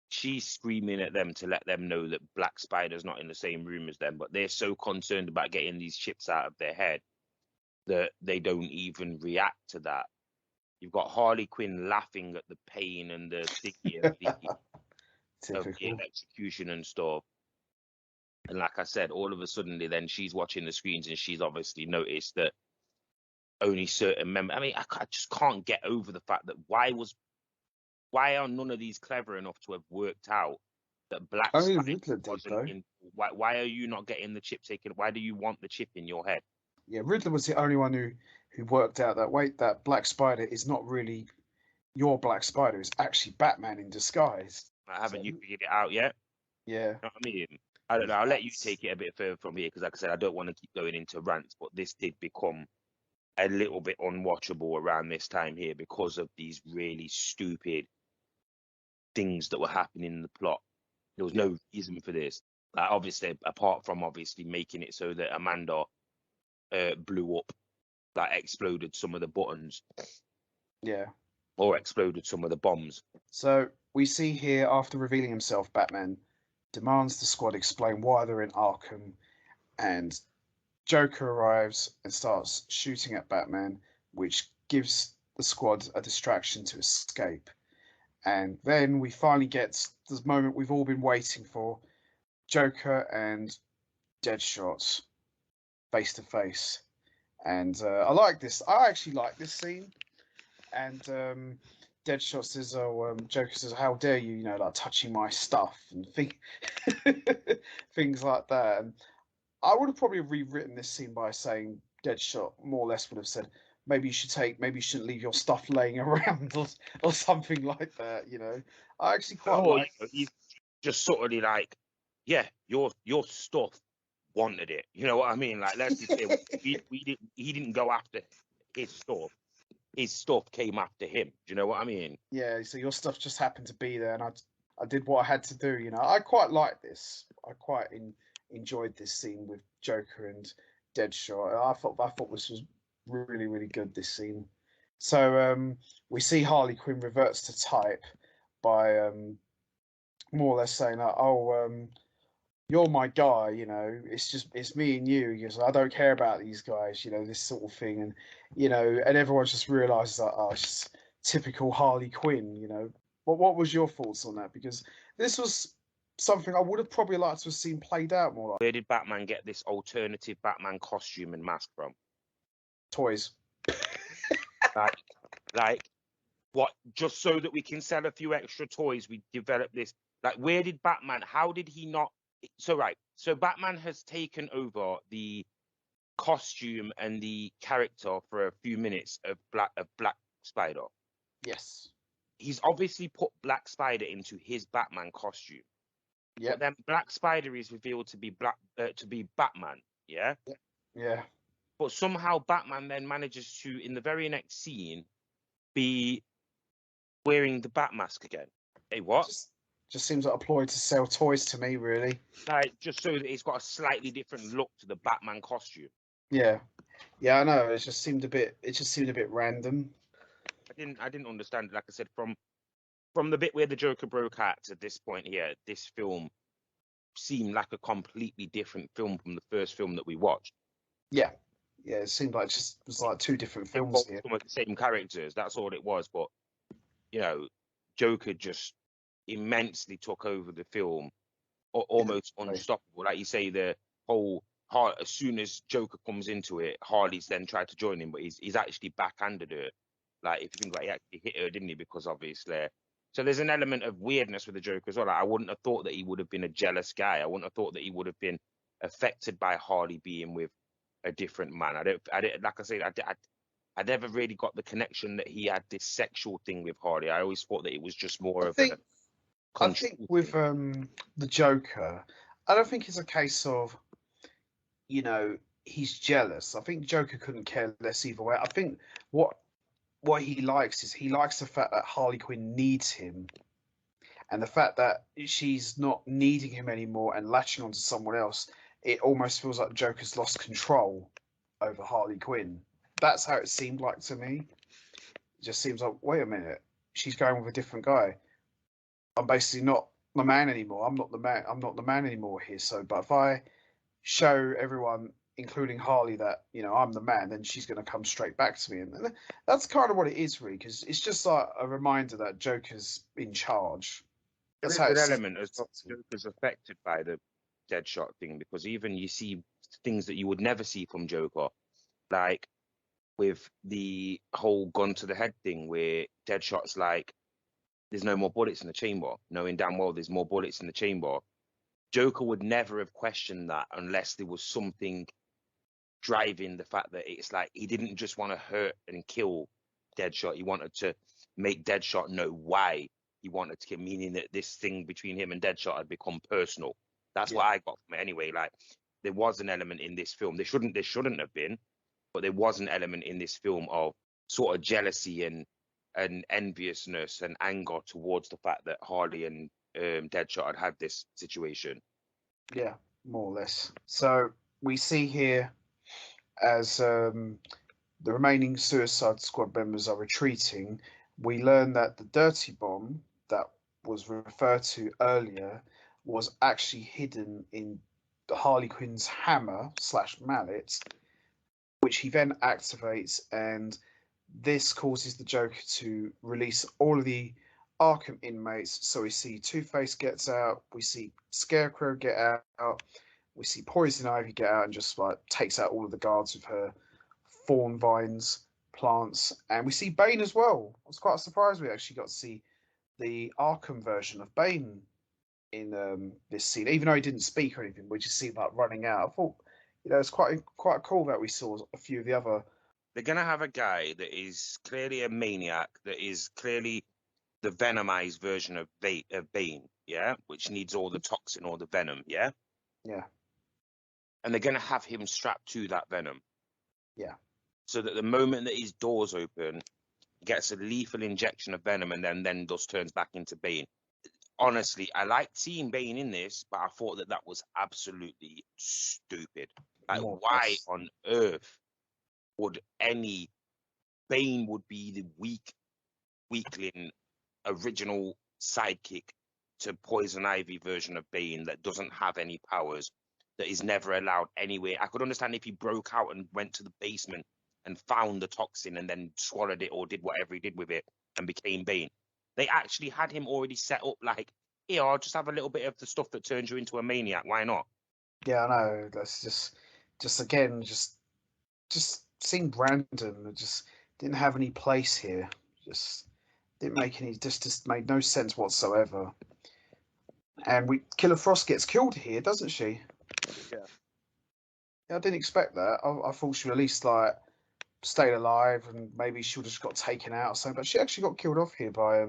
she's screaming at them to let them know that Black Spider's not in the same room as them, but they're so concerned about getting these chips out of their head that they don't even react to that. You've got Harley Quinn laughing at the pain and the thingy of the execution and stuff. And like I said, all of a sudden, then she's watching the screens and she's obviously noticed that only certain members. I mean, I just can't get over the fact that why are none of these clever enough to have worked out that Black Only Spider Riddler did, wasn't though. in? Why are you not getting the chip taken? Why do you want the chip in your head? Yeah, Riddler was the only one who worked out that, wait, that Black Spider is not really your Black Spider. It's actually Batman in disguise. Haven't So, you figured it out yet? yeah. You know what I mean? I don't know. I'll let you take it a bit further from here because, like I said, I don't want to keep going into rants, but this did become a little bit unwatchable around this time here because of these really stupid things that were happening in the plot. There was no reason for this. Like, obviously, apart from obviously making it so that Amanda blew up, like exploded some of the buttons. Yeah. Or exploded some of the bombs. So we see here, after revealing himself, Batman demands the squad explain why they're in Arkham, and Joker arrives and starts shooting at Batman, which gives the squad a distraction to escape. And then we finally get the moment we've all been waiting for: Joker and Deadshot face to face. And I like this. I actually like this scene. And Deadshot says, "Oh, Joker says, how dare you, like touching my stuff and things like that." And I would have probably rewritten this scene by saying Deadshot more or less would have said, maybe you shouldn't leave your stuff laying around or something like that. I actually quite like. He's just sort of like, yeah, your stuff wanted it. You know what I mean? Like, let's just say he didn't go after his stuff. His stuff came after him. Do you know what I mean? Yeah, so your stuff just happened to be there, and I did what I had to do. I quite like this. I quite enjoyed this scene with Joker and Deadshot. I thought this was really really good. This scene. So we see Harley Quinn reverts to type by more or less saying, "Oh, you're my guy. It's me and you. I don't care about these guys. This sort of thing." And and everyone just realizes that, oh, it's just typical Harley Quinn. What was your thoughts on that? Because this was something I would have probably liked to have seen played out more. Like Where did Batman get this alternative Batman costume and mask from? Toys. like what? Just so that we can sell a few extra toys, we developed this. Like, where did Batman? How did he not? So Batman has taken over the costume and the character for a few minutes of Black Spider. Yes. He's obviously put Black Spider into his Batman costume. Yeah. But then Black Spider is revealed to be Batman. Yeah. Yeah. But somehow Batman then manages to, in the very next scene, be wearing the Bat mask again. Hey, what? Just seems like a ploy to sell toys to me, really. Like, just so that it's got a slightly different look to the Batman costume. Yeah. Yeah, I know. It just seemed a bit random. I didn't understand. Like I said, from the bit where the Joker broke out to this point here, this film seemed like a completely different film from the first film that we watched. Yeah, yeah. It seemed like it was like two different It films was here. some of the same characters. That's all it was. But you know, Joker just immensely took over the film, almost unstoppable. Like you say, the whole as soon as Joker comes into it, Harley's then tried to join him, but he's actually backhanded her. Like if you think about it, he actually hit her, didn't he? Because obviously, so there's an element of weirdness with the Joker as well. Like, I wouldn't have thought that he would have been a jealous guy. I wouldn't have thought that he would have been affected by Harley being with a different man. I didn't, like I said, I never really got the connection that he had this sexual thing with Harley. I always thought that it was just more I of think, a I think control with thing. the Joker, I don't think it's a case of, he's jealous. I think Joker couldn't care less either way. I think what he likes is he likes the fact that Harley Quinn needs him, and the fact that she's not needing him anymore and latching onto someone else. It almost feels like Joker's lost control over Harley Quinn. That's how it seemed like to me. It just seems like, wait a minute, she's going with a different guy. I'm basically not the man anymore. I'm not the man. I'm not the man anymore here. So, but if I show everyone, including Harley, that I'm the man, then she's going to come straight back to me, and that's kind of what it is, really, because it's just like a reminder that Joker's in charge. There That's is how an it seems. element as well. Joker's affected by the Deadshot thing because even you see things that you would never see from Joker, like with the whole gun to the head thing, where Deadshot's like, "There's no more bullets in the chamber," knowing damn well there's more bullets in the chamber. Joker would never have questioned that unless there was something driving the fact that it's like he didn't just want to hurt and kill Deadshot. He wanted to make Deadshot know why he wanted to kill, meaning that this thing between him and Deadshot had become personal. That's what I got from it anyway. Like there was an element in this film. There shouldn't have been, but there was an element in this film of sort of jealousy and enviousness and anger towards the fact that Harley and Deadshot had this situation. Yeah, more or less. So we see here as the remaining Suicide Squad members are retreating, we learn that the dirty bomb that was referred to earlier was actually hidden in Harley Quinn's hammer / mallet, which he then activates, and this causes the Joker to release all of the Arkham inmates. So we see Two-Face gets out, we see Scarecrow get out, we see Poison Ivy get out and just like takes out all of the guards with her thorn vines, plants, and we see Bane as well. I was quite surprised we actually got to see the Arkham version of Bane in this scene, even though he didn't speak or anything. We just see like running out. I thought, it's quite cool that we saw a few of the other. They're gonna have a guy that is clearly a maniac, that is clearly the venomized version of Bane, yeah, which needs all the toxin or the venom, yeah. Yeah. And they're gonna have him strapped to that venom. Yeah. So that the moment that his doors open, he gets a lethal injection of venom and then just turns back into Bane. Honestly, I liked seeing Bane in this, but I thought that was absolutely stupid. Like, why on earth would Bane would be the weakling original sidekick to Poison Ivy version of Bane that doesn't have any powers, that is never allowed anywhere. I could understand if he broke out and went to the basement and found the toxin and then swallowed it or did whatever he did with it and became Bane. They actually had him already set up like, here, I'll just have a little bit of the stuff that turns you into a maniac. Why not? Yeah, I know. That's just again, just seemed random. It just didn't have any place here. Just didn't make any. Just made no sense whatsoever. And Killer Frost gets killed here, doesn't she? Yeah. Yeah, I didn't expect that. I thought she would at least like stayed alive and maybe she would have just got taken out or something. But she actually got killed off here by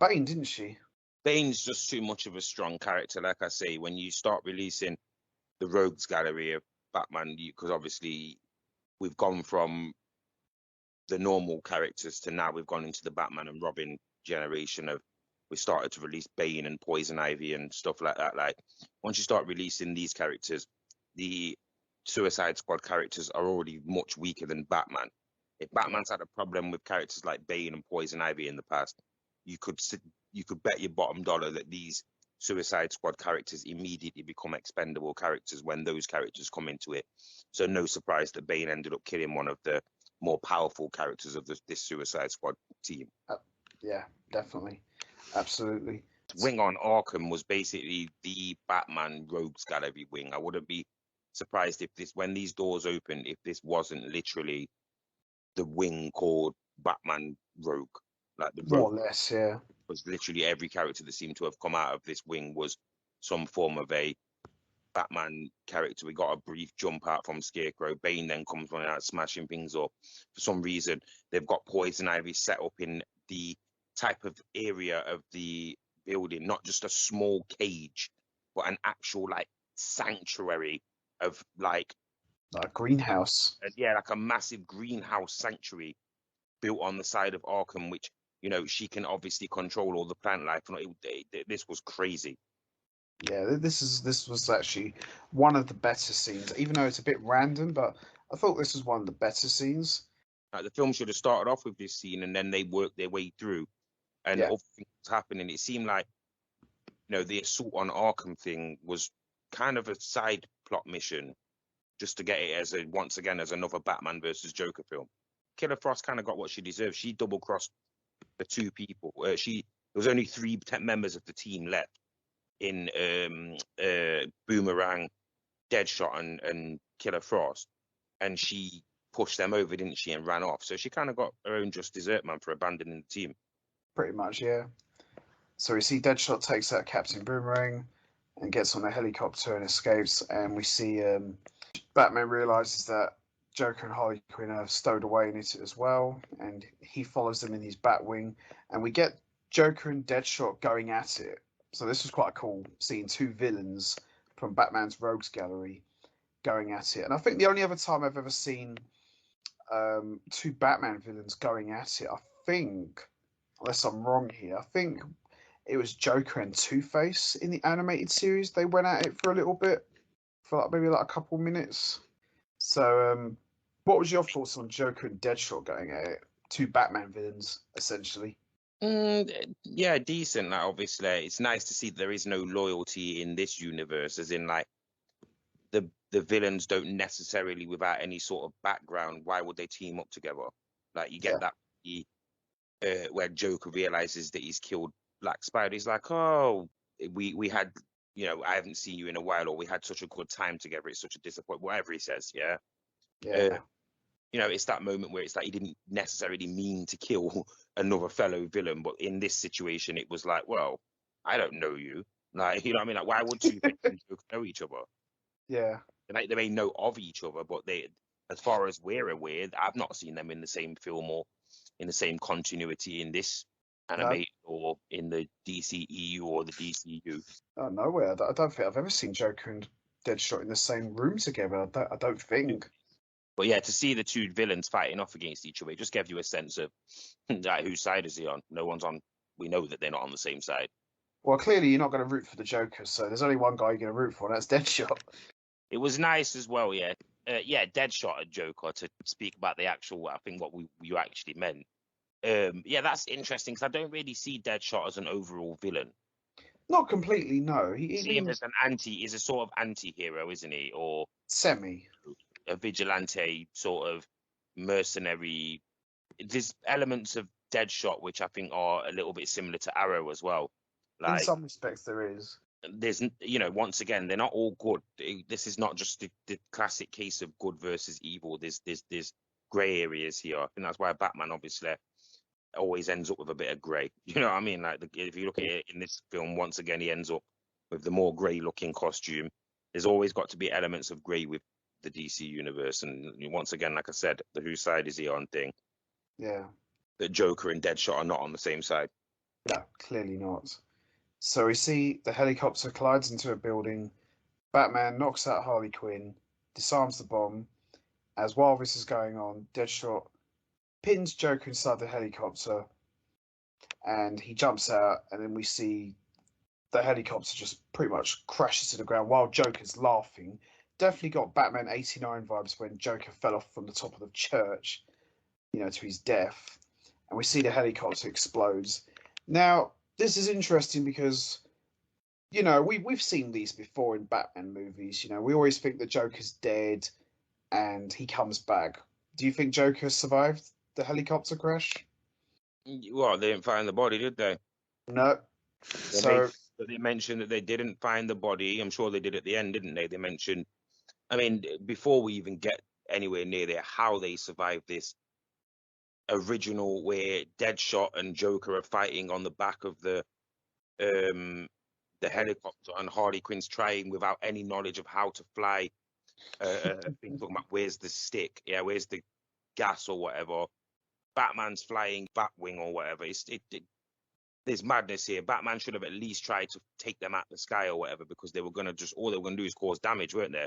Bane, didn't she? Bane's just too much of a strong character. Like I say, when you start releasing the rogues gallery of Batman, because obviously we've gone from the normal characters to now we've gone into the Batman and Robin generation of, we started to release Bane and Poison Ivy and stuff like that. Like, once you start releasing these characters, the Suicide Squad characters are already much weaker than Batman. If Batman's had a problem with characters like Bane and Poison Ivy in the past, you could bet your bottom dollar that these Suicide Squad characters immediately become expendable characters when those characters come into it. So no surprise that Bane ended up killing one of the more powerful characters of this Suicide Squad team. Yeah, definitely. Absolutely. Wing on Arkham was basically the Batman Rogues Gallery wing. I wouldn't be surprised if when these doors open, if this wasn't literally the wing called Batman Rogue. Like the More Rogue or less, yeah. was literally every character that seemed to have come out of this wing was some form of a Batman character. We got a brief jump out from Scarecrow. Bane then comes running out smashing things up. For some reason, they've got Poison Ivy set up in the type of area of the building, not just a small cage, but an actual like sanctuary of like a greenhouse. Yeah, like a massive greenhouse sanctuary built on the side of Arkham, which she can obviously control all the plant life. This was crazy. Yeah, this was actually one of the better scenes, even though it's a bit random. But I thought this was one of the better scenes. The film should have started off with this scene, and then they worked their way through, and other things was happening. It seemed like the Assault on Arkham thing was kind of a side plot mission, just to get it as once again as another Batman versus Joker film. Killer Frost kind of got what she deserved. She double crossed the two people. There was only 3 members of the team left in Boomerang, Deadshot, and Killer Frost, and she pushed them over, didn't she, and ran off. So she kind of got her own just dessert, man, for abandoning the team. Pretty much, yeah. So we see Deadshot takes out Captain Boomerang and gets on a helicopter and escapes, and we see Batman realizes that Joker and Harley Quinn are stowed away in it as well, and he follows them in his Batwing, and we get Joker and Deadshot going at it. So this was quite cool, seeing 2 villains from Batman's Rogues Gallery going at it. And I think the only other time I've ever seen 2 Batman villains going at it, I think, unless I'm wrong here, I think it was Joker and Two-Face in the animated series. They went at it for a little bit, for maybe a couple minutes. So what was your thoughts on Joker and Deadshot going at it? 2 Batman villains, essentially. Yeah, decent. Like, obviously, it's nice to see there is no loyalty in this universe, as in like the villains don't necessarily, without any sort of background, why would they team up together? Like you get that where Joker realizes that he's killed Black Spider. He's like, oh, we had I haven't seen you in a while, or we had such a good time together. It's such a disappointment. Whatever he says, yeah. It's that moment where it's like he didn't necessarily mean to kill another fellow villain, but in this situation, it was like, well, I don't know you. Like, you know what I mean? Like, why would Two-Face and Joker know each other? Yeah. They may know of each other, but as far as we're aware, I've not seen them in the same film or in the same continuity in this anime or in the DCEU or the DCU. Oh, nowhere. I don't think I've ever seen Joker and Deadshot in the same room together. I don't think. But yeah, to see the 2 villains fighting off against each other, it just gave you a sense of like, whose side is he on? No one's on. We know that they're not on the same side. Well, clearly you're not going to root for the Joker, so there's only one guy you're going to root for, and that's Deadshot. It was nice as well, yeah. Deadshot and Joker, to speak about the actual, I think what you actually meant. Yeah, that's interesting, because I don't really see Deadshot as an overall villain. Not completely, no. He see him as he's a sort of anti-hero, isn't he? Or semi. A vigilante, sort of mercenary. There's elements of Deadshot which I think are a little bit similar to Arrow as well. Like, in some respects, there is. There's, once again, they're not all good. This is not just the classic case of good versus evil. There's grey areas here. I think that's why Batman obviously always ends up with a bit of grey. You know what I mean? Like if you look at it in this film, once again, he ends up with the more grey-looking costume. There's always got to be elements of grey with the DC universe, and once again, like I said, the whose side is he on thing. Yeah. That Joker and Deadshot are not on the same side. No, clearly not. So we see the helicopter collides into a building. Batman knocks out Harley Quinn, disarms the bomb. As while this is going on, Deadshot pins Joker inside the helicopter, and he jumps out, and then we see the helicopter just pretty much crashes to the ground while Joker's laughing. Definitely got Batman 89 vibes when Joker fell off from the top of the church, to his death. And we see the helicopter explodes. Now, this is interesting because you know, we've seen these before in Batman movies. You know, we always think the Joker's dead and he comes back. Do you think Joker survived the helicopter crash? Well, they didn't find the body, did they? No. They made So they mentioned that they didn't find the body. I'm sure they did at the end, didn't they? They mentioned, I mean, before we even get anywhere near there, how they survived this original where Deadshot and Joker are fighting on the back of um the helicopter, and Harley Quinn's trying without any knowledge of how to fly. Thing talking about where's the stick? Yeah, where's the gas or whatever? Batman's flying Batwing or whatever. There's madness here. Batman should have at least tried to take them out the sky or whatever, because they were gonna just all they were gonna do is cause damage, weren't they?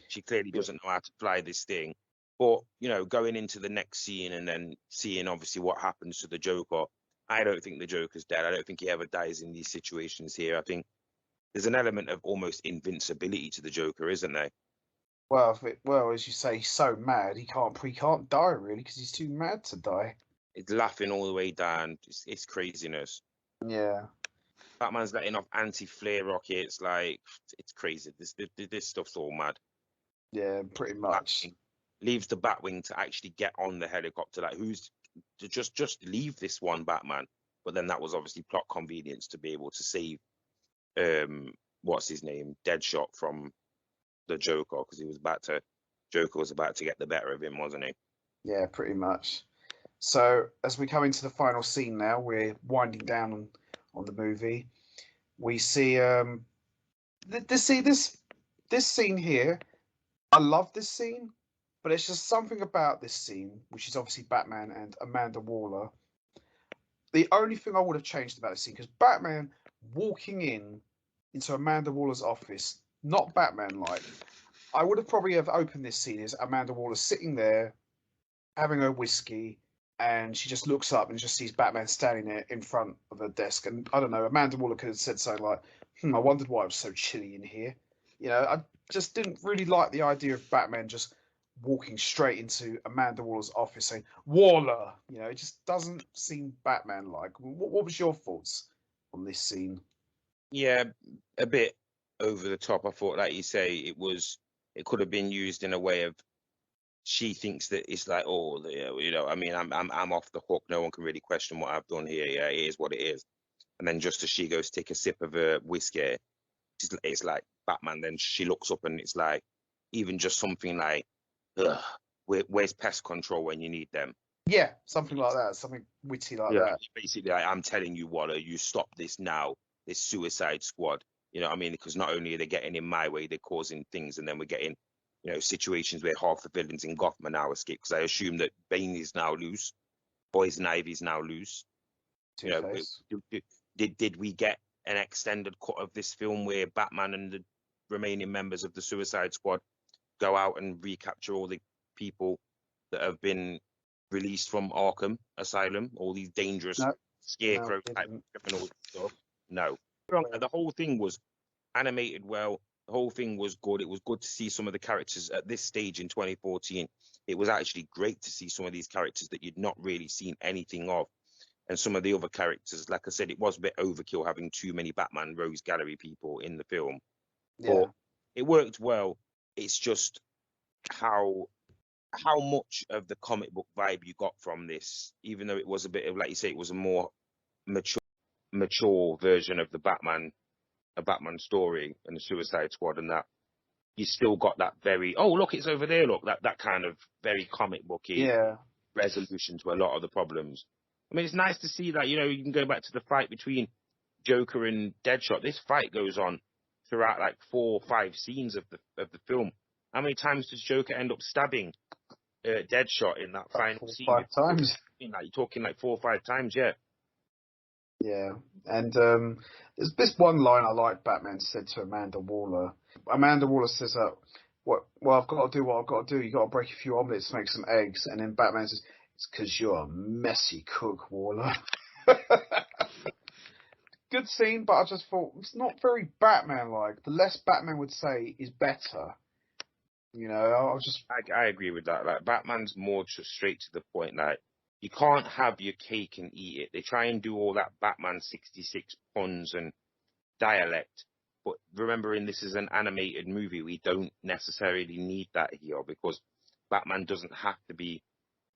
She clearly doesn't know how to fly this thing. But you know, going into the next scene and then seeing obviously what happens to the Joker, I don't think the Joker's dead. I don't think he ever dies in these situations here. I think there's an element of almost invincibility to the Joker, isn't there? well, as you say, he's so mad he can't die really because he's too mad to die. It's laughing all the way down. It's craziness. Yeah, Batman's letting off anti-flare rockets. Like, it's crazy. This stuff's all mad. yeah, pretty much. Batwing leaves the Batwing to actually get on the helicopter. Like, who's to just leave this one Batman? But then that was obviously plot convenience to be able to save what's his name, Deadshot, from the Joker, because Joker was about to get the better of him, wasn't he? Yeah, pretty much. So as we come into the final scene now, we're winding down on the movie. We see this scene here. I love this scene, but it's just something about this scene, which is obviously Batman and Amanda Waller. The only thing I would have changed about this scene, because Batman walking into Amanda Waller's office, not Batman like. I would have probably have opened this scene as Amanda Waller sitting there having her whiskey, and she just looks up and just sees Batman standing there in front of her desk. And I don't know, Amanda Waller could have said something like, I wondered why it was so chilly in here. You know, I just didn't really like the idea of Batman just walking straight into Amanda Waller's office saying, Waller! You know, it just doesn't seem Batman like. What was your thoughts on this scene? Yeah, a bit over the top. I thought, like you say, it could have been used in a way of she thinks that it's like, oh, you know, I mean, I'm off the hook. No one can really question what I've done here. Yeah, it is what it is. And then just as she goes to take a sip of her whiskey, it's like Batman. Then she looks up and it's like, even just something like, ugh, where's pest control when you need them? Yeah, something like that, something witty like Yeah, that. basically, I'm telling you, Waller, you stop this now. This Suicide Squad. You know what I mean? Because not only are they getting in my way, they're causing things, and then we're getting, you know, situations where half the villains in Gotham are now escaped. Because I assume that Bane is now loose, Poison Ivy is now loose. You know, Two-Face. did we get an extended cut of this film where Batman and the remaining members of the Suicide Squad go out and recapture all the people that have been released from Arkham Asylum, all these dangerous No, no, scarecrow it type didn't. criminal stuff? No. Well, The whole thing was animated well. The whole thing was good. It was good to see some of the characters at this stage in 2014. It was actually great to see some of these characters that you'd not really seen anything of. And some of the other characters, like I said, it was a bit overkill having too many Batman Rose Gallery people in the film, but yeah. it worked well. It's just how much of the comic book vibe you got from this, even though it was a bit of, like you say, it was a more mature version of a Batman story and the Suicide Squad, and that you still got that very, oh look, it's over there, look, that kind of very comic booky Yeah. resolution to a lot of the problems. I mean, it's nice to see that, you know, you can go back to the fight between Joker and Deadshot. This fight goes on throughout like 4 or 5 scenes of the film. How many times does Joker end up stabbing Deadshot in that About final four, scene? 5 times. You're talking like 4 or 5 times, yeah. Yeah. And there's this one line I like Batman said to Amanda Waller. Amanda Waller says, what, well, I've got to do what I've got to do. You got to break a few omelets, make some eggs. And then Batman says, it's because you're a messy cook, Waller. Good scene, but I just thought it's not very Batman-like. The less Batman would say is better. You know, I was just, I agree with that. Like, Batman's more just straight to the point. Like, you can't have your cake and eat it. They try and do all that Batman 66 puns and dialect, But remembering this is an animated movie, we don't necessarily need that here because Batman doesn't have to be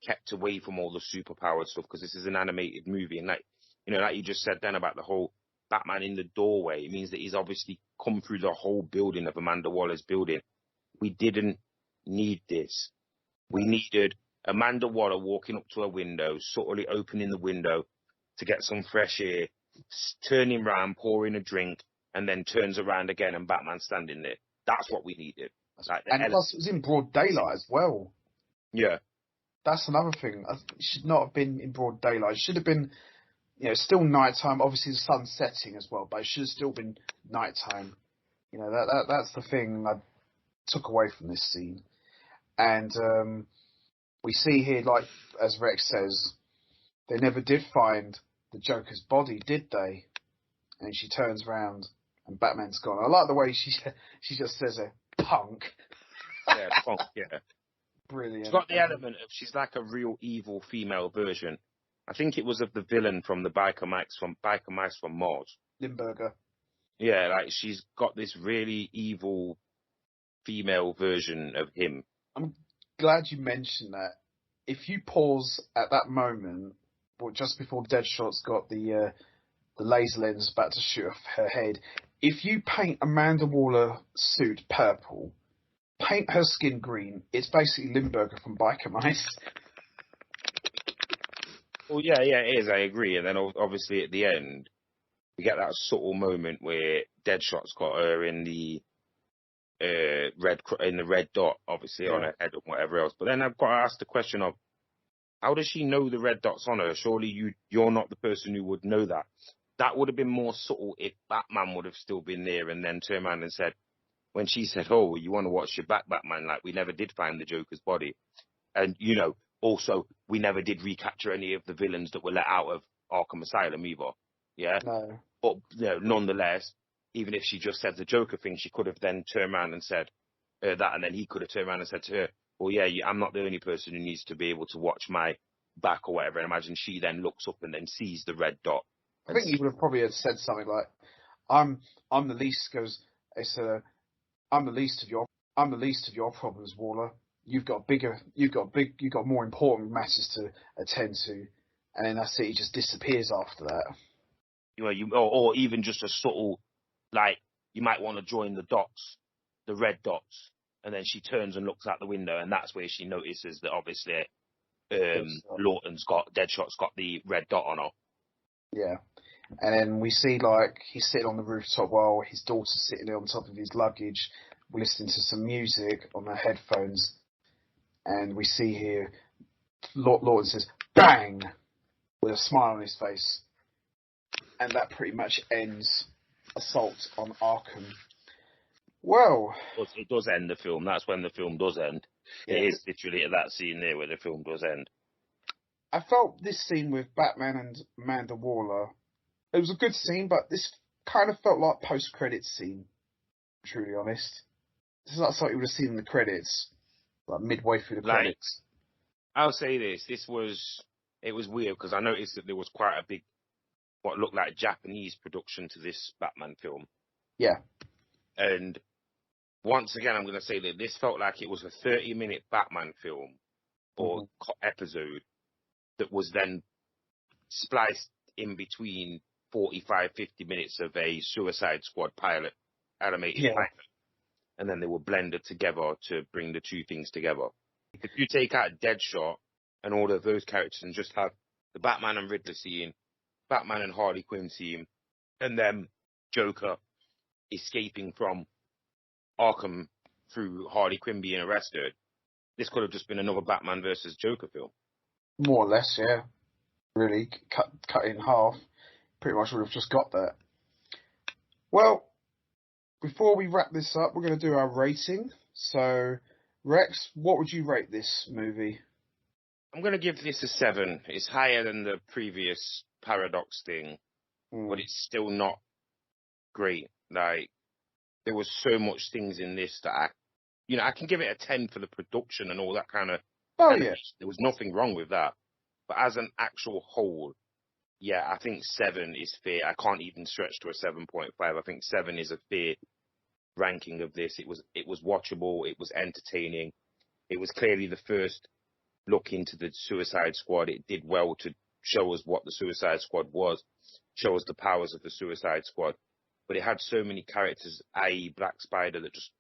kept away from all the superpowered stuff because this is an animated movie. And like you just said then about the whole Batman in the doorway, it means that he's obviously come through the whole building of Amanda Waller's building. We didn't need this. We needed Amanda Waller walking up to a window, subtly opening the window to get some fresh air, turning around, pouring a drink, and then turns around again and Batman standing there. That's what we needed. Like and plus, it was in broad daylight as well. Yeah. That's another thing. It should not have been in broad daylight. It should have been, still nighttime. Obviously, the sun's setting as well, but it should have still been nighttime. That's the thing I took away from this scene. And we see here, like as Rex says, they never did find the Joker's body, did they? And she turns around and Batman's gone. I like the way she just says it, punk. Yeah, punk, yeah. Brilliant. It's got the element of she's like a real evil female version. I think it was of the villain from the Biker Mice from Mars. Limburger. Yeah, like she's got this really evil female version of him. I'm glad you mentioned that. If you pause at that moment, or just before Deadshot's got the laser lens about to shoot off her head, if you paint Amanda Waller suit purple, paint her skin green, it's basically Limburger from Biker Mice. Well, yeah, it is. I agree. And then obviously at the end, we get that subtle moment where Deadshot's got her in the red dot, obviously on her head and whatever else. But then I've got to ask the question of, how does she know the red dot's on her? Surely you're not the person who would know that. That would have been more subtle if Batman would have still been there and then turned around and said, when she said, "Oh, you want to watch your back, Batman? Like, we never did find the Joker's body. And, also, we never did recapture any of the villains that were let out of Arkham Asylum either." Yeah? No. But, nonetheless, even if she just said the Joker thing, she could have then turned around and said that, and then he could have turned around and said to her, "Well, yeah, I'm not the only person who needs to be able to watch my back," or whatever. And imagine she then looks up and then sees the red dot. I think he would have probably said something like, I'm the least," goes, I'm the least of your problems, Waller. You've got more important matters to attend to." And then that's it, he just disappears after that. Or even just a subtle, like, you might want to join the dots, the red dots, and then she turns and looks out the window, and that's where she notices that obviously Deadshot's got the red dot on her. Yeah. And then we see, like, he's sitting on the rooftop while his daughter's sitting on top of his luggage, listening to some music on her headphones. And we see here, Lawton says, "Bang!" with a smile on his face. And that pretty much ends Assault on Arkham. Well, it does end the film. That's when the film does end. Yeah. It is literally at that scene there where the film does end. I felt this scene with Batman and Amanda Waller, it was a good scene, but this kind of felt like post-credits scene, truly honest. This is like something you would have seen in the credits, like midway through the credits. I'll say this, it was weird because I noticed that there was quite a big, what looked like Japanese production to this Batman film. Yeah. And once again, I'm going to say that this felt like it was a 30-minute Batman film or episode that was then spliced in between 45, 50 minutes of a Suicide Squad pilot, animated pilot. And then they were blended together to bring the two things together. If you take out Deadshot and all of those characters and just have the Batman and Riddler scene, Batman and Harley Quinn scene, and then Joker escaping from Arkham through Harley Quinn being arrested, this could have just been another Batman versus Joker film. More or less, yeah. Really, cut in half. Pretty much would have just got that. Well, before we wrap this up, we're going to do our rating. So, Rex, what would you rate this movie? I'm going to give this a 7. It's higher than the previous Paradox thing, but it's still not great. Like, there was so much things in this that I can give it a 10 for the production and all that kind of. Oh, yeah. There was nothing wrong with that. But as an actual whole, Yeah, I think 7 is fair. I can't even stretch to a 7.5. I think 7 is a fair ranking of this. It was watchable. It was entertaining. It was clearly the first look into the Suicide Squad. It did well to show us what the Suicide Squad was, show us the powers of the Suicide Squad. But it had so many characters, i.e. Black Spider, that just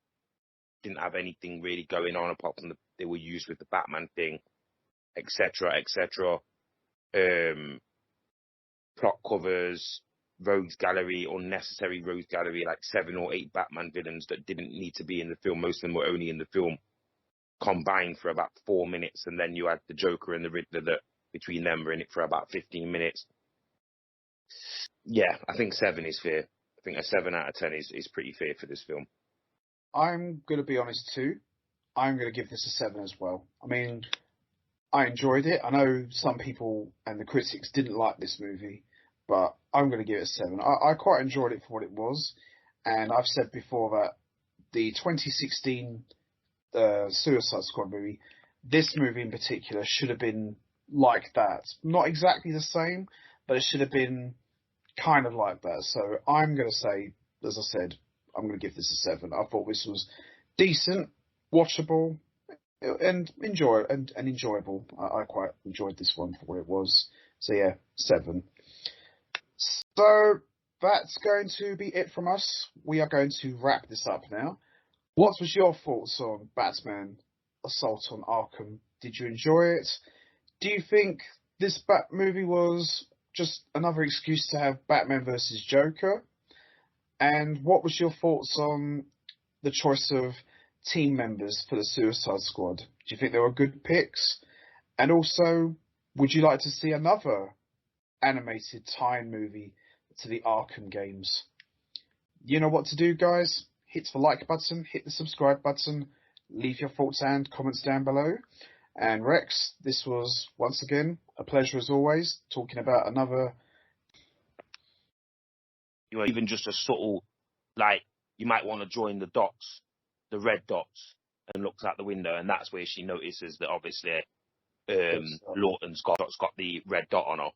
didn't have anything really going on apart from they were used with the Batman thing, etc., etc. Plot covers, rogues gallery, unnecessary rogues gallery, like 7 or 8 Batman villains that didn't need to be in the film. Most of them were only in the film combined for about 4 minutes, and then you had the Joker and the Riddler that between them were in it for about 15 minutes. Yeah, I think 7 is fair. I think a 7 out of 10 is pretty fair for this film. I'm going to be honest too. I'm going to give this a 7 as well. I mean, I enjoyed it. I know some people and the critics didn't like this movie, but I'm going to give it a 7. I quite enjoyed it for what it was, and I've said before that the 2016 Suicide Squad movie, this movie in particular, should have been like that. Not exactly the same, but it should have been kind of like that. So I'm going to say, as I said, I'm going to give this a 7. I thought this was decent, watchable, and enjoyable. I quite enjoyed this one for what it was. So yeah, 7. So that's going to be it from us. We are going to wrap this up now. What was your thoughts on Batman Assault on Arkham? Did you enjoy it? Do you think this Bat movie was just another excuse to have Batman versus Joker? And what was your thoughts on the choice of team members for the Suicide Squad? Do you think they were good picks? And also, would you like to see another animated tie-in movie to the Arkham games? You know what to do, guys. Hit the like button, hit the subscribe button, leave your thoughts and comments down below. And Rex, this was once again a pleasure as always, talking about another. You know, even just a subtle, like, you might want to join the dots, the red dots, and looks out the window, and that's where she notices that obviously Lawton's got the red dot on her.